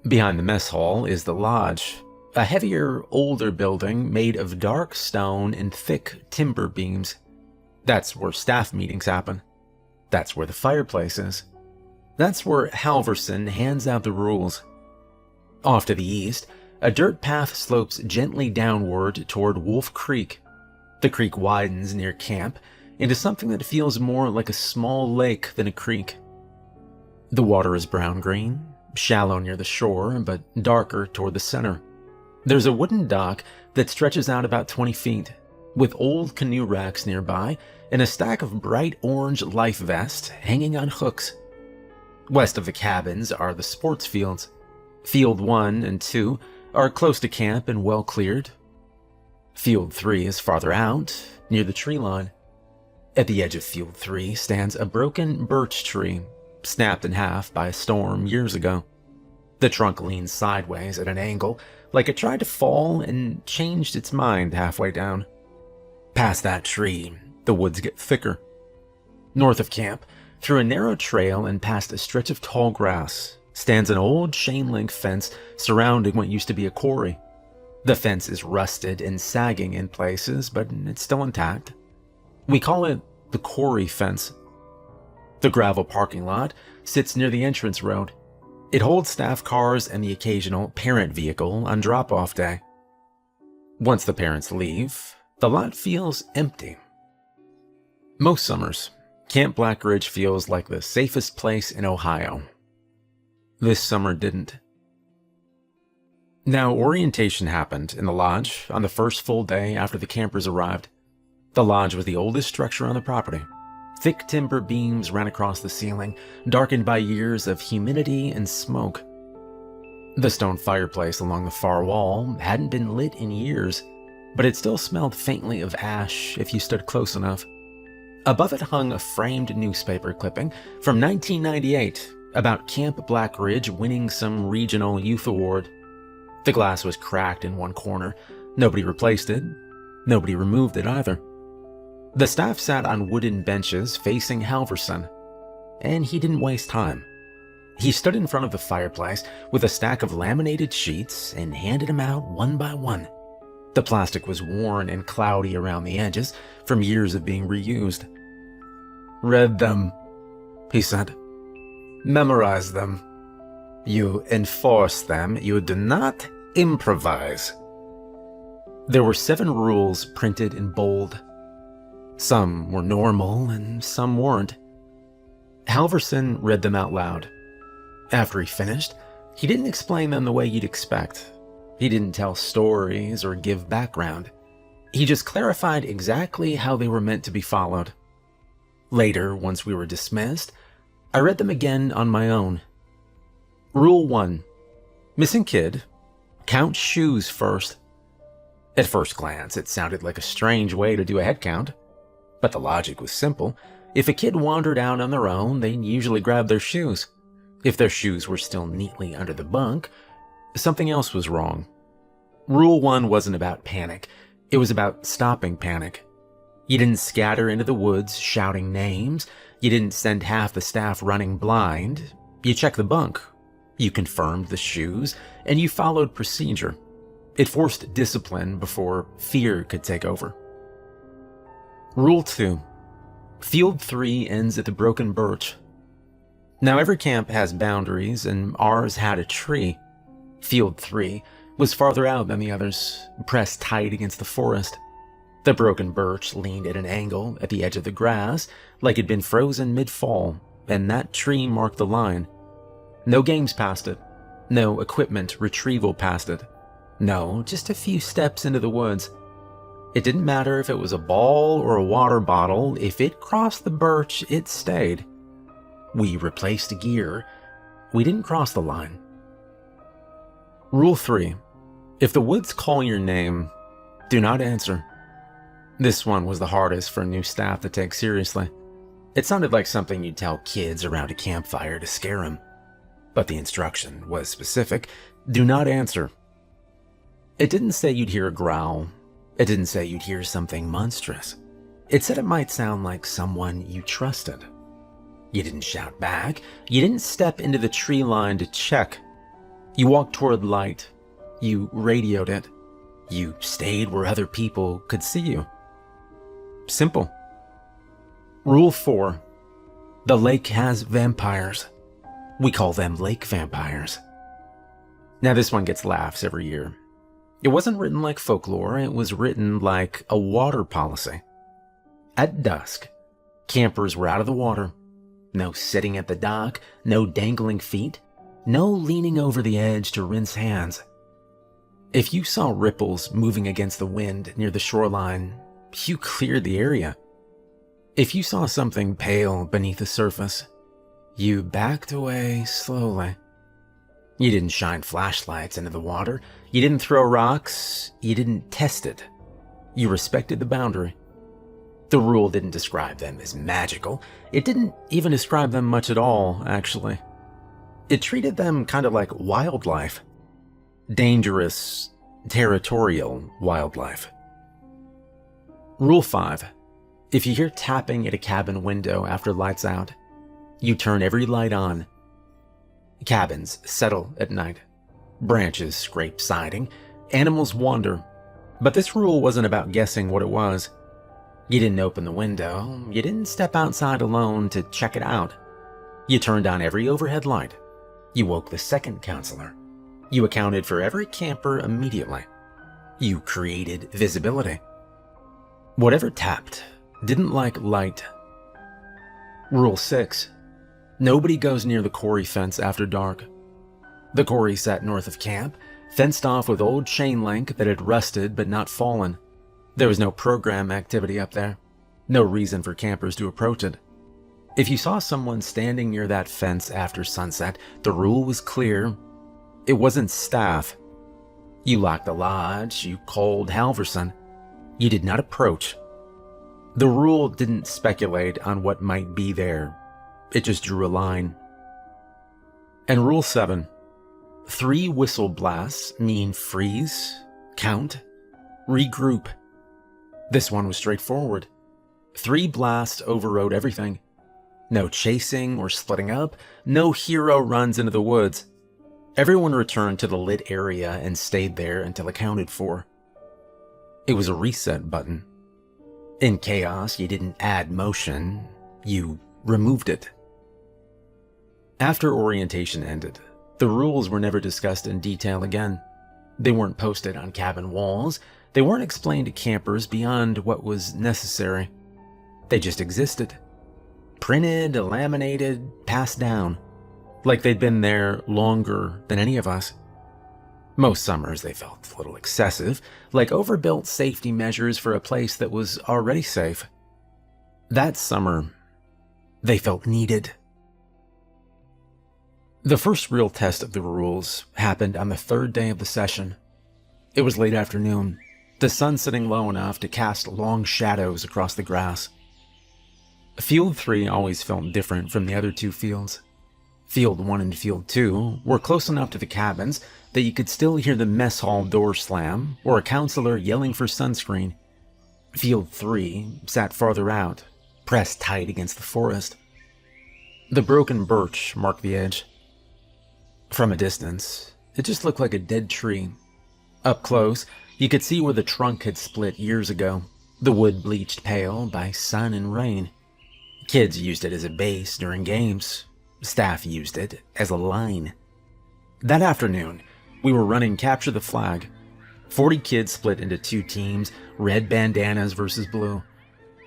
Behind the mess hall is the lodge, a heavier, older building made of dark stone and thick timber beams. That's where staff meetings happen. That's where the fireplace is. That's where Halverson hands out the rules. Off to the east, a dirt path slopes gently downward toward Wolf Creek. The creek widens near camp into something that feels more like a small lake than a creek. The water is brown-green, shallow near the shore, but darker toward the center. There's a wooden dock that stretches out about 20 feet, with old canoe racks nearby and a stack of bright orange life vests hanging on hooks. West of the cabins are the sports fields. Field 1 and 2 are close to camp and well cleared. Field 3 is farther out, near the tree line. At the edge of Field 3 stands a broken birch tree, snapped in half by a storm years ago. The trunk leans sideways at an angle, like it tried to fall and changed its mind halfway down. Past that tree, the woods get thicker. North of camp, through a narrow trail and past a stretch of tall grass, stands an old chain-link fence surrounding what used to be a quarry. The fence is rusted and sagging in places, but it's still intact. We call it the quarry fence. The gravel parking lot sits near the entrance road. It holds staff cars and the occasional parent vehicle on drop-off day. Once the parents leave, the lot feels empty. Most summers, Camp Black Ridge feels like the safest place in Ohio. This summer didn't. Now, orientation happened in the lodge on the first full day after the campers arrived. The lodge was the oldest structure on the property. Thick timber beams ran across the ceiling, darkened by years of humidity and smoke. The stone fireplace along the far wall hadn't been lit in years, but it still smelled faintly of ash if you stood close enough. Above it hung a framed newspaper clipping from 1998 about Camp Black Ridge winning some regional youth award. The glass was cracked in one corner. Nobody replaced it. Nobody removed it either. The staff sat on wooden benches facing Halverson, and he didn't waste time. He stood in front of the fireplace with a stack of laminated sheets and handed them out one by one. The plastic was worn and cloudy around the edges from years of being reused. "Read them," he said. "Memorize them. You enforce them. You do not improvise." There were 7 rules printed in bold. Some were normal and some weren't. Halverson read them out loud. After he finished, he didn't explain them the way you'd expect. He didn't tell stories or give background. He just clarified exactly how they were meant to be followed. Later, once we were dismissed, I read them again on my own. Rule 1. Missing kid. Count shoes first. At first glance, it sounded like a strange way to do a head count. But the logic was simple. If a kid wandered out on their own, they'd usually grab their shoes. If their shoes were still neatly under the bunk, something else was wrong. Rule 1 wasn't about panic. It was about stopping panic. You didn't scatter into the woods shouting names. You didn't send half the staff running blind. You checked the bunk. You confirmed the shoes, and you followed procedure. It forced discipline before fear could take over. Rule 2. Field 3 ends at the broken birch. Now every camp has boundaries, and ours had a tree. Field 3 was farther out than the others, pressed tight against the forest. The broken birch leaned at an angle at the edge of the grass, like it'd been frozen mid-fall, and that tree marked the line. No games past it. No equipment retrieval past it. No, just a few steps into the woods. It didn't matter if it was a ball or a water bottle. If it crossed the birch, it stayed. We replaced gear. We didn't cross the line. Rule 3. If the woods call your name, do not answer. This one was the hardest for new staff to take seriously. It sounded like something you'd tell kids around a campfire to scare them. But the instruction was specific. Do not answer. It didn't say you'd hear a growl. It didn't say you'd hear something monstrous. It said it might sound like someone you trusted. You didn't shout back. You didn't step into the tree line to check. You walked toward light. You radioed it. You stayed where other people could see you. Simple. Rule 4. The lake has vampires. We call them lake vampires. Now this one gets laughs every year. It wasn't written like folklore, it was written like a water policy. At dusk, campers were out of the water. No sitting at the dock, no dangling feet, no leaning over the edge to rinse hands. If you saw ripples moving against the wind near the shoreline, you cleared the area. If you saw something pale beneath the surface, you backed away slowly. You didn't shine flashlights into the water. You didn't throw rocks. You didn't test it. You respected the boundary. The rule didn't describe them as magical. It didn't even describe them much at all, actually. It treated them kind of like wildlife. Dangerous, territorial wildlife. Rule 5. If you hear tapping at a cabin window after lights out, you turn every light on. Cabins settle at night. Branches scrape siding. Animals wander. But this rule wasn't about guessing what it was. You didn't open the window. You didn't step outside alone to check it out. You turned on every overhead light. You woke the second counselor. You accounted for every camper immediately. You created visibility. Whatever tapped didn't like light. Rule 6. Nobody goes near the quarry fence after dark. The quarry sat north of camp, fenced off with old chain link that had rusted but not fallen. There was no program activity up there, no reason for campers to approach it. If you saw someone standing near that fence after sunset, the rule was clear. It wasn't staff. You locked the lodge, you called Halverson. You did not approach. The rule didn't speculate on what might be there. It just drew a line. And Rule 7. 3 whistle blasts mean freeze, count, regroup. This one was straightforward. 3 blasts overrode everything. No chasing or splitting up, no hero runs into the woods. Everyone returned to the lit area and stayed there until accounted for. It was a reset button. In chaos, you didn't add motion, you removed it. After orientation ended, the rules were never discussed in detail again. They weren't posted on cabin walls, they weren't explained to campers beyond what was necessary. They just existed. Printed, laminated, passed down, like they'd been there longer than any of us. Most summers they felt a little excessive, like overbuilt safety measures for a place that was already safe. That summer, they felt needed. The first real test of the rules happened on the 3rd day of the session. It was late afternoon, the sun sitting low enough to cast long shadows across the grass. Field 3 always felt different from the other 2 fields. Field 1 and Field 2 were close enough to the cabins that you could still hear the mess hall door slam or a counselor yelling for sunscreen. Field 3 sat farther out, pressed tight against the forest. The broken birch marked the edge. From a distance, it just looked like a dead tree. Up close, you could see where the trunk had split years ago, the wood bleached pale by sun and rain. Kids used it as a base during games. Staff used it as a line. That afternoon, we were running Capture the Flag. 40 kids split into 2 teams, red bandanas versus blue.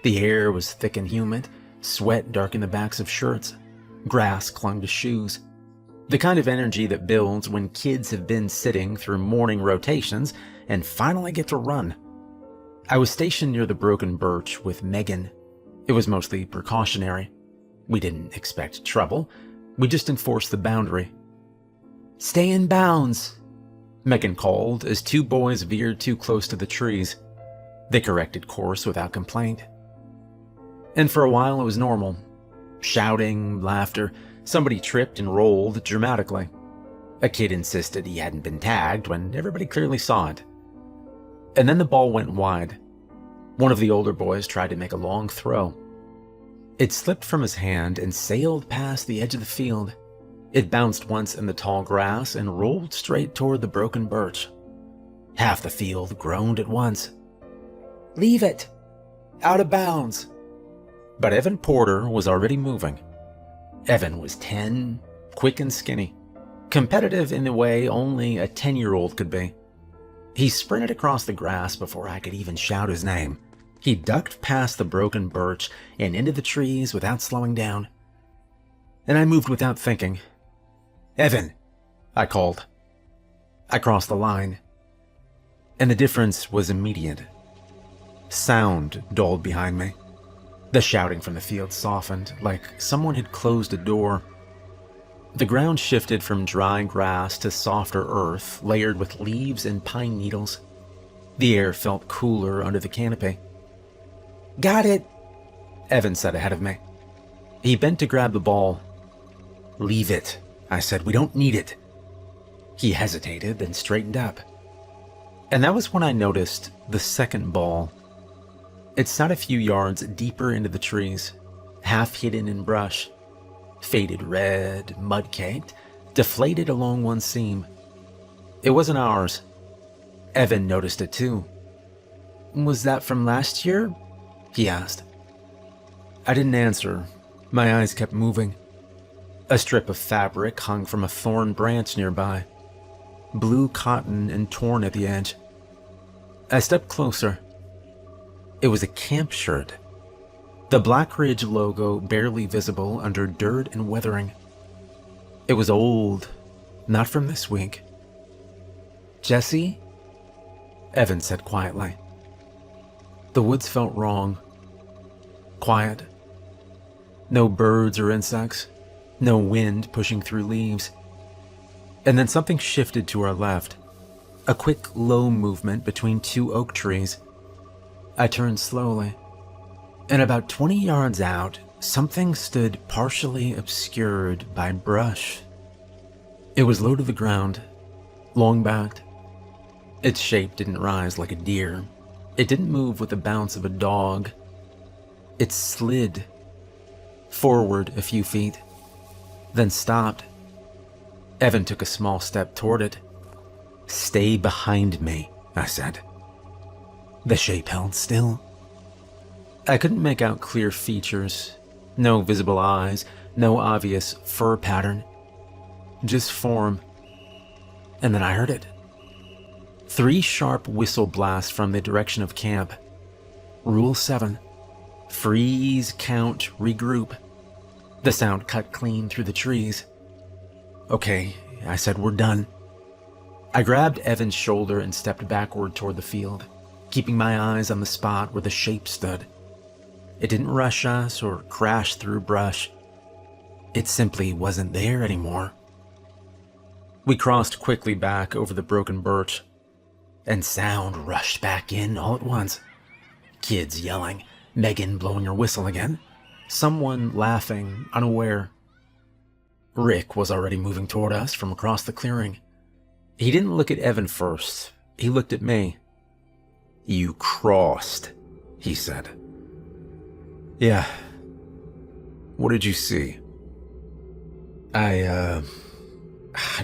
The air was thick and humid, sweat darkened the backs of shirts. Grass clung to shoes. The kind of energy that builds when kids have been sitting through morning rotations and finally get to run. I was stationed near the broken birch with Megan. It was mostly precautionary. We didn't expect trouble. We just enforced the boundary. "Stay in bounds," Megan called as 2 boys veered too close to the trees. They corrected course without complaint. And for a while it was normal. Shouting, laughter, somebody tripped and rolled dramatically. A kid insisted he hadn't been tagged when everybody clearly saw it. And then the ball went wide. One of the older boys tried to make a long throw. It slipped from his hand and sailed past the edge of the field. It bounced once in the tall grass and rolled straight toward the broken birch. Half the field groaned at once. "Leave it! Out of bounds!" But Evan Porter was already moving. Evan was 10, quick and skinny, competitive in the way only a 10-year-old could be. He sprinted across the grass before I could even shout his name. He ducked past the broken birch and into the trees without slowing down. And I moved without thinking. "Evan," I called. I crossed the line. And the difference was immediate. Sound dulled behind me. The shouting from the field softened, like someone had closed a door. The ground shifted from dry grass to softer earth, layered with leaves and pine needles. The air felt cooler under the canopy. "Got it," Evan said ahead of me. He bent to grab the ball. "Leave it," I said. "We don't need it." He hesitated, then straightened up. And that was when I noticed the second ball. It sat a few yards deeper into the trees, half hidden in brush. Faded red, mud-caked, deflated along one seam. It wasn't ours. Evan noticed it too. "Was that from last year?" he asked. I didn't answer. My eyes kept moving. A strip of fabric hung from a thorn branch nearby, blue cotton and torn at the edge. I stepped closer. It was a camp shirt. The Black Ridge logo barely visible under dirt and weathering. It was old, not from this week. "Jesse?" Evan said quietly. The woods felt wrong. Quiet. No birds or insects. No wind pushing through leaves. And then something shifted to our left. A quick, low movement between two oak trees. I turned slowly. And about 20 yards out, something stood partially obscured by brush. It was low to the ground, long-backed. Its shape didn't rise like a deer. It didn't move with the bounce of a dog. It slid forward a few feet, then stopped. Evan took a small step toward it. "Stay behind me," I said. The shape held still. I couldn't make out clear features, no visible eyes, no obvious fur pattern, just form. And then I heard it. 3 sharp whistle blasts from the direction of camp. Rule 7. Freeze, count, regroup. The sound cut clean through the trees. "Okay," I said, "we're done." I grabbed Evan's shoulder and stepped backward toward the field, keeping my eyes on the spot where the shape stood. It didn't rush us or crash through brush. It simply wasn't there anymore. We crossed quickly back over the broken birch, and sound rushed back in all at once. Kids yelling, Megan blowing her whistle again, someone laughing, unaware. Rick was already moving toward us from across the clearing. He didn't look at Evan first. He looked at me. "You crossed," he said. "Yeah. What did you see?" I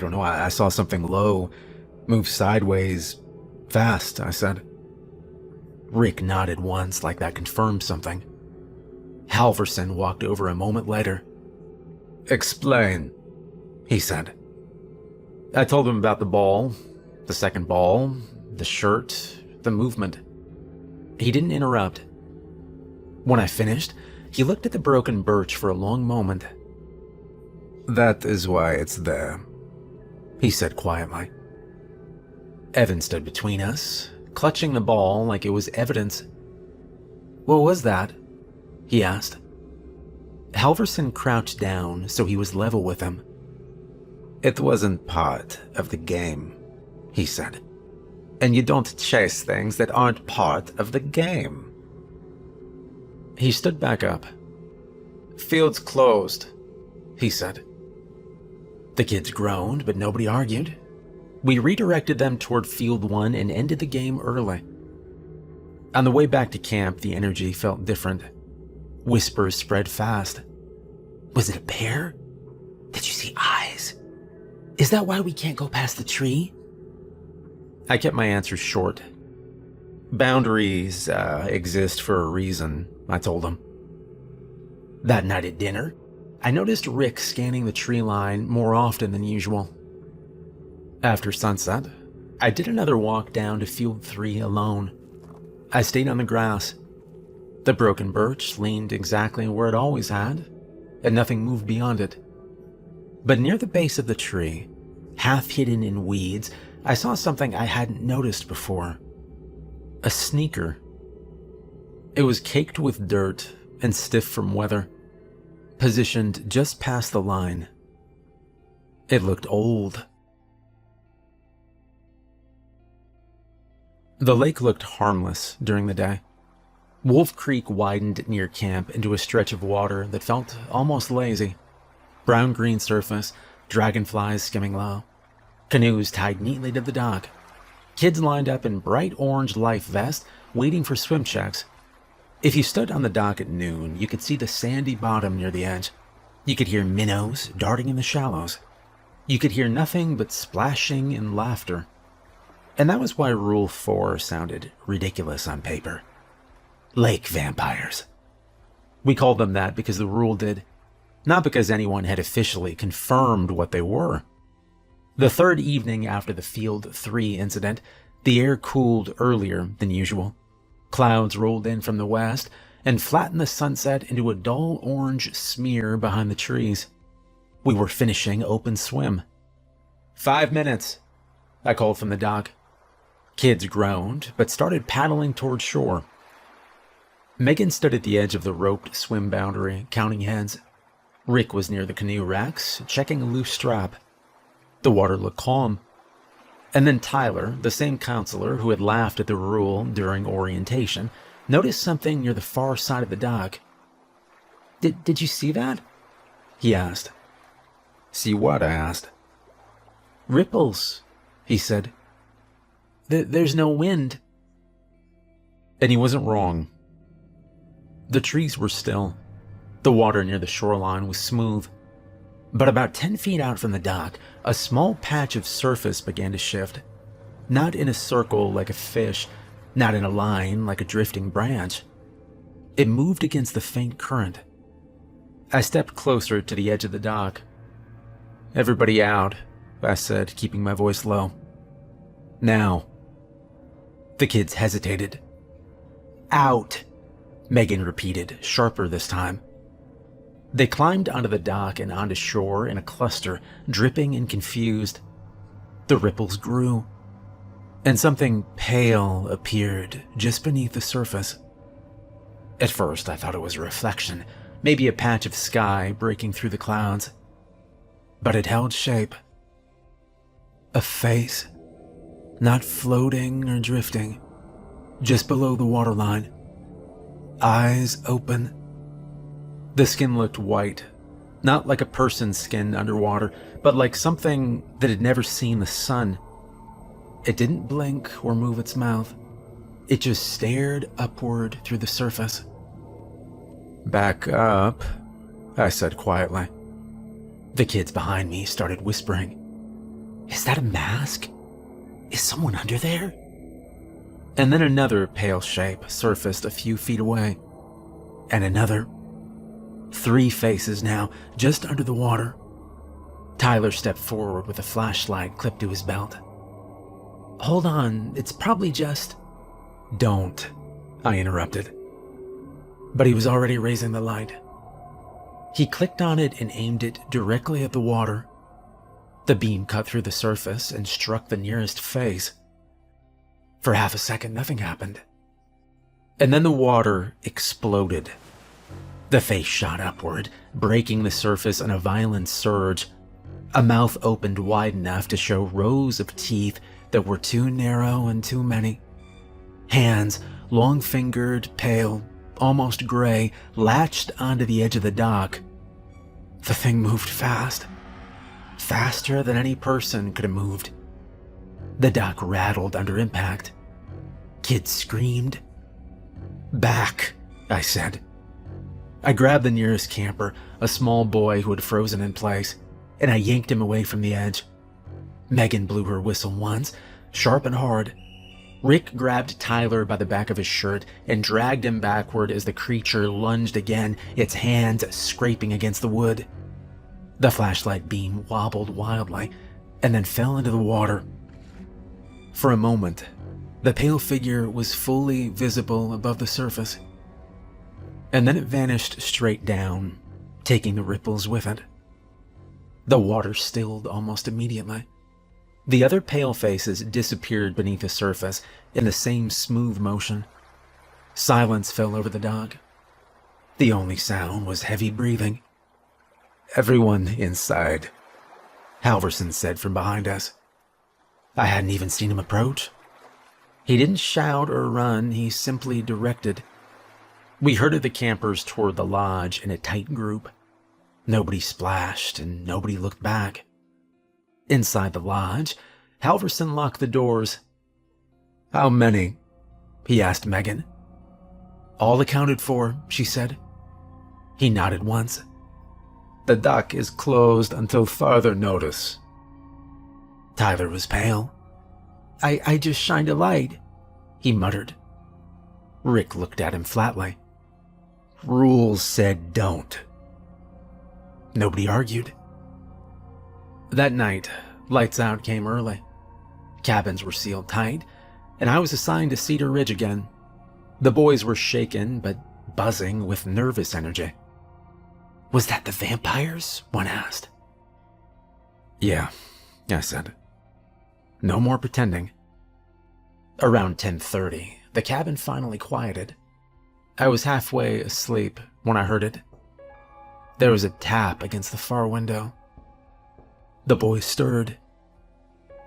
don't know. I saw something low, move sideways, fast," I said. Rick nodded once like that confirmed something. Halverson walked over a moment later. "Explain," he said. I told him about the ball, the second ball, the shirt, the movement. He didn't interrupt. When I finished, he looked at the broken birch for a long moment. "That is why it's there," he said quietly. Evan stood between us, clutching the ball like it was evidence. "What was that?" he asked. Halverson crouched down so he was level with him. "It wasn't part of the game," he said. "And you don't chase things that aren't part of the game." He stood back up. "Field's closed," he said. The kids groaned, but nobody argued. We redirected them toward Field 1 and ended the game early. On the way back to camp, the energy felt different. Whispers spread fast. "Was it a bear? Did you see eyes? Is that why we can't go past the tree?" I kept my answers short. "Boundaries exist for a reason," I told him. That night at dinner, I noticed Rick scanning the tree line more often than usual. After sunset, I did another walk down to Field 3 alone. I stayed on the grass. The broken birch leaned exactly where it always had, and nothing moved beyond it. But near the base of the tree, half hidden in weeds, I saw something I hadn't noticed before. A sneaker. It was caked with dirt and stiff from weather, positioned just past the line. It looked old. The lake looked harmless during the day. Wolf Creek widened near camp into a stretch of water that felt almost lazy. Brown-green surface, dragonflies skimming low. Canoes tied neatly to the dock. Kids lined up in bright orange life vests, waiting for swim checks. If you stood on the dock at noon, you could see the sandy bottom near the edge. You could hear minnows darting in the shallows. You could hear nothing but splashing and laughter. And that was why Rule 4 sounded ridiculous on paper. Lake vampires. We called them that because the rule did, not because anyone had officially confirmed what they were. The third evening after the Field 3 incident, the air cooled earlier than usual. Clouds rolled in from the west and flattened the sunset into a dull orange smear behind the trees. We were finishing open swim. 5 minutes, I called from the dock. Kids groaned, but started paddling toward shore. Megan stood at the edge of the roped swim boundary, counting heads. Rick was near the canoe racks, checking a loose strap. The water looked calm. And then Tyler, the same counselor who had laughed at the rule during orientation, noticed something near the far side of the dock. Did you see that? He asked. See what? I asked. Ripples, he said. There's no wind. And he wasn't wrong. The trees were still. The water near the shoreline was smooth. But about 10 feet out from the dock, a small patch of surface began to shift. Not in a circle like a fish, not in a line like a drifting branch. It moved against the faint current. I stepped closer to the edge of the dock. "Everybody out," I said, keeping my voice low. "Now." The kids hesitated. "Out," Megan repeated, sharper this time. They climbed onto the dock and onto shore in a cluster, dripping and confused. The ripples grew, and something pale appeared just beneath the surface. At first, I thought it was a reflection, maybe a patch of sky breaking through the clouds. But it held shape. A face, not floating or drifting, just below the waterline. Eyes open. The skin looked white, not like a person's skin underwater, but like something that had never seen the sun. It didn't blink or move its mouth. It just stared upward through the surface. "Back up," I said quietly. The kids behind me started whispering. "Is that a mask? Is someone under there?" And then another pale shape surfaced a few feet away. And another. 3 faces now, just under the water. Tyler stepped forward with a flashlight clipped to his belt. "Hold on, it's probably just—" "Don't," I interrupted. But he was already raising the light. He clicked on it and aimed it directly at the water. The beam cut through the surface and struck the nearest face. For half a second, nothing happened. And then the water exploded. The face shot upward, breaking the surface in a violent surge. A mouth opened wide enough to show rows of teeth that were too narrow and too many. Hands, long-fingered, pale, almost gray, latched onto the edge of the dock. The thing moved fast. Faster than any person could have moved. The dock rattled under impact. Kids screamed. "Back," I said. I grabbed the nearest camper, a small boy who had frozen in place, and I yanked him away from the edge. Megan blew her whistle once, sharp and hard. Rick grabbed Tyler by the back of his shirt and dragged him backward as the creature lunged again, its hands scraping against the wood. The flashlight beam wobbled wildly and then fell into the water. For a moment, the pale figure was fully visible above the surface. And then it vanished straight down, taking the ripples with it. The water stilled almost immediately. The other pale faces disappeared beneath the surface in the same smooth motion. Silence fell over the dock. The only sound was heavy breathing. "Everyone inside," Halverson said from behind us. I hadn't even seen him approach. He didn't shout or run, he simply directed. We herded the campers toward the lodge in a tight group. Nobody splashed and nobody looked back. Inside the lodge, Halverson locked the doors. "How many?" he asked Megan. "All accounted for," she said. He nodded once. "The dock is closed until further notice." Tyler was pale. I just shined a light," he muttered. Rick looked at him flatly. "Rules said don't." Nobody argued. That night, lights out came early. Cabins were sealed tight, and I was assigned to Cedar Ridge again. The boys were shaken but buzzing with nervous energy. "Was that the vampires?" one asked. "Yeah," I said. "No more pretending." Around 10:30, the cabin finally quieted. I was halfway asleep when I heard it. There was a tap against the far window. The boys stirred.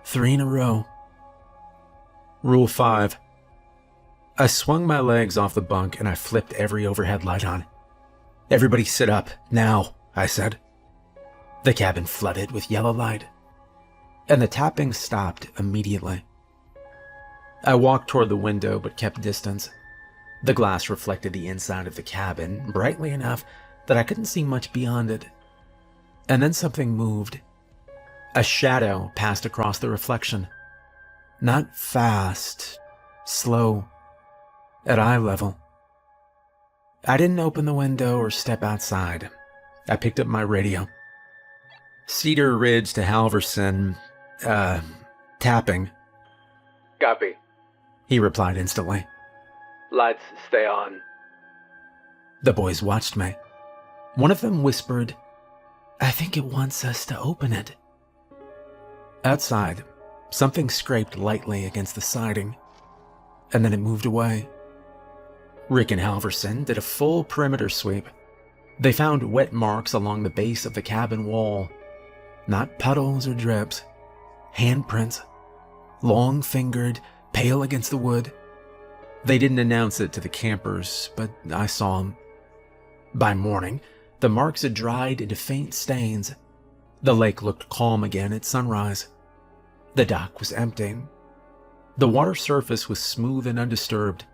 3 in a row. Rule 5. I swung my legs off the bunk and I flipped every overhead light on. "Everybody sit up, now," I said. The cabin flooded with yellow light, and the tapping stopped immediately. I walked toward the window but kept distance. The glass reflected the inside of the cabin brightly enough that I couldn't see much beyond it. And then something moved. A shadow passed across the reflection. Not fast, slow, at eye level. I didn't open the window or step outside. I picked up my radio. "Cedar Ridge to Halverson, tapping." Copy. He replied instantly. Lights stay on. The boys watched me. One of them whispered, "I think it wants us to open it." Outside, something scraped lightly against the siding, and then it moved away. Rick and Halverson did a full perimeter sweep. They found wet marks along the base of the cabin wall. Not puddles or drips. Handprints. Long-fingered, pale against the wood. They didn't announce it to the campers, but I saw them. By morning, the marks had dried into faint stains. The lake looked calm again at sunrise. The dock was empty. The water surface was smooth and undisturbed.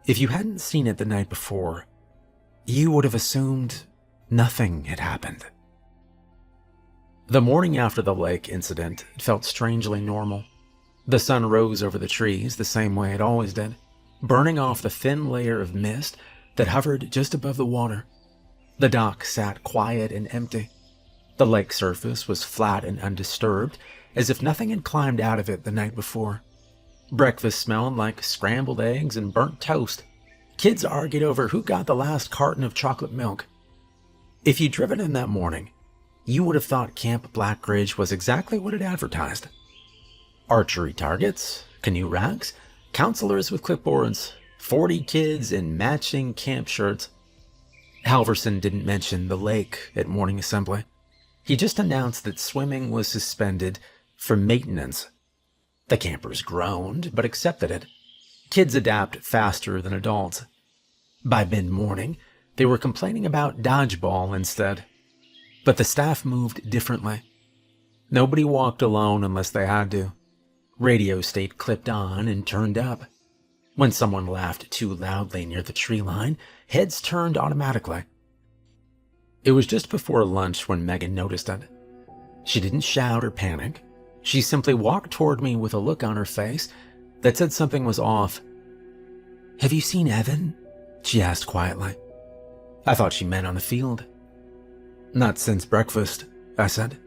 If you hadn't seen it the night before, you would have assumed nothing had happened. The morning after the lake incident, it felt strangely normal. The sun rose over the trees the same way it always did, burning off the thin layer of mist that hovered just above the water. The dock sat quiet and empty. The lake surface was flat and undisturbed, as if nothing had climbed out of it the night before. Breakfast smelled like scrambled eggs and burnt toast. Kids argued over who got the last carton of chocolate milk. If you'd driven in that morning, you would have thought Camp Blackridge was exactly what it advertised. Archery targets, canoe racks, counselors with clipboards, 40 kids in matching camp shirts. Halverson didn't mention the lake at morning assembly. He just announced that swimming was suspended for maintenance. The campers groaned, but accepted it. Kids adapt faster than adults. By mid-morning, they were complaining about dodgeball instead. But the staff moved differently. Nobody walked alone unless they had to. Radio stayed clipped on and turned up. When someone laughed too loudly near the tree line, heads turned automatically. It was just before lunch when Megan noticed it. She didn't shout or panic. She simply walked toward me with a look on her face that said something was off. "Have you seen Evan?" she asked quietly. I thought she meant on the field. "Not since breakfast," I said.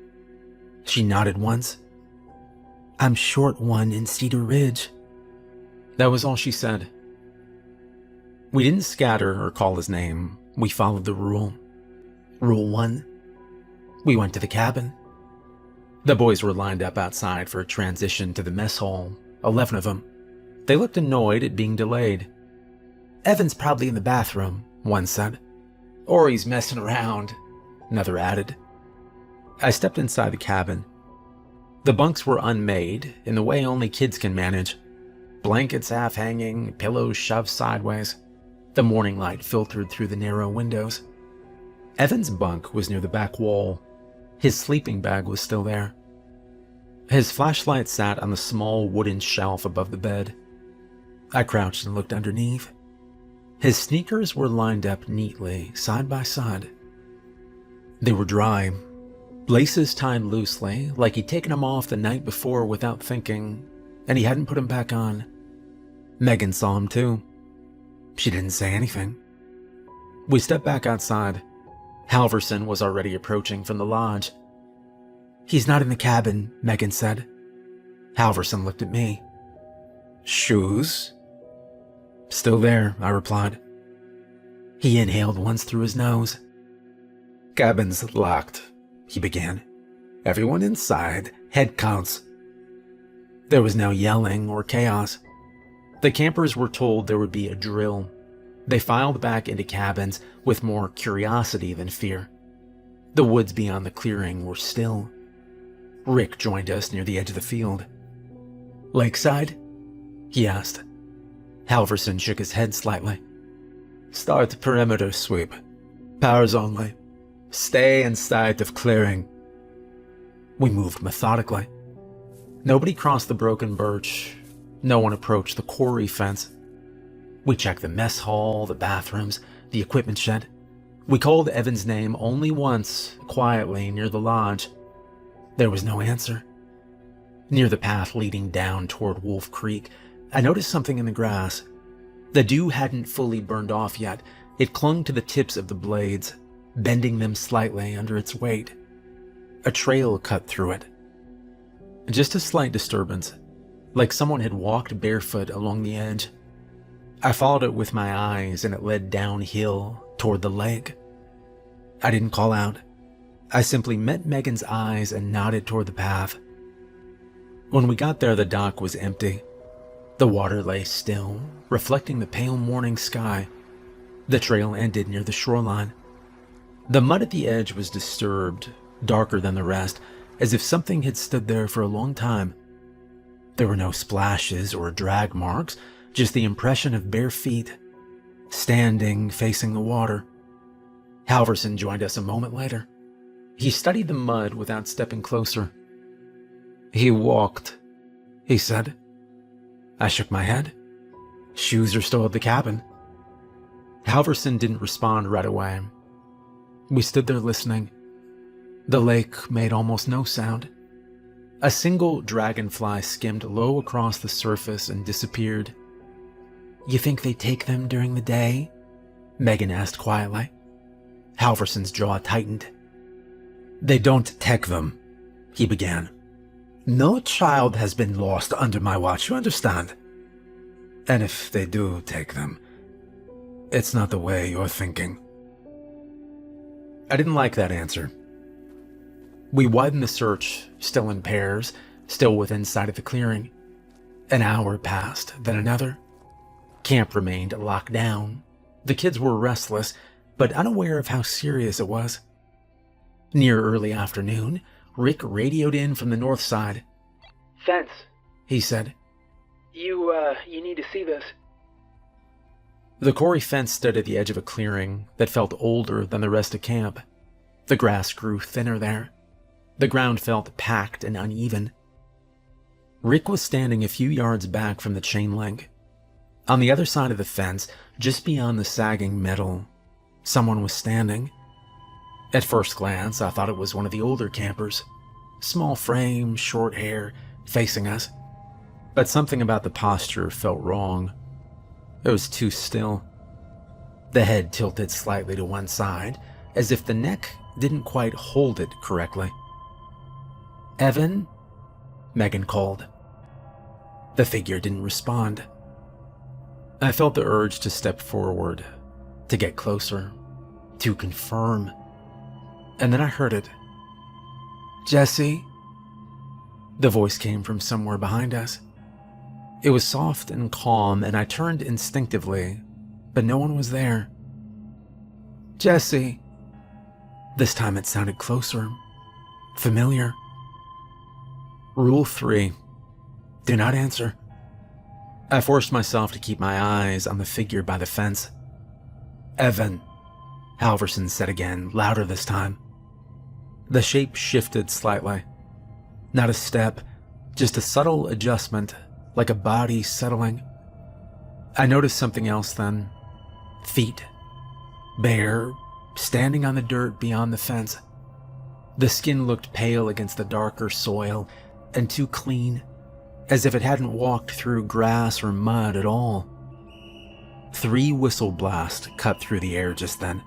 She nodded once. "I'm short one in Cedar Ridge." That was all she said. We didn't scatter or call his name. We followed the rule. Rule 1. We went to the cabin. The boys were lined up outside for a transition to the mess hall, 11 of them. They looked annoyed at being delayed. "Evan's probably in the bathroom," one said. "Or he's messing around," another added. I stepped inside the cabin. The bunks were unmade, in the way only kids can manage. Blankets half-hanging, pillows shoved sideways. The morning light filtered through the narrow windows. Evan's bunk was near the back wall. His sleeping bag was still there. His flashlight sat on the small wooden shelf above the bed. I crouched and looked underneath. His sneakers were lined up neatly, side by side. They were dry, laces tied loosely, like he'd taken them off the night before without thinking, and he hadn't put them back on. Megan saw him too. She didn't say anything. We stepped back outside. Halverson was already approaching from the lodge. "He's not in the cabin," Megan said. Halverson looked at me. "Shoes?" "Still there," I replied. He inhaled once through his nose. "Cabin's locked," he began. "Everyone inside, head counts." There was no yelling or chaos. The campers were told there would be a drill. They filed back into cabins with more curiosity than fear. The woods beyond the clearing were still. Rick joined us near the edge of the field. "Lakeside?" he asked. Halverson shook his head slightly. "Start perimeter sweep. Powers only. Stay in sight of clearing." We moved methodically. Nobody crossed the broken birch. No one approached the quarry fence. We checked the mess hall, the bathrooms, the equipment shed. We called Evan's name only once, quietly, near the lodge. There was no answer. Near the path leading down toward Wolf Creek, I noticed something in the grass. The dew hadn't fully burned off yet. It clung to the tips of the blades, bending them slightly under its weight. A trail cut through it. Just a slight disturbance, like someone had walked barefoot along the edge. I followed it with my eyes, and it led downhill toward the lake. I didn't call out. I simply met Megan's eyes and nodded toward the path. When we got there, the dock was empty. The water lay still, reflecting the pale morning sky. The trail ended near the shoreline. The mud at the edge was disturbed, darker than the rest, as if something had stood there for a long time. There were no splashes or drag marks, just the impression of bare feet, standing, facing the water. Halverson joined us a moment later. He studied the mud without stepping closer. "He walked," he said. I shook my head. "Shoes are still at the cabin." Halverson didn't respond right away. We stood there listening. The lake made almost no sound. A single dragonfly skimmed low across the surface and disappeared. "You think they take them during the day?" Megan asked quietly. Halverson's jaw tightened. "They don't take them," he began. "No child has been lost under my watch, you understand? And if they do take them, it's not the way you're thinking." I didn't like that answer. We widened the search, still in pairs, still within sight of the clearing. An hour passed, then another. Camp remained locked down. The kids were restless, but unaware of how serious it was. Near early afternoon, Rick radioed in from the north side. "Fence," he said. You need to see this." The quarry fence stood at the edge of a clearing that felt older than the rest of camp. The grass grew thinner there. The ground felt packed and uneven. Rick was standing a few yards back from the chain link. On the other side of the fence, just beyond the sagging metal, someone was standing. At first glance, I thought it was one of the older campers. Small frame, short hair, facing us. But something about the posture felt wrong. It was too still. The head tilted slightly to one side, as if the neck didn't quite hold it correctly. "Evan?" Megan called. The figure didn't respond. I felt the urge to step forward, to get closer, to confirm. And then I heard it. "Jesse?" The voice came from somewhere behind us. It was soft and calm, and I turned instinctively, but no one was there. "Jesse." This time it sounded closer, familiar. Rule 3. Do not answer. I forced myself to keep my eyes on the figure by the fence. "Evan," Halverson said again, louder this time. The shape shifted slightly. Not a step, just a subtle adjustment, like a body settling. I noticed something else then. Feet. Bare, standing on the dirt beyond the fence. The skin looked pale against the darker soil, and too clean, as if it hadn't walked through grass or mud at all. 3 whistle blasts cut through the air just then.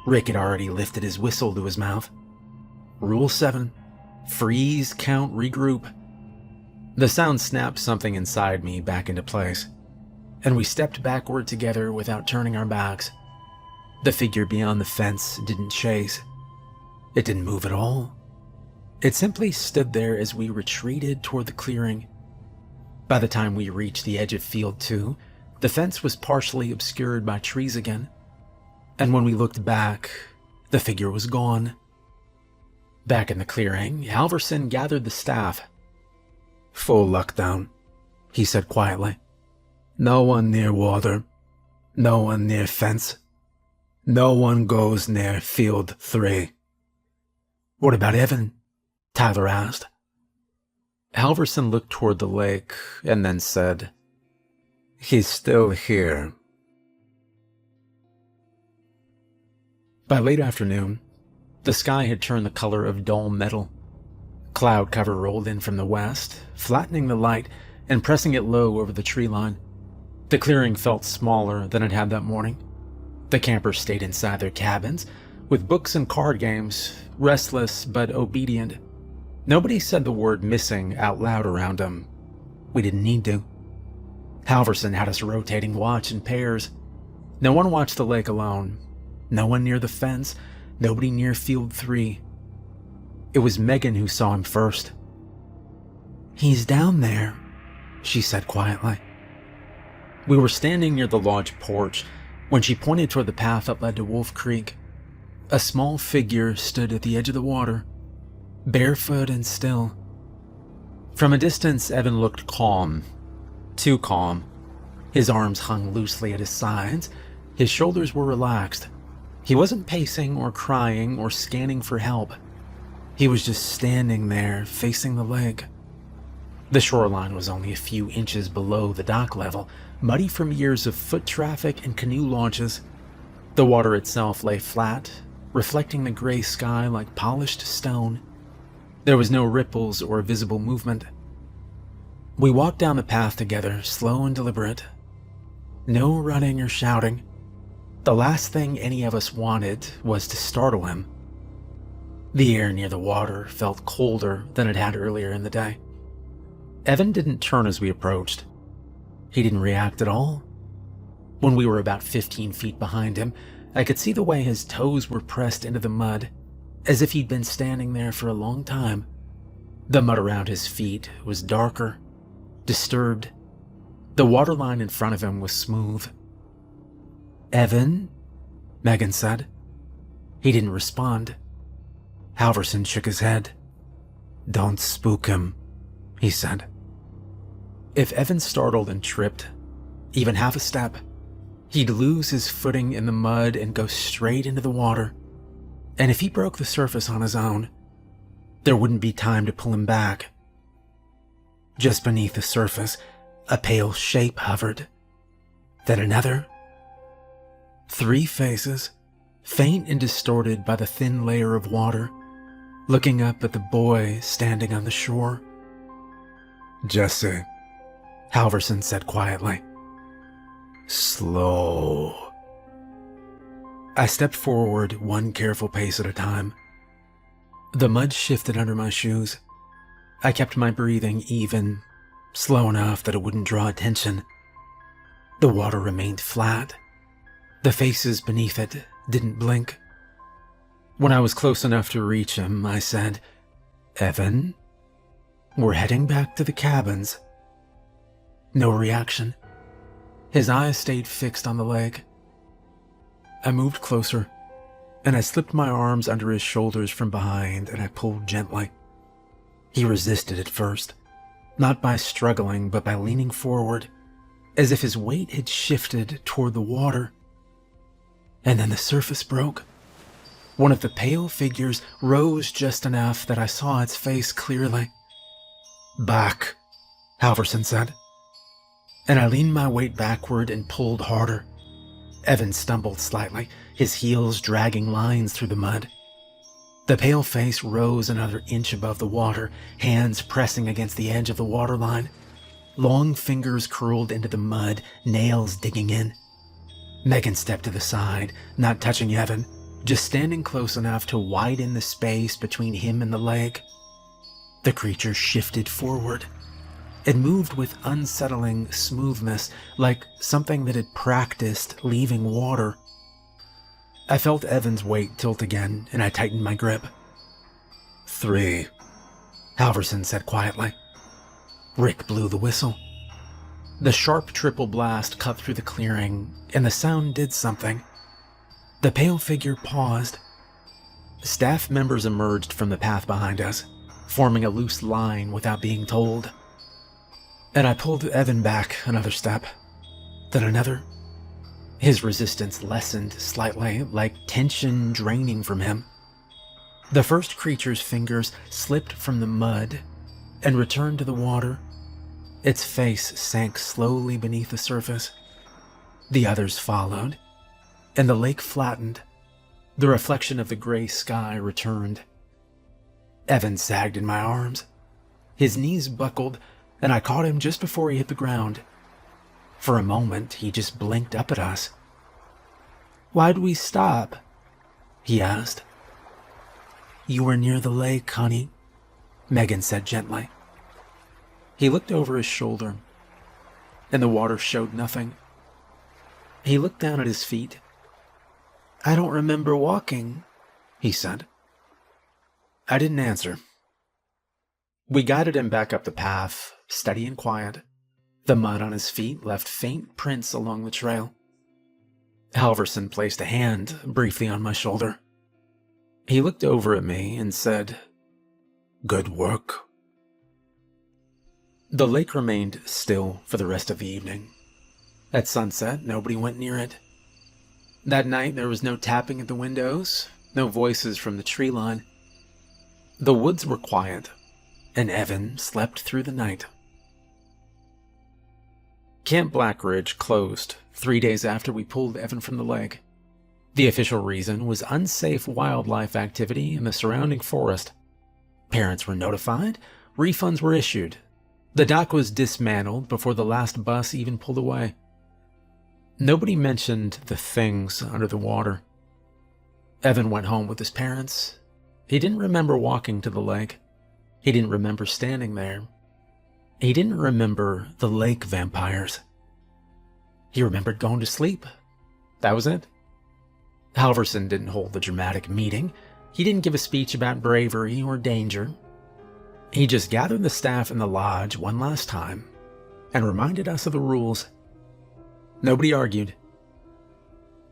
Rick had already lifted his whistle to his mouth. Rule 7. Freeze, count, regroup. The sound snapped something inside me back into place, and we stepped backward together without turning our backs. The figure beyond the fence didn't chase. It didn't move at all. It simply stood there as we retreated toward the clearing. By the time we reached the edge of Field 2, The fence was partially obscured by trees again, and when we looked back, the figure was gone. Back in the clearing, Halverson gathered the staff. "Full lockdown," he said quietly. "No one near water. No one near fence. No one goes near field 3. "What about Evan?" Tyler asked. Halverson looked toward the lake and then said, "He's still here." By late afternoon, the sky had turned the color of dull metal. Cloud cover rolled in from the west, flattening the light and pressing it low over the tree line. The clearing felt smaller than it had that morning. The campers stayed inside their cabins, with books and card games, restless but obedient. Nobody said the word missing out loud around them. We didn't need to. Halverson had us rotating watch in pairs. No one watched the lake alone. No one near the fence. Nobody near field 3. It was Megan who saw him first. "He's down there," she said quietly. We were standing near the lodge porch when she pointed toward the path that led to Wolf Creek. A small figure stood at the edge of the water, barefoot and still. From a distance, Evan looked calm. Too calm. His arms hung loosely at his sides. His shoulders were relaxed. He wasn't pacing or crying or scanning for help. He was just standing there, facing the lake. The shoreline was only a few inches below the dock level, muddy from years of foot traffic and canoe launches. The water itself lay flat, reflecting the gray sky like polished stone. There was no ripples or visible movement. We walked down the path together, slow and deliberate. No running or shouting. The last thing any of us wanted was to startle him. The air near the water felt colder than it had earlier in the day. Evan didn't turn as we approached. He didn't react at all. When we were about 15 feet behind him, I could see the way his toes were pressed into the mud, as if he'd been standing there for a long time. The mud around his feet was darker, disturbed. The waterline in front of him was smooth. "Evan?" Megan said. He didn't respond. Halverson shook his head. "Don't spook him," he said. If Evan startled and tripped, even half a step, he'd lose his footing in the mud and go straight into the water. And if he broke the surface on his own, there wouldn't be time to pull him back. Just beneath the surface, a pale shape hovered. Then another. 3 faces, faint and distorted by the thin layer of water, looking up at the boy standing on the shore. "Jesse," Halverson said quietly. "Slow." I stepped forward, one careful pace at a time. The mud shifted under my shoes. I kept my breathing even, slow enough that it wouldn't draw attention. The water remained flat. The faces beneath it didn't blink. When I was close enough to reach him, I said, "Evan, we're heading back to the cabins." No reaction. His eyes stayed fixed on the lake. I moved closer, and I slipped my arms under his shoulders from behind, and I pulled gently. He resisted at first, not by struggling, but by leaning forward, as if his weight had shifted toward the water. And then the surface broke. One of the pale figures rose just enough that I saw its face clearly. "Back," Halverson said. And I leaned my weight backward and pulled harder. Evan stumbled slightly, his heels dragging lines through the mud. The pale face rose another inch above the water, hands pressing against the edge of the waterline. Long fingers curled into the mud, nails digging in. Megan stepped to the side, not touching Evan, just standing close enough to widen the space between him and the lake. The creature shifted forward. It moved with unsettling smoothness, like something that had practiced leaving water. I felt Evan's weight tilt again, and I tightened my grip. 3, Halverson said quietly. Rick blew the whistle. The sharp triple blast cut through the clearing, and the sound did something. The pale figure paused. Staff members emerged from the path behind us, forming a loose line without being told. And I pulled Evan back another step, then another. His resistance lessened slightly, like tension draining from him. The first creature's fingers slipped from the mud and returned to the water. Its face sank slowly beneath the surface. The others followed, and the lake flattened. The reflection of the gray sky returned. Evan sagged in my arms. His knees buckled, and I caught him just before he hit the ground. For a moment, he just blinked up at us. "Why'd we stop?" he asked. "You were near the lake, honey," Megan said gently. He looked over his shoulder, and the water showed nothing. He looked down at his feet. "I don't remember walking," he said. I didn't answer. We guided him back up the path, steady and quiet. The mud on his feet left faint prints along the trail. Halverson placed a hand briefly on my shoulder. He looked over at me and said, "Good work." The lake remained still for the rest of the evening. At sunset, nobody went near it. That night, there was no tapping at the windows, no voices from the tree line. The woods were quiet, and Evan slept through the night. Camp Black Ridge closed 3 days after we pulled Evan from the lake. The official reason was unsafe wildlife activity in the surrounding forest. Parents were notified, refunds were issued. The dock was dismantled before the last bus even pulled away. Nobody mentioned the things under the water. Evan went home with his parents. He didn't remember walking to the lake. He didn't remember standing there. He didn't remember the lake vampires. He remembered going to sleep. That was it. Halverson didn't hold the dramatic meeting. He didn't give a speech about bravery or danger. He just gathered the staff in the lodge one last time and reminded us of the rules. Nobody argued.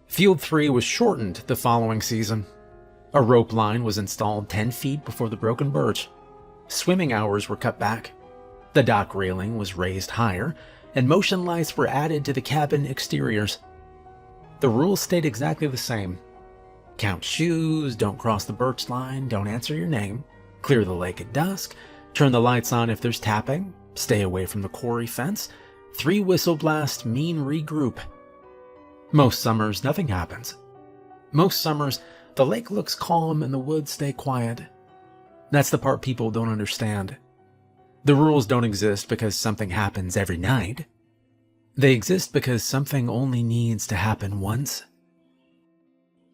Field 3 was shortened the following season. A rope line was installed 10 feet before the broken birch. Swimming hours were cut back. The dock railing was raised higher, and motion lights were added to the cabin exteriors. The rules stayed exactly the same. Count shoes, don't cross the birch line, don't answer your name, clear the lake at dusk, turn the lights on if there's tapping, stay away from the quarry fence, 3 whistle blast mean regroup. Most summers, nothing happens. Most summers, the lake looks calm and the woods stay quiet. That's the part people don't understand. The rules don't exist because something happens every night. They exist because something only needs to happen once.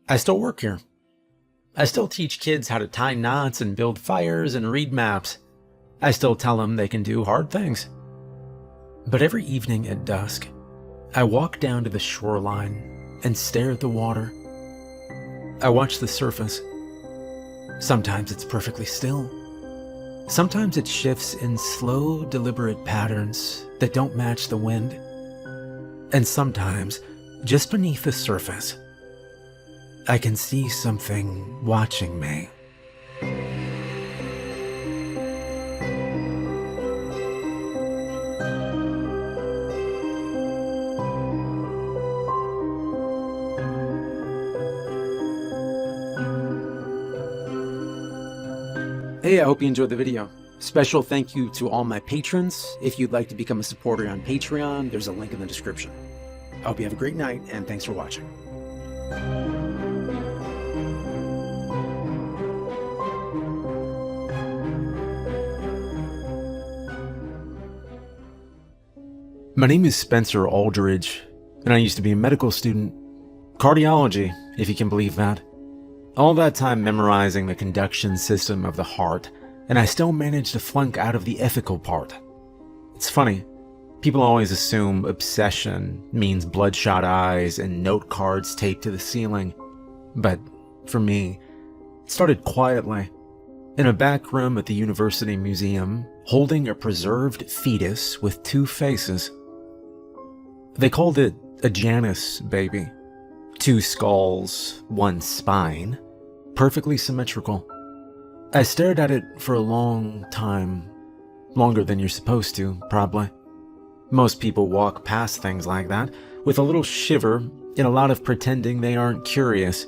I still work here. I still teach kids how to tie knots and build fires and read maps. I still tell them they can do hard things. But every evening at dusk, I walk down to the shoreline and stare at the water. I watch the surface. Sometimes it's perfectly still. Sometimes it shifts in slow, deliberate patterns that don't match the wind. And sometimes, just beneath the surface, I can see something watching me. Hey, I hope you enjoyed the video. Special thank you to all my patrons. If you'd like to become a supporter on Patreon, there's a link in the description. I hope you have a great night, and thanks for watching. My name is Spencer Aldridge, and I used to be a medical student. Cardiology, if you can believe that. All that time memorizing the conduction system of the heart, and I still managed to flunk out of the ethical part. It's funny, people always assume obsession means bloodshot eyes and note cards taped to the ceiling. But for me, it started quietly, in a back room at the University Museum, holding a preserved fetus with 2 faces. They called it a Janus baby. 2 skulls, 1 spine, perfectly symmetrical. I stared at it for a long time. Longer than you're supposed to, probably. Most people walk past things like that with a little shiver and a lot of pretending they aren't curious.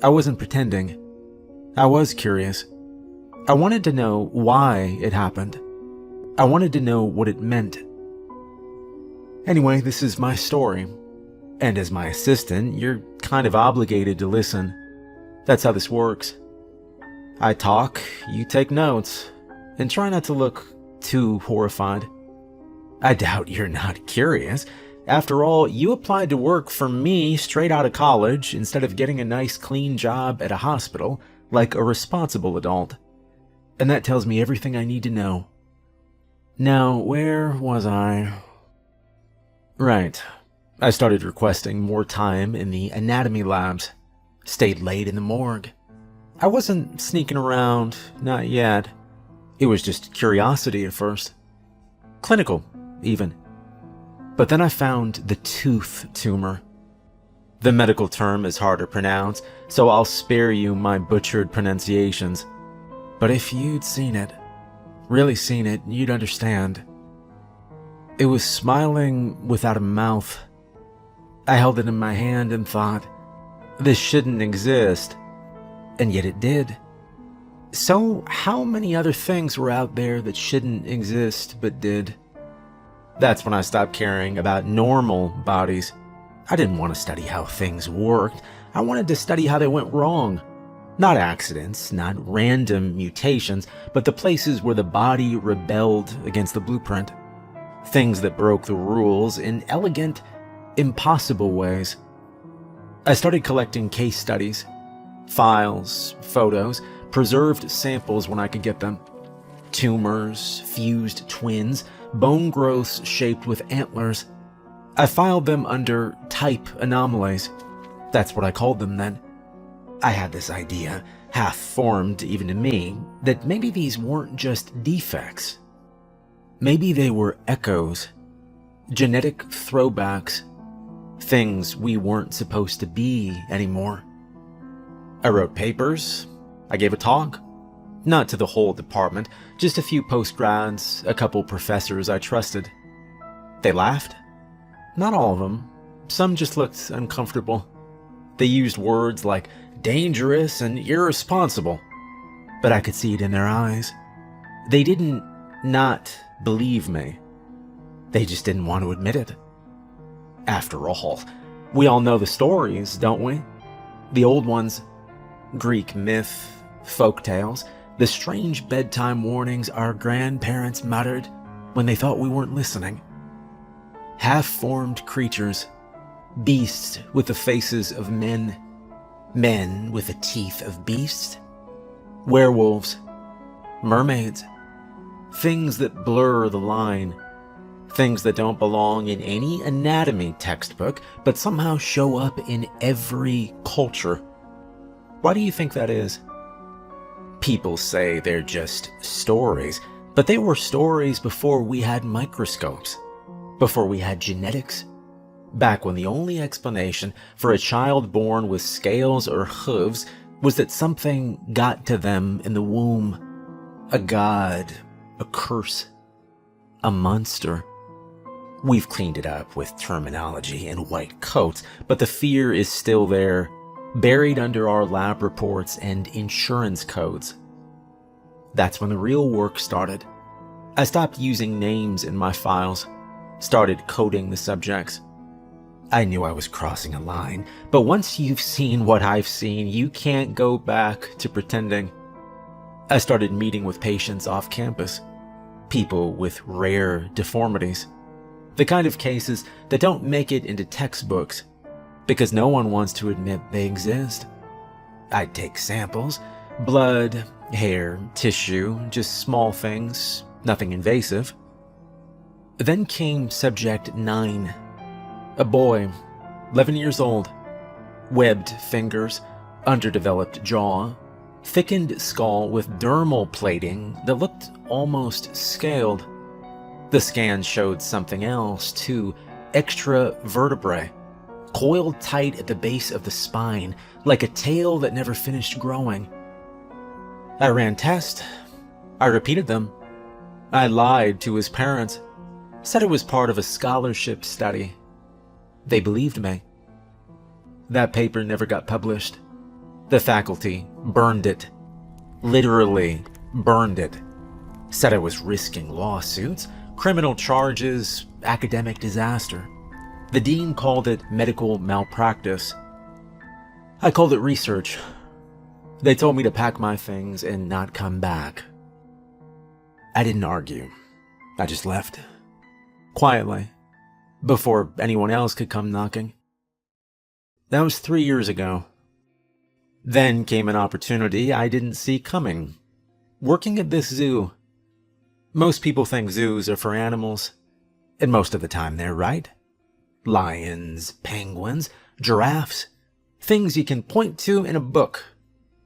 I wasn't pretending. I was curious. I wanted to know why it happened. I wanted to know what it meant. Anyway, this is my story. And as my assistant, you're kind of obligated to listen. That's how this works. I talk, you take notes, and try not to look too horrified. I doubt you're not curious. After all, you applied to work for me straight out of college instead of getting a nice clean job at a hospital like a responsible adult. And that tells me everything I need to know. Now, where was I? Right. I started requesting more time in the anatomy labs. Stayed late in the morgue. I wasn't sneaking around, not yet. It was just curiosity at first. Clinical, even. But then I found the tooth tumor. The medical term is hard to pronounce, so I'll spare you my butchered pronunciations. But if you'd seen it, really seen it, you'd understand. It was smiling without a mouth. I held it in my hand and thought, this shouldn't exist. And yet it did. So how many other things were out there that shouldn't exist but did? That's when I stopped caring about normal bodies. I didn't want to study how things worked. I wanted to study how they went wrong. Not accidents, not random mutations, but the places where the body rebelled against the blueprint. Things that broke the rules in elegant, impossible ways. I started collecting case studies, files, photos, preserved samples when I could get them. Tumors, fused twins, bone growths shaped with antlers. I filed them under type anomalies. That's what I called them then. I had this idea, half-formed even to me, that maybe these weren't just defects. Maybe they were echoes, genetic throwbacks, things we weren't supposed to be anymore. I wrote papers. I gave a talk. Not to the whole department, just a few postgrads, a couple professors I trusted. They laughed. Not all of them. Some just looked uncomfortable. They used words like dangerous and irresponsible, but I could see it in their eyes. They didn't not believe me. They just didn't want to admit it. After all, we all know the stories, don't we? The old ones. Greek myth, folk tales, the strange bedtime warnings our grandparents muttered when they thought we weren't listening. Half-formed creatures, beasts with the faces of men, men with the teeth of beasts, werewolves, mermaids, things that blur the line, things that don't belong in any anatomy textbook, but somehow show up in every culture. Why do you think that is? People say they're just stories, but they were stories before we had microscopes, before we had genetics, back when the only explanation for a child born with scales or hooves was that something got to them in the womb. A god, a curse, a monster. We've cleaned it up with terminology and white coats, but the fear is still there, buried under our lab reports and insurance codes. That's when the real work started. I stopped using names in my files, started coding the subjects. I knew I was crossing a line, but once you've seen what I've seen, you can't go back to pretending. I started meeting with patients off campus, people with rare deformities, the kind of cases that don't make it into textbooks because no one wants to admit they exist. I'd take samples, blood, hair, tissue, just small things, nothing invasive. Then came subject 9, a boy, 11 years old, webbed fingers, underdeveloped jaw, thickened skull with dermal plating that looked almost scaled. The scan showed something else too, extra vertebrae, coiled tight at the base of the spine, like a tail that never finished growing. I ran tests. I repeated them. I lied to his parents, said it was part of a scholarship study. They believed me. That paper never got published. The faculty burned it. Literally burned it. Said I was risking lawsuits, criminal charges, academic disaster. The dean called it medical malpractice. I called it research. They told me to pack my things and not come back. I didn't argue. I just left. Quietly. Before anyone else could come knocking. That was 3 years ago. Then came an opportunity I didn't see coming. Working at this zoo. Most people think zoos are for animals, and most of the time they're right. Lions, penguins, giraffes, things you can point to in a book.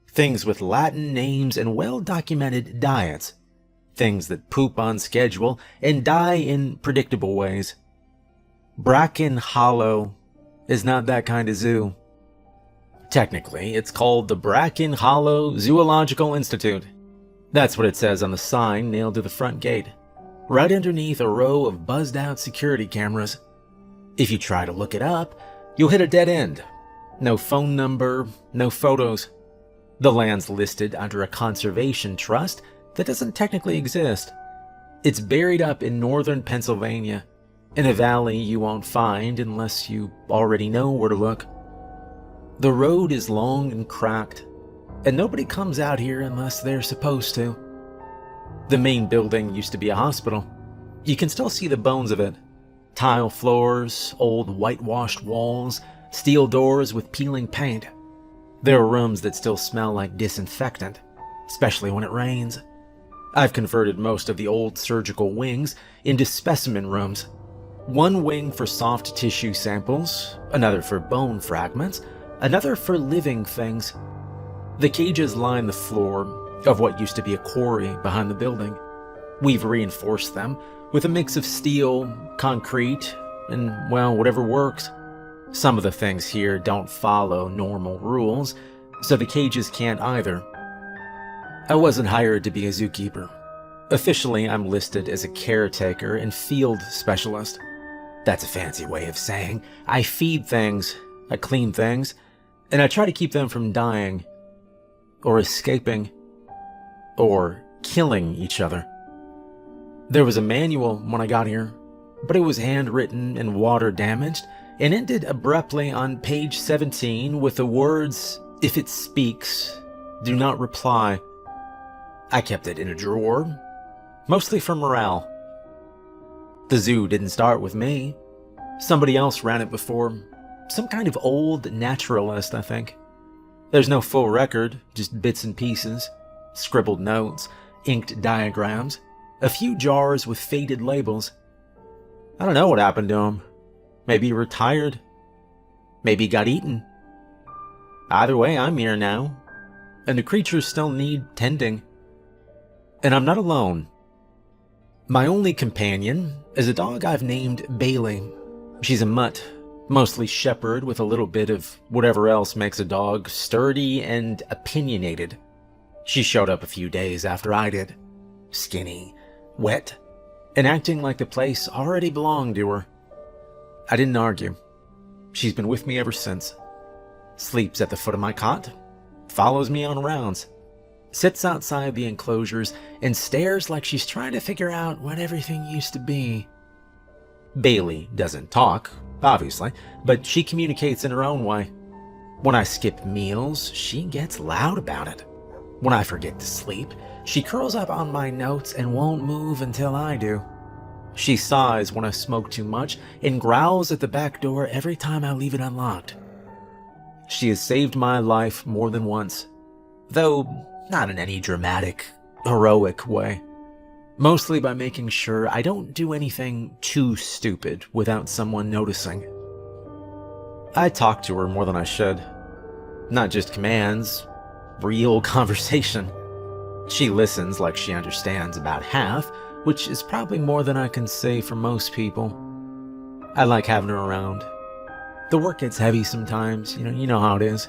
Things with Latin names and well-documented diets. Things that poop on schedule and die in predictable ways. Bracken Hollow is not that kind of zoo. Technically, it's called the Bracken Hollow Zoological Institute. That's what it says on the sign nailed to the front gate, right underneath a row of buzzed-out security cameras. If you try to look it up, you'll hit a dead end. No phone number, no photos. The land's listed under a conservation trust that doesn't technically exist. It's buried up in northern Pennsylvania, in a valley you won't find unless you already know where to look. The road is long and cracked, and nobody comes out here unless they're supposed to. The main building used to be a hospital. You can still see the bones of it. Tile floors, old whitewashed walls, steel doors with peeling paint. There are rooms that still smell like disinfectant, especially when it rains. I've converted most of the old surgical wings into specimen rooms. One wing for soft tissue samples, another for bone fragments, another for living things. The cages line the floor of what used to be a quarry behind the building. We've reinforced them with a mix of steel, concrete, and, well, whatever works. Some of the things here don't follow normal rules, so the cages can't either. I wasn't hired to be a zookeeper. Officially, I'm listed as a caretaker and field specialist. That's a fancy way of saying I feed things, I clean things, and I try to keep them from dying, or escaping, or killing each other. There was a manual when I got here, but it was handwritten and water damaged, and ended abruptly on page 17 with the words, "If it speaks, do not reply." I kept it in a drawer, mostly for morale. The zoo didn't start with me. Somebody else ran it before. Some kind of old naturalist, I think. There's no full record, just bits and pieces, scribbled notes, inked diagrams, a few jars with faded labels. I don't know what happened to him. Maybe he retired. Maybe he got eaten. Either way, I'm here now, and the creatures still need tending. And I'm not alone. My only companion is a dog I've named Bailey. She's a mutt, mostly shepherd with a little bit of whatever else makes a dog sturdy and opinionated. She showed up a few days after I did. Skinny, wet, and acting like the place already belonged to her. I didn't argue. She's been with me ever since. Sleeps at the foot of my cot, follows me on rounds, sits outside the enclosures, and stares like she's trying to figure out what everything used to be. Bailey doesn't talk, obviously, but she communicates in her own way. When I skip meals, she gets loud about it. When I forget to sleep, she curls up on my notes and won't move until I do. She sighs when I smoke too much and growls at the back door every time I leave it unlocked. She has saved my life more than once, though not in any dramatic, heroic way. Mostly by making sure I don't do anything too stupid without someone noticing. I talk to her more than I should. Not just commands, real conversation. She listens like she understands about half, which is probably more than I can say for most people. I like having her around. The work gets heavy sometimes, you know how it is.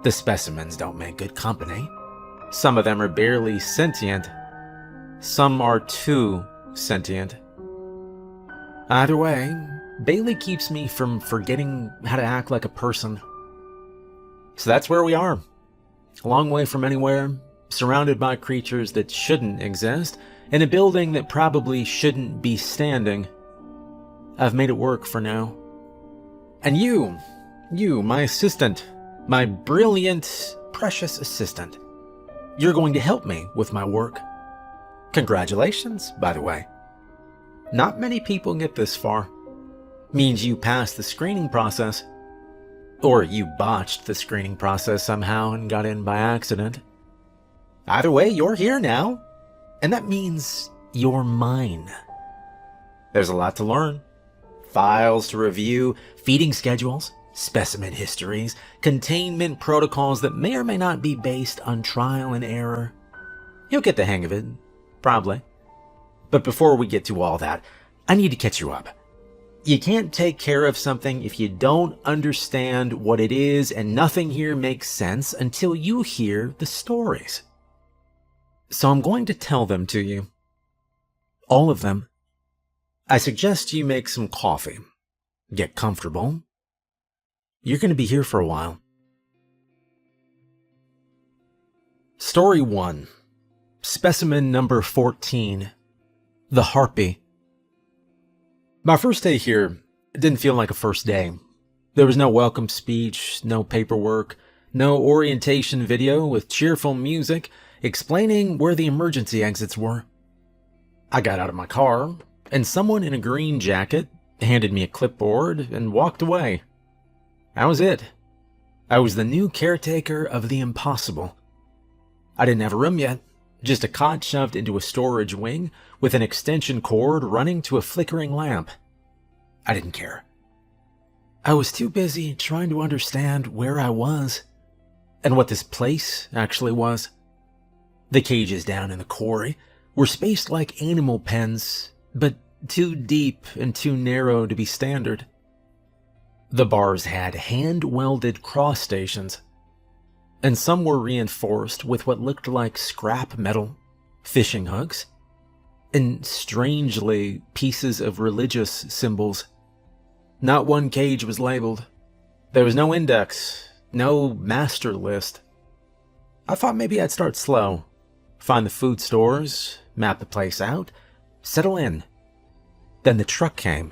The specimens don't make good company. Some of them are barely sentient. Some are too sentient. Either way, Bailey keeps me from forgetting how to act like a person. So that's where we are. A long way from anywhere, surrounded by creatures that shouldn't exist, in a building that probably shouldn't be standing. I've made it work for now. And you, my assistant, my brilliant, precious assistant, you're going to help me with my work. Congratulations, by the way. Not many people get this far. Means you passed the screening process. Or you botched the screening process somehow and got in by accident. Either way, you're here now. And that means you're mine. There's a lot to learn. Files to review, feeding schedules, specimen histories, containment protocols that may or may not be based on trial and error. You'll get the hang of it, probably. But before we get to all that, I need to catch you up. You can't take care of something if you don't understand what it is, and nothing here makes sense until you hear the stories. So I'm going to tell them to you. All of them. I suggest you make some coffee. Get comfortable. You're going to be here for a while. Story 1. Specimen number 14. The Harpy. My first day here didn't feel like a first day. There was no welcome speech, no paperwork, no orientation video with cheerful music explaining where the emergency exits were. I got out of my car, and someone in a green jacket handed me a clipboard and walked away. That was it. I was the new caretaker of the impossible. I didn't have a room yet, just a cot shoved into a storage wing with an extension cord running to a flickering lamp. I didn't care. I was too busy trying to understand where I was and what this place actually was. The cages down in the quarry were spaced like animal pens, but too deep and too narrow to be standard. The bars had hand-welded cross stations, and some were reinforced with what looked like scrap metal, fishing hooks, and strangely pieces of religious symbols. Not one cage was labeled. There was no index, no master list. I thought maybe I'd start slow, find the food stores, map the place out, settle in. Then the truck came.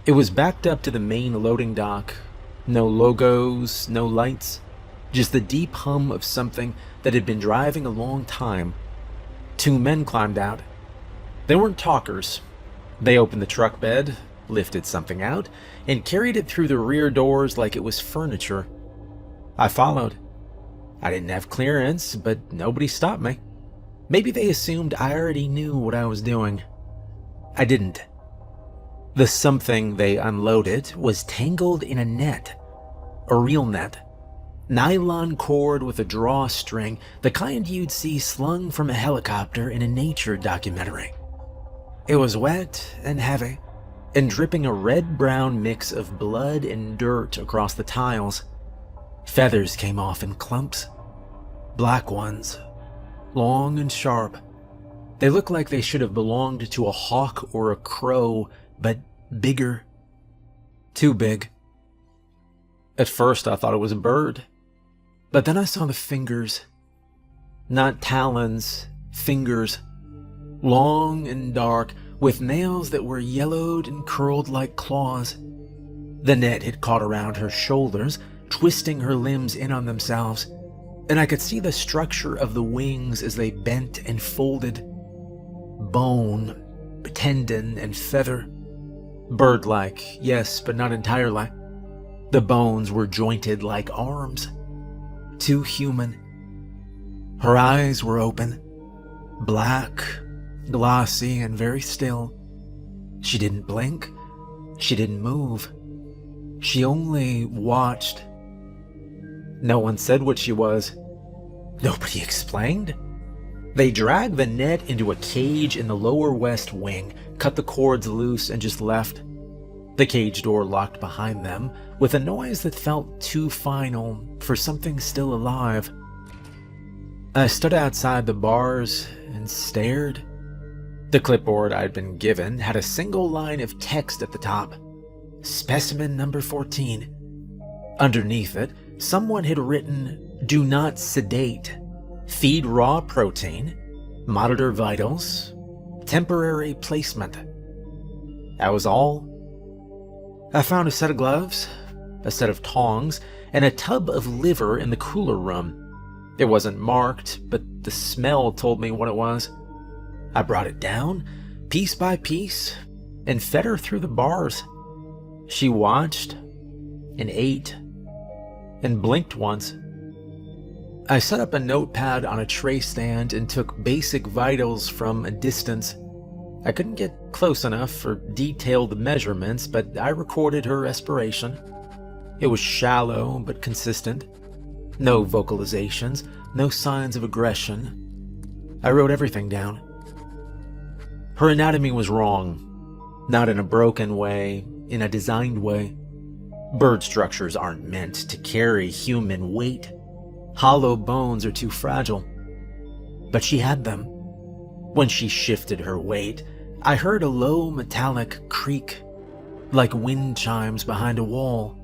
It was backed up to the main loading dock. No logos, no lights, just the deep hum of something that had been driving a long time. 2 men climbed out. They weren't talkers. They opened the truck bed, lifted something out, and carried it through the rear doors like it was furniture. I followed. I didn't have clearance, but nobody stopped me. Maybe they assumed I already knew what I was doing. I didn't. The something they unloaded was tangled in a net. A real net. Nylon cord with a drawstring, the kind you'd see slung from a helicopter in a nature documentary. It was wet and heavy, and dripping a red-brown mix of blood and dirt across the tiles. Feathers came off in clumps. Black ones. Long and sharp. They looked like they should have belonged to a hawk or a crow, but bigger. Too big. At first I thought it was a bird, but then I saw the fingers. Not talons, fingers. Long and dark, with nails that were yellowed and curled like claws. The net had caught around her shoulders, twisting her limbs in on themselves, and I could see the structure of the wings as they bent and folded. Bone, tendon, and feather. Bird-like, yes, but not entirely. The bones were jointed like arms. Too human. Her eyes were open. Black, glossy, and very still. She didn't blink. She didn't move. She only watched. No one said what she was. Nobody explained. They dragged the net into a cage in the lower west wing, cut the cords loose, and just left. The cage door locked behind them with a noise that felt too final for something still alive. I stood outside the bars and stared. The clipboard I'd been given had a single line of text at the top. Specimen number 14. Underneath it, someone had written, "Do not sedate. Feed raw protein. Monitor vitals. Temporary placement." That was all. I found a set of gloves, a set of tongs, and a tub of liver in the cooler room. It wasn't marked, but the smell told me what it was. I brought it down, piece by piece, and fed her through the bars. She watched, and ate, and blinked once. I set up a notepad on a tray stand and took basic vitals from a distance. I couldn't get close enough for detailed measurements, but I recorded her respiration. It was shallow but consistent. No vocalizations, no signs of aggression. I wrote everything down. Her anatomy was wrong. Not in a broken way, in a designed way. Bird structures aren't meant to carry human weight. Hollow bones are too fragile. But she had them. When she shifted her weight, I heard a low metallic creak, like wind chimes behind a wall.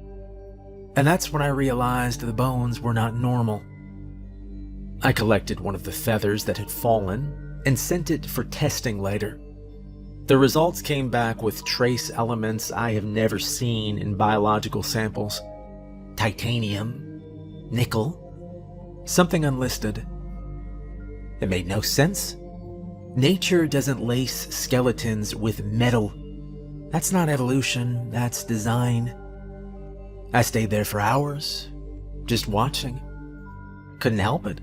And that's when I realized the bones were not normal. I collected one of the feathers that had fallen and sent it for testing later. The results came back with trace elements I have never seen in biological samples. Titanium, nickel, something unlisted. It made no sense. Nature doesn't lace skeletons with metal. That's not evolution, that's design. I stayed there for hours, just watching. Couldn't help it.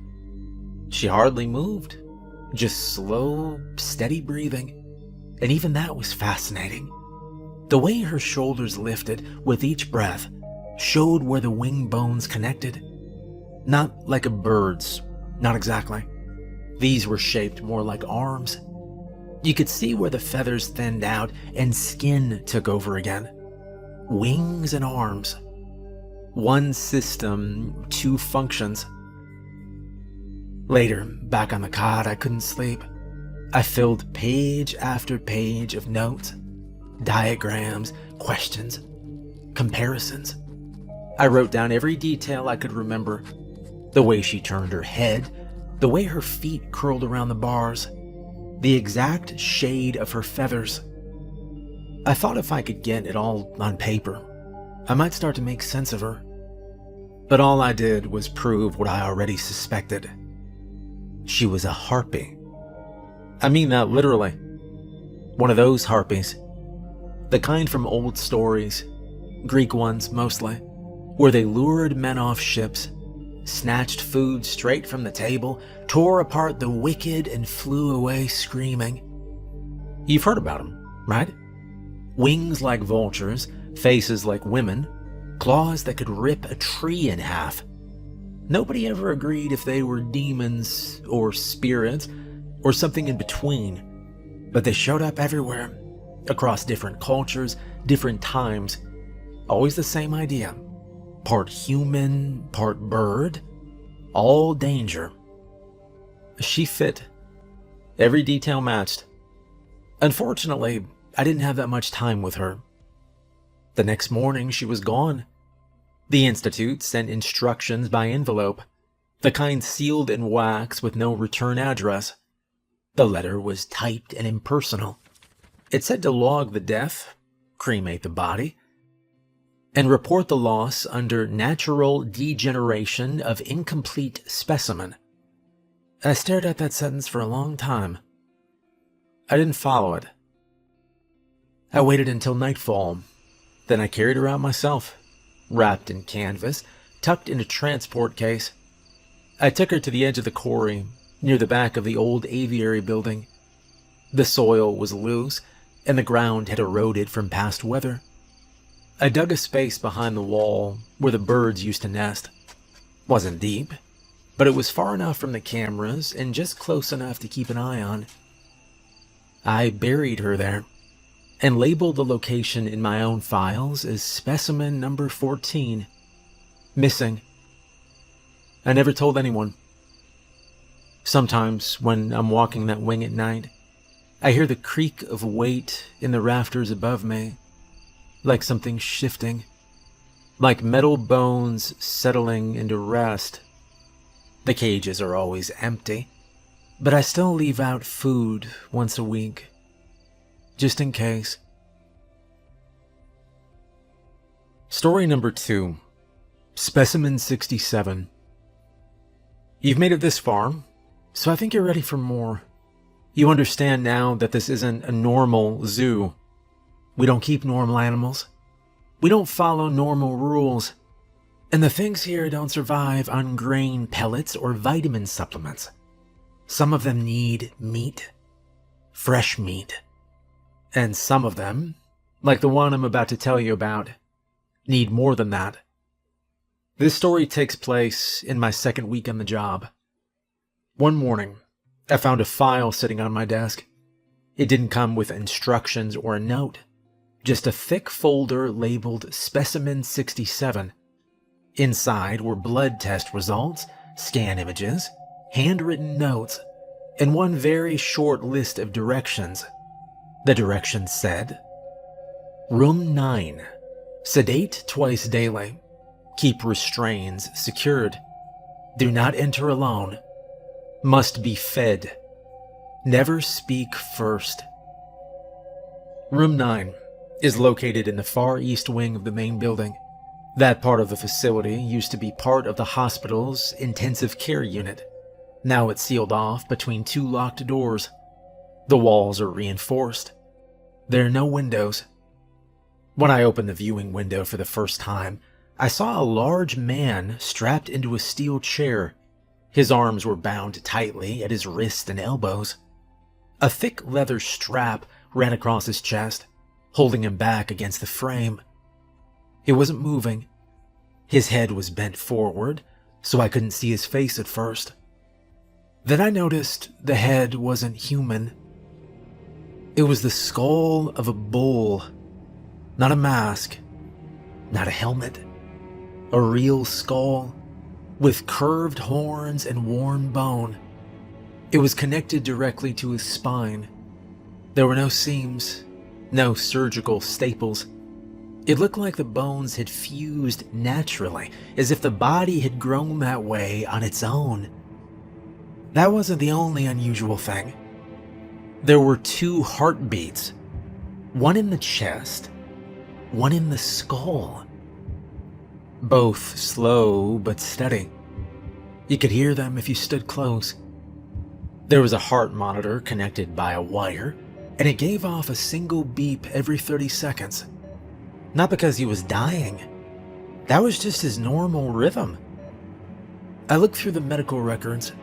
She hardly moved, just slow, steady breathing. And even that was fascinating. The way her shoulders lifted with each breath showed where the wing bones connected. Not like a bird's, not exactly. These were shaped more like arms. You could see where the feathers thinned out and skin took over again. Wings and arms. One system, two functions. Later, back on the cot, I couldn't sleep. I filled page after page of notes, diagrams, questions, comparisons. I wrote down every detail I could remember. The way she turned her head, the way her feet curled around the bars, the exact shade of her feathers. I thought if I could get it all on paper, I might start to make sense of her. But all I did was prove what I already suspected. She was a harpy. I mean that literally. One of those harpies. The kind from old stories, Greek ones mostly, where they lured men off ships, snatched food straight from the table, tore apart the wicked, and flew away screaming. You've heard about them, right? Wings like vultures, faces like women, claws that could rip a tree in half. Nobody ever agreed if they were demons or spirits or something in between, but they showed up everywhere, across different cultures, different times. Always the same idea. Part human, part bird, all danger. She fit. Every detail matched. Unfortunately, I didn't have that much time with her. The next morning, she was gone. The Institute sent instructions by envelope, the kind sealed in wax with no return address. The letter was typed and impersonal. It said to log the death, cremate the body, and report the loss under natural degeneration of incomplete specimen. I stared at that sentence for a long time. I didn't follow it. I waited until nightfall. Then I carried her out myself, wrapped in canvas, tucked in a transport case. I took her to the edge of the quarry, near the back of the old aviary building. The soil was loose, and the ground had eroded from past weather. I dug a space behind the wall where the birds used to nest. Wasn't deep, but it was far enough from the cameras and just close enough to keep an eye on. I buried her there, and labeled the location in my own files as specimen number 14, missing. I never told anyone. Sometimes, when I'm walking that wing at night, I hear the creak of weight in the rafters above me, like something shifting, like metal bones settling into rest. The cages are always empty, but I still leave out food once a week, just in case. Story number 2, Specimen 67. You've made it this far, so I think you're ready for more. You understand now that this isn't a normal zoo. We don't keep normal animals. We don't follow normal rules. And the things here don't survive on grain pellets or vitamin supplements. Some of them need meat, fresh meat. And some of them, like the one I'm about to tell you about, need more than that. This story takes place in my second week on the job. One morning, I found a file sitting on my desk. It didn't come with instructions or a note, just a thick folder labeled Specimen 67. Inside were blood test results, scan images, handwritten notes, and one very short list of directions. The directions said, Room 9, sedate twice daily. Keep restraints secured. Do not enter alone. Must be fed. Never speak first. Room 9 is located in the far east wing of the main building. That part of the facility used to be part of the hospital's intensive care unit. Now it's sealed off between 2 locked doors. The walls are reinforced. There are no windows. When I opened the viewing window for the first time, I saw a large man strapped into a steel chair. His arms were bound tightly at his wrists and elbows. A thick leather strap ran across his chest, holding him back against the frame. He wasn't moving. His head was bent forward, so I couldn't see his face at first. Then I noticed the head wasn't human. It was the skull of a bull. Not a mask, not a helmet. A real skull, with curved horns and worn bone. It was connected directly to his spine. There were no seams, no surgical staples. It looked like the bones had fused naturally, as if the body had grown that way on its own. That wasn't the only unusual thing. There were 2 heartbeats, one in the chest, one in the skull. Both slow but steady. You could hear them if you stood close. There was a heart monitor connected by a wire, and it gave off a single beep every 30 seconds. Not because he was dying. That was just his normal rhythm. I looked through the medical records.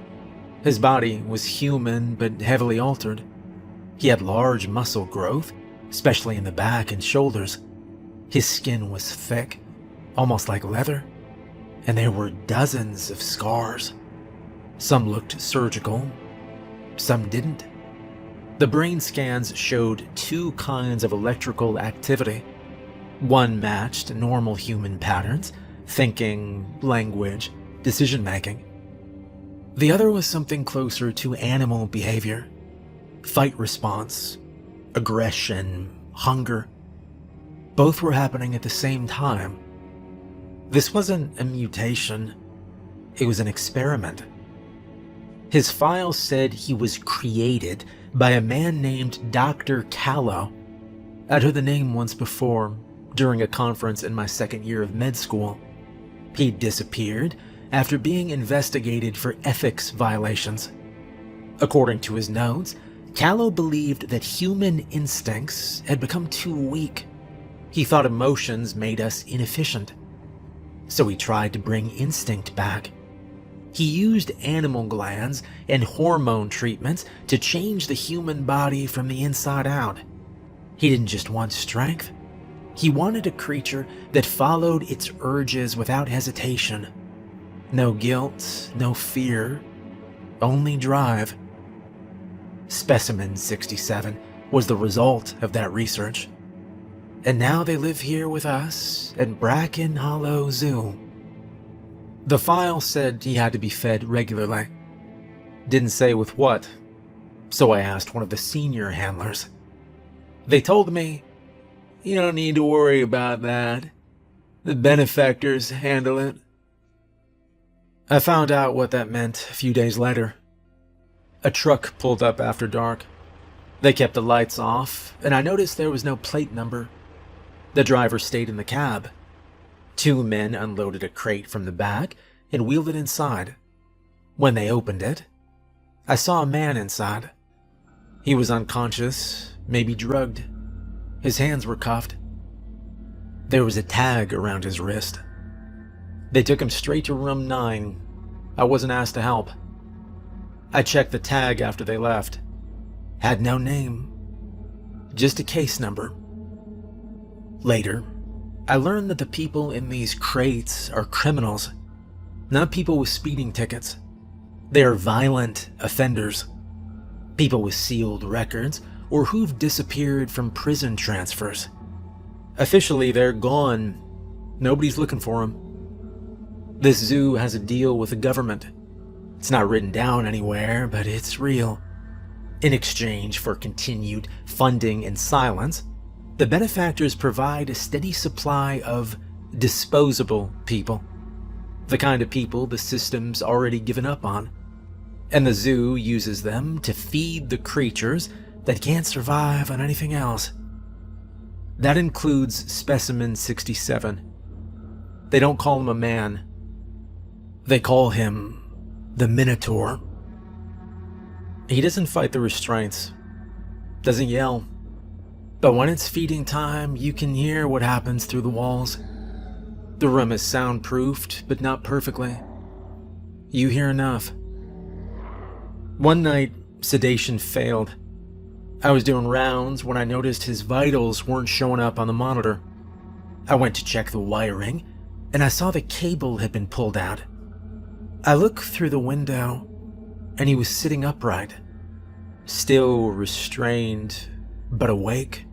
His body was human but heavily altered. He had large muscle growth, especially in the back and shoulders. His skin was thick, almost like leather, and there were dozens of scars. Some looked surgical, some didn't. The brain scans showed 2 kinds of electrical activity. One matched normal human patterns, thinking, language, decision-making. The other was something closer to animal behavior. Fight response, aggression, hunger. Both were happening at the same time. This wasn't a mutation. It was an experiment. His file said he was created by a man named Dr. Callow. I'd heard the name once before, during a conference in my second year of med school. He'd disappeared after being investigated for ethics violations. According to his notes, Callow believed that human instincts had become too weak. He thought emotions made us inefficient. So he tried to bring instinct back. He used animal glands and hormone treatments to change the human body from the inside out. He didn't just want strength. He wanted a creature that followed its urges without hesitation. No guilt, no fear, only drive. Specimen 67 was the result of that research. And now they live here with us at Bracken Hollow Zoo. The file said he had to be fed regularly. Didn't say with what, so I asked one of the senior handlers. They told me, "You don't need to worry about that. The benefactors handle it." I found out what that meant a few days later. A truck pulled up after dark. They kept the lights off, and I noticed there was no plate number. The driver stayed in the cab. 2 men unloaded a crate from the back and wheeled it inside. When they opened it, I saw a man inside. He was unconscious, maybe drugged. His hands were cuffed. There was a tag around his wrist. They took him straight to room 9. I wasn't asked to help. I checked the tag after they left. Had no name, just a case number. Later, I learned that the people in these crates are criminals, not people with speeding tickets. They are violent offenders, people with sealed records or who've disappeared from prison transfers. Officially, they're gone. Nobody's looking for them. This zoo has a deal with the government. It's not written down anywhere, but it's real. In exchange for continued funding and silence, the benefactors provide a steady supply of disposable people. The kind of people the system's already given up on. And the zoo uses them to feed the creatures that can't survive on anything else. That includes Specimen 67. They don't call him a man. They call him the Minotaur. He doesn't fight the restraints, doesn't yell. But when it's feeding time, you can hear what happens through the walls. The room is soundproofed, but not perfectly. You hear enough. One night, sedation failed. I was doing rounds when I noticed his vitals weren't showing up on the monitor. I went to check the wiring, and I saw the cable had been pulled out. I looked through the window, and he was sitting upright, still restrained, but awake.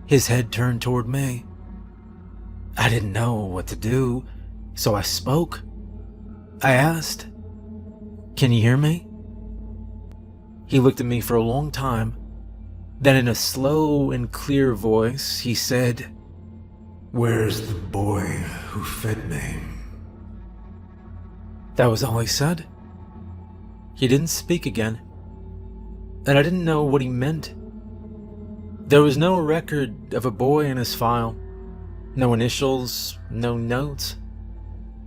His head turned toward me. I didn't know what to do, so I spoke. I asked, "Can you hear me?" He looked at me for a long time. Then in a slow and clear voice, he said, "Where's the boy who fed me?" That was all he said. He didn't speak again, and I didn't know what he meant. There was no record of a boy in his file. No initials, no notes.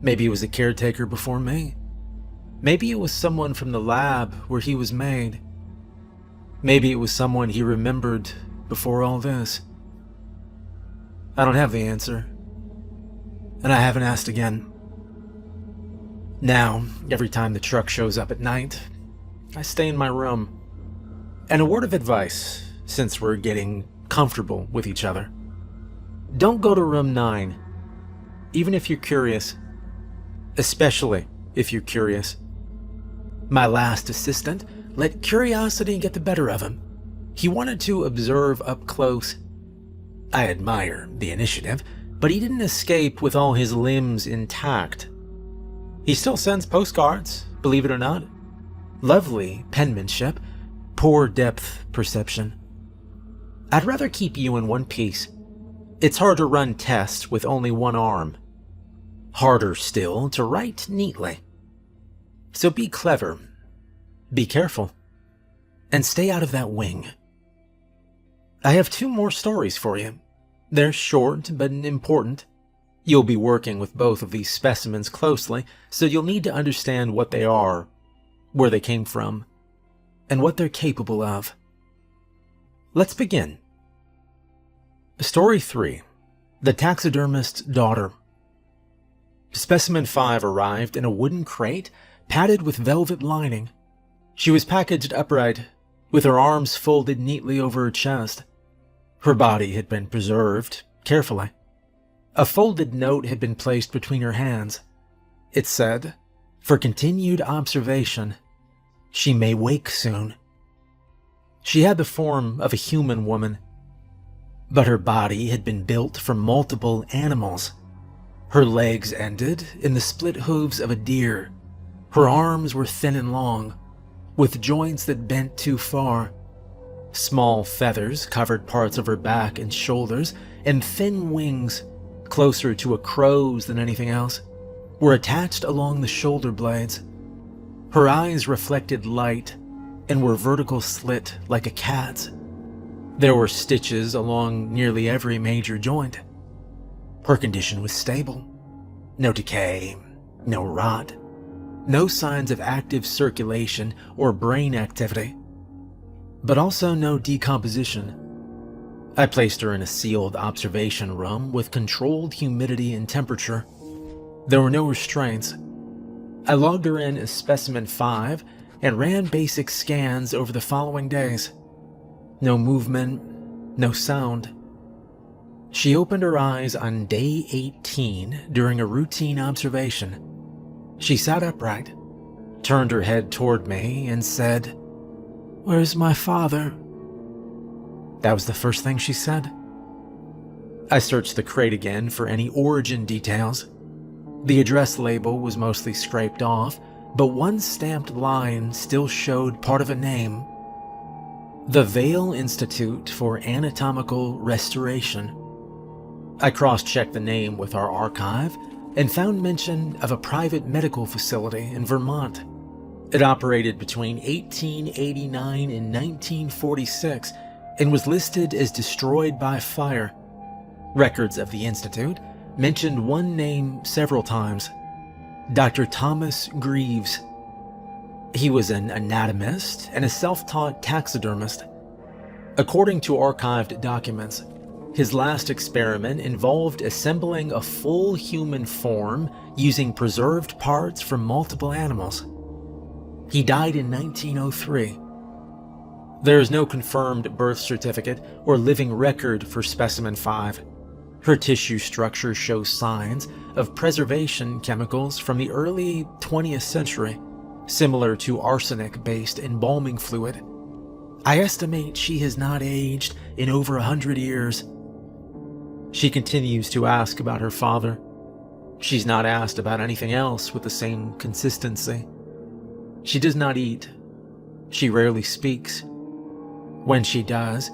Maybe he was a caretaker before me. Maybe it was someone from the lab where he was made. Maybe it was someone he remembered before all this. I don't have the answer, and I haven't asked again. Now, every time the truck shows up at night, I stay in my room. And a word of advice, since we're getting comfortable with each other. Don't go to room 9, even if you're curious. Especially if you're curious. My last assistant let curiosity get the better of him. He wanted to observe up close. I admire the initiative, but he didn't escape with all his limbs intact. He still sends postcards, believe it or not. Lovely penmanship, poor depth perception. I'd rather keep you in one piece. It's hard to run tests with only one arm. Harder still to write neatly. So be clever, be careful, and stay out of that wing. I have 2 more stories for you. They're short but important. You'll be working with both of these specimens closely, so you'll need to understand what they are, where they came from, and what they're capable of. Let's begin. Story 3. The Taxidermist's Daughter. Specimen 5 arrived in a wooden crate padded with velvet lining. She was packaged upright, with her arms folded neatly over her chest. Her body had been preserved carefully. A folded note had been placed between her hands. It said, "For continued observation, she may wake soon." She had the form of a human woman, but her body had been built from multiple animals. Her legs ended in the split hooves of a deer. Her arms were thin and long, with joints that bent too far. Small feathers covered parts of her back and shoulders, and thin wings, closer to a crow's than anything else, were attached along the shoulder blades. Her eyes reflected light and were vertical slit like a cat's. There were stitches along nearly every major joint. Her condition was stable. No decay, no rot, no signs of active circulation or brain activity, but also no decomposition. I placed her in a sealed observation room with controlled humidity and temperature. There were no restraints. I logged her in as Specimen 5 and ran basic scans over the following days. No movement, no sound. She opened her eyes on day 18 during a routine observation. She sat upright, turned her head toward me, and said, "Where's my father?" That was the first thing she said. I searched the crate again for any origin details. The address label was mostly scraped off, but one stamped line still showed part of a name. The Vail Institute for Anatomical Restoration. I cross-checked the name with our archive and found mention of a private medical facility in Vermont. It operated between 1889 and 1946 and was listed as destroyed by fire. Records of the institute mentioned one name several times: Dr. Thomas Greaves. He was an anatomist and a self-taught taxidermist. According to archived documents, his last experiment involved assembling a full human form using preserved parts from multiple animals. He died in 1903. There is no confirmed birth certificate or living record for Specimen 5. Her tissue structure shows signs of preservation chemicals from the early 20th century, similar to arsenic-based embalming fluid. I estimate she has not aged in over 100 years. She continues to ask about her father. She's not asked about anything else with the same consistency. She does not eat. She rarely speaks. When she does,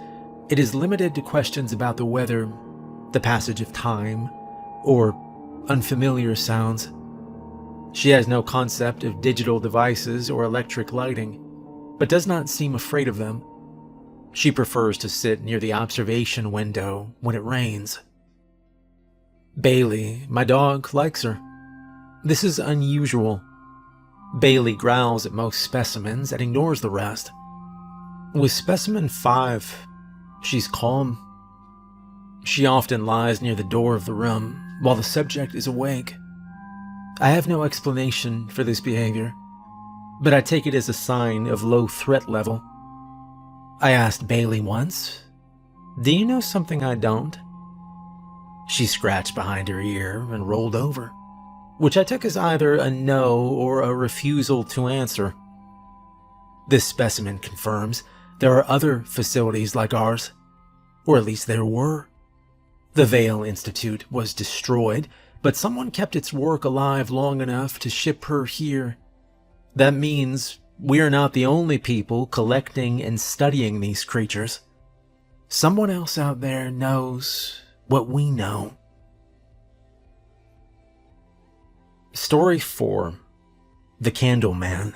it is limited to questions about the weather, the passage of time, or unfamiliar sounds. She has no concept of digital devices or electric lighting, but does not seem afraid of them. She prefers to sit near the observation window when it rains. Bailey, my dog, likes her. This is unusual. Bailey growls at most specimens and ignores the rest. With Specimen 5, she's calm. She often lies near the door of the room while the subject is awake. I have no explanation for this behavior, but I take it as a sign of low threat level. I asked Bailey once, "Do you know something I don't?" She scratched behind her ear and rolled over, which I took as either a no or a refusal to answer. This specimen confirms there are other facilities like ours, or at least there were. The Vail Institute was destroyed, but someone kept its work alive long enough to ship her here. That means we are not the only people collecting and studying these creatures. Someone else out there knows what we know. Story 4. The Candleman.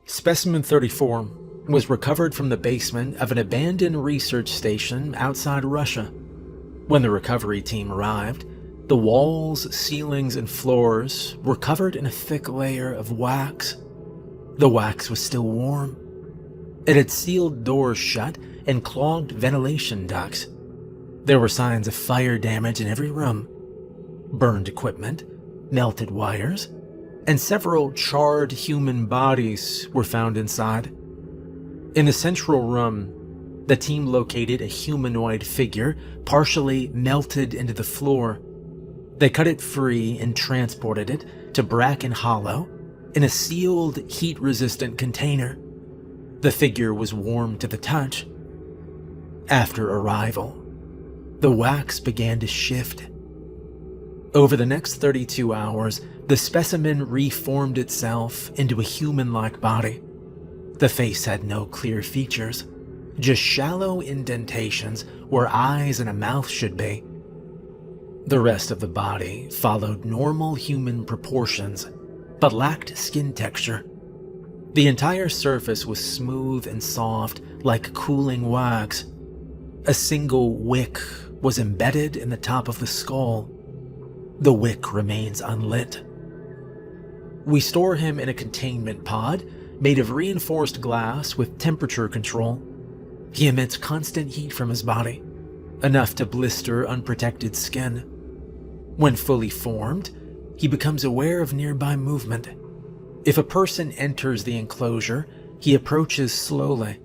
Specimen 34 was recovered from the basement of an abandoned research station outside Russia. When the recovery team arrived, the walls, ceilings, and floors were covered in a thick layer of wax. The wax was still warm. It had sealed doors shut and clogged ventilation ducts. There were signs of fire damage in every room. Burned equipment, melted wires, and several charred human bodies were found inside. In the central room, the team located a humanoid figure partially melted into the floor. They cut it free and transported it to Bracken Hollow in a sealed, heat-resistant container. The figure was warm to the touch. After arrival, the wax began to shift. Over the next 32 hours, the specimen reformed itself into a human-like body. The face had no clear features, just shallow indentations where eyes and a mouth should be. The rest of the body followed normal human proportions, but lacked skin texture. The entire surface was smooth and soft, like cooling wax. A single wick was embedded in the top of the skull. The wick remains unlit. We store him in a containment pod made of reinforced glass with temperature control. He emits constant heat from his body, enough to blister unprotected skin. When fully formed, he becomes aware of nearby movement. If a person enters the enclosure, he approaches slowly.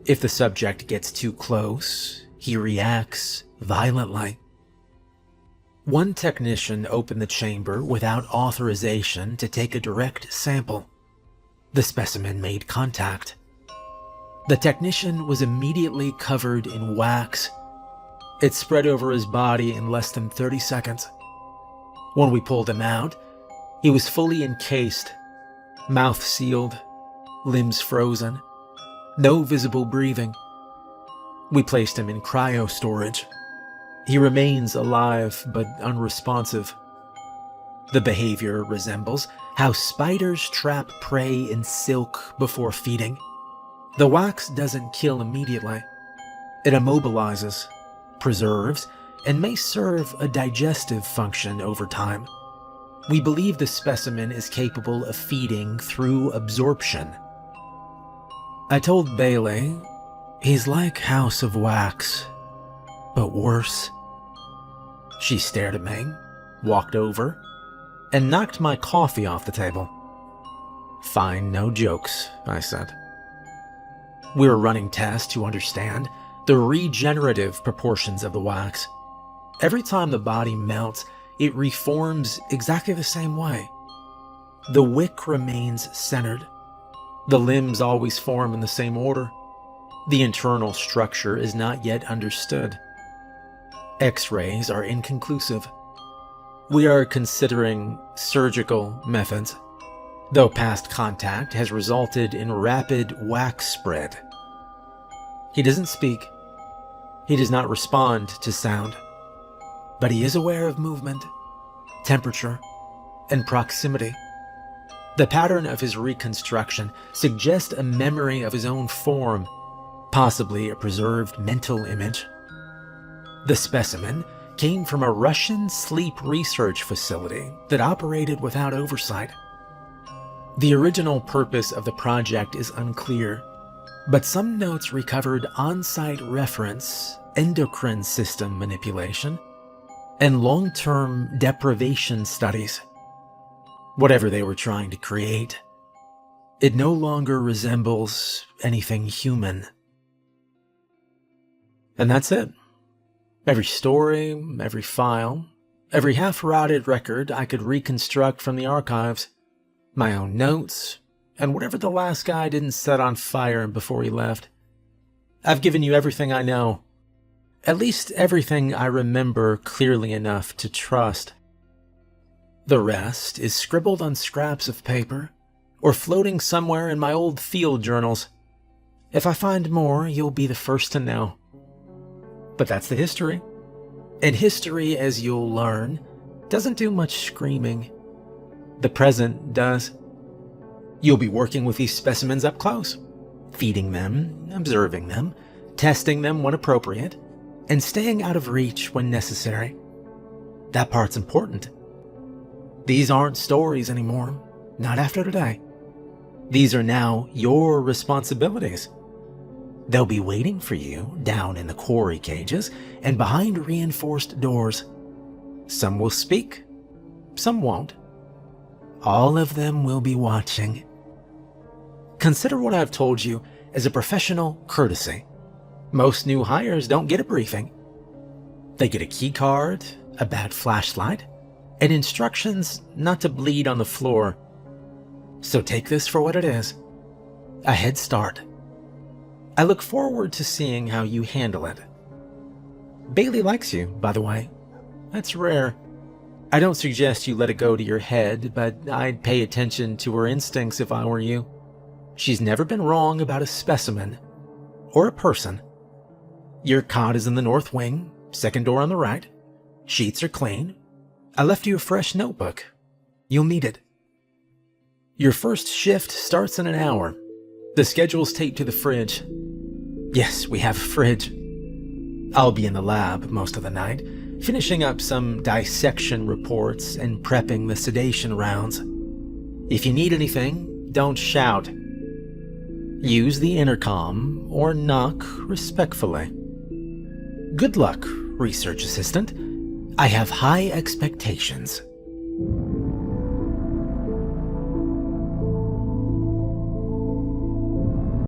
If the subject gets too close, he reacts violently. One technician opened the chamber without authorization to take a direct sample. The specimen made contact. The technician was immediately covered in wax. It spread over his body in less than 30 seconds. When we pulled him out, he was fully encased, mouth sealed, limbs frozen, no visible breathing. We placed him in cryo storage. He remains alive but unresponsive. The behavior resembles how spiders trap prey in silk before feeding. The wax doesn't kill immediately. It immobilizes, preserves, and may serve a digestive function over time. We believe the specimen is capable of feeding through absorption. I told Bailey, he's like House of Wax, but worse. She stared at me, walked over, and knocked my coffee off the table. Fine, no jokes, I said. We're running tests to understand the regenerative proportions of the wax. Every time the body melts, it reforms exactly the same way. The wick remains centered. The limbs always form in the same order. The internal structure is not yet understood. X-rays are inconclusive. We are considering surgical methods, though past contact has resulted in rapid wax spread. He doesn't speak. He does not respond to sound, but he is aware of movement, temperature, and proximity. The pattern of his reconstruction suggests a memory of his own form, possibly a preserved mental image. The specimen came from a Russian sleep research facility that operated without oversight. The original purpose of the project is unclear, but some notes recovered on-site reference, endocrine system manipulation, and long-term deprivation studies. Whatever they were trying to create, it no longer resembles anything human. And that's it. Every story, every file, every half-rotted record I could reconstruct from the archives, my own notes, and whatever the last guy didn't set on fire before he left. I've given you everything I know. At least everything I remember clearly enough to trust. The rest is scribbled on scraps of paper, or floating somewhere in my old field journals. If I find more, you'll be the first to know. But that's the history. And history, as you'll learn, doesn't do much screaming. The present does. You'll be working with these specimens up close, feeding them, observing them, testing them when appropriate, and staying out of reach when necessary. That part's important. These aren't stories anymore, not after today. These are now your responsibilities. They'll be waiting for you down in the quarry cages and behind reinforced doors. Some will speak, some won't. All of them will be watching. Consider what I've told you as a professional courtesy. Most new hires don't get a briefing. They get a key card, a bad flashlight, and instructions not to bleed on the floor. So take this for what it is. A head start. I look forward to seeing how you handle it. Bailey likes you, by the way. That's rare. I don't suggest you let it go to your head, but I'd pay attention to her instincts if I were you. She's never been wrong about a specimen or a person. Your cot is in the north wing, second door on the right. Sheets are clean. I left you a fresh notebook. You'll need it. Your first shift starts in an hour. The schedule's taped to the fridge. Yes, we have a fridge. I'll be in the lab most of the night, finishing up some dissection reports and prepping the sedation rounds. If you need anything, don't shout. Use the intercom or knock respectfully. Good luck, research assistant. I have high expectations.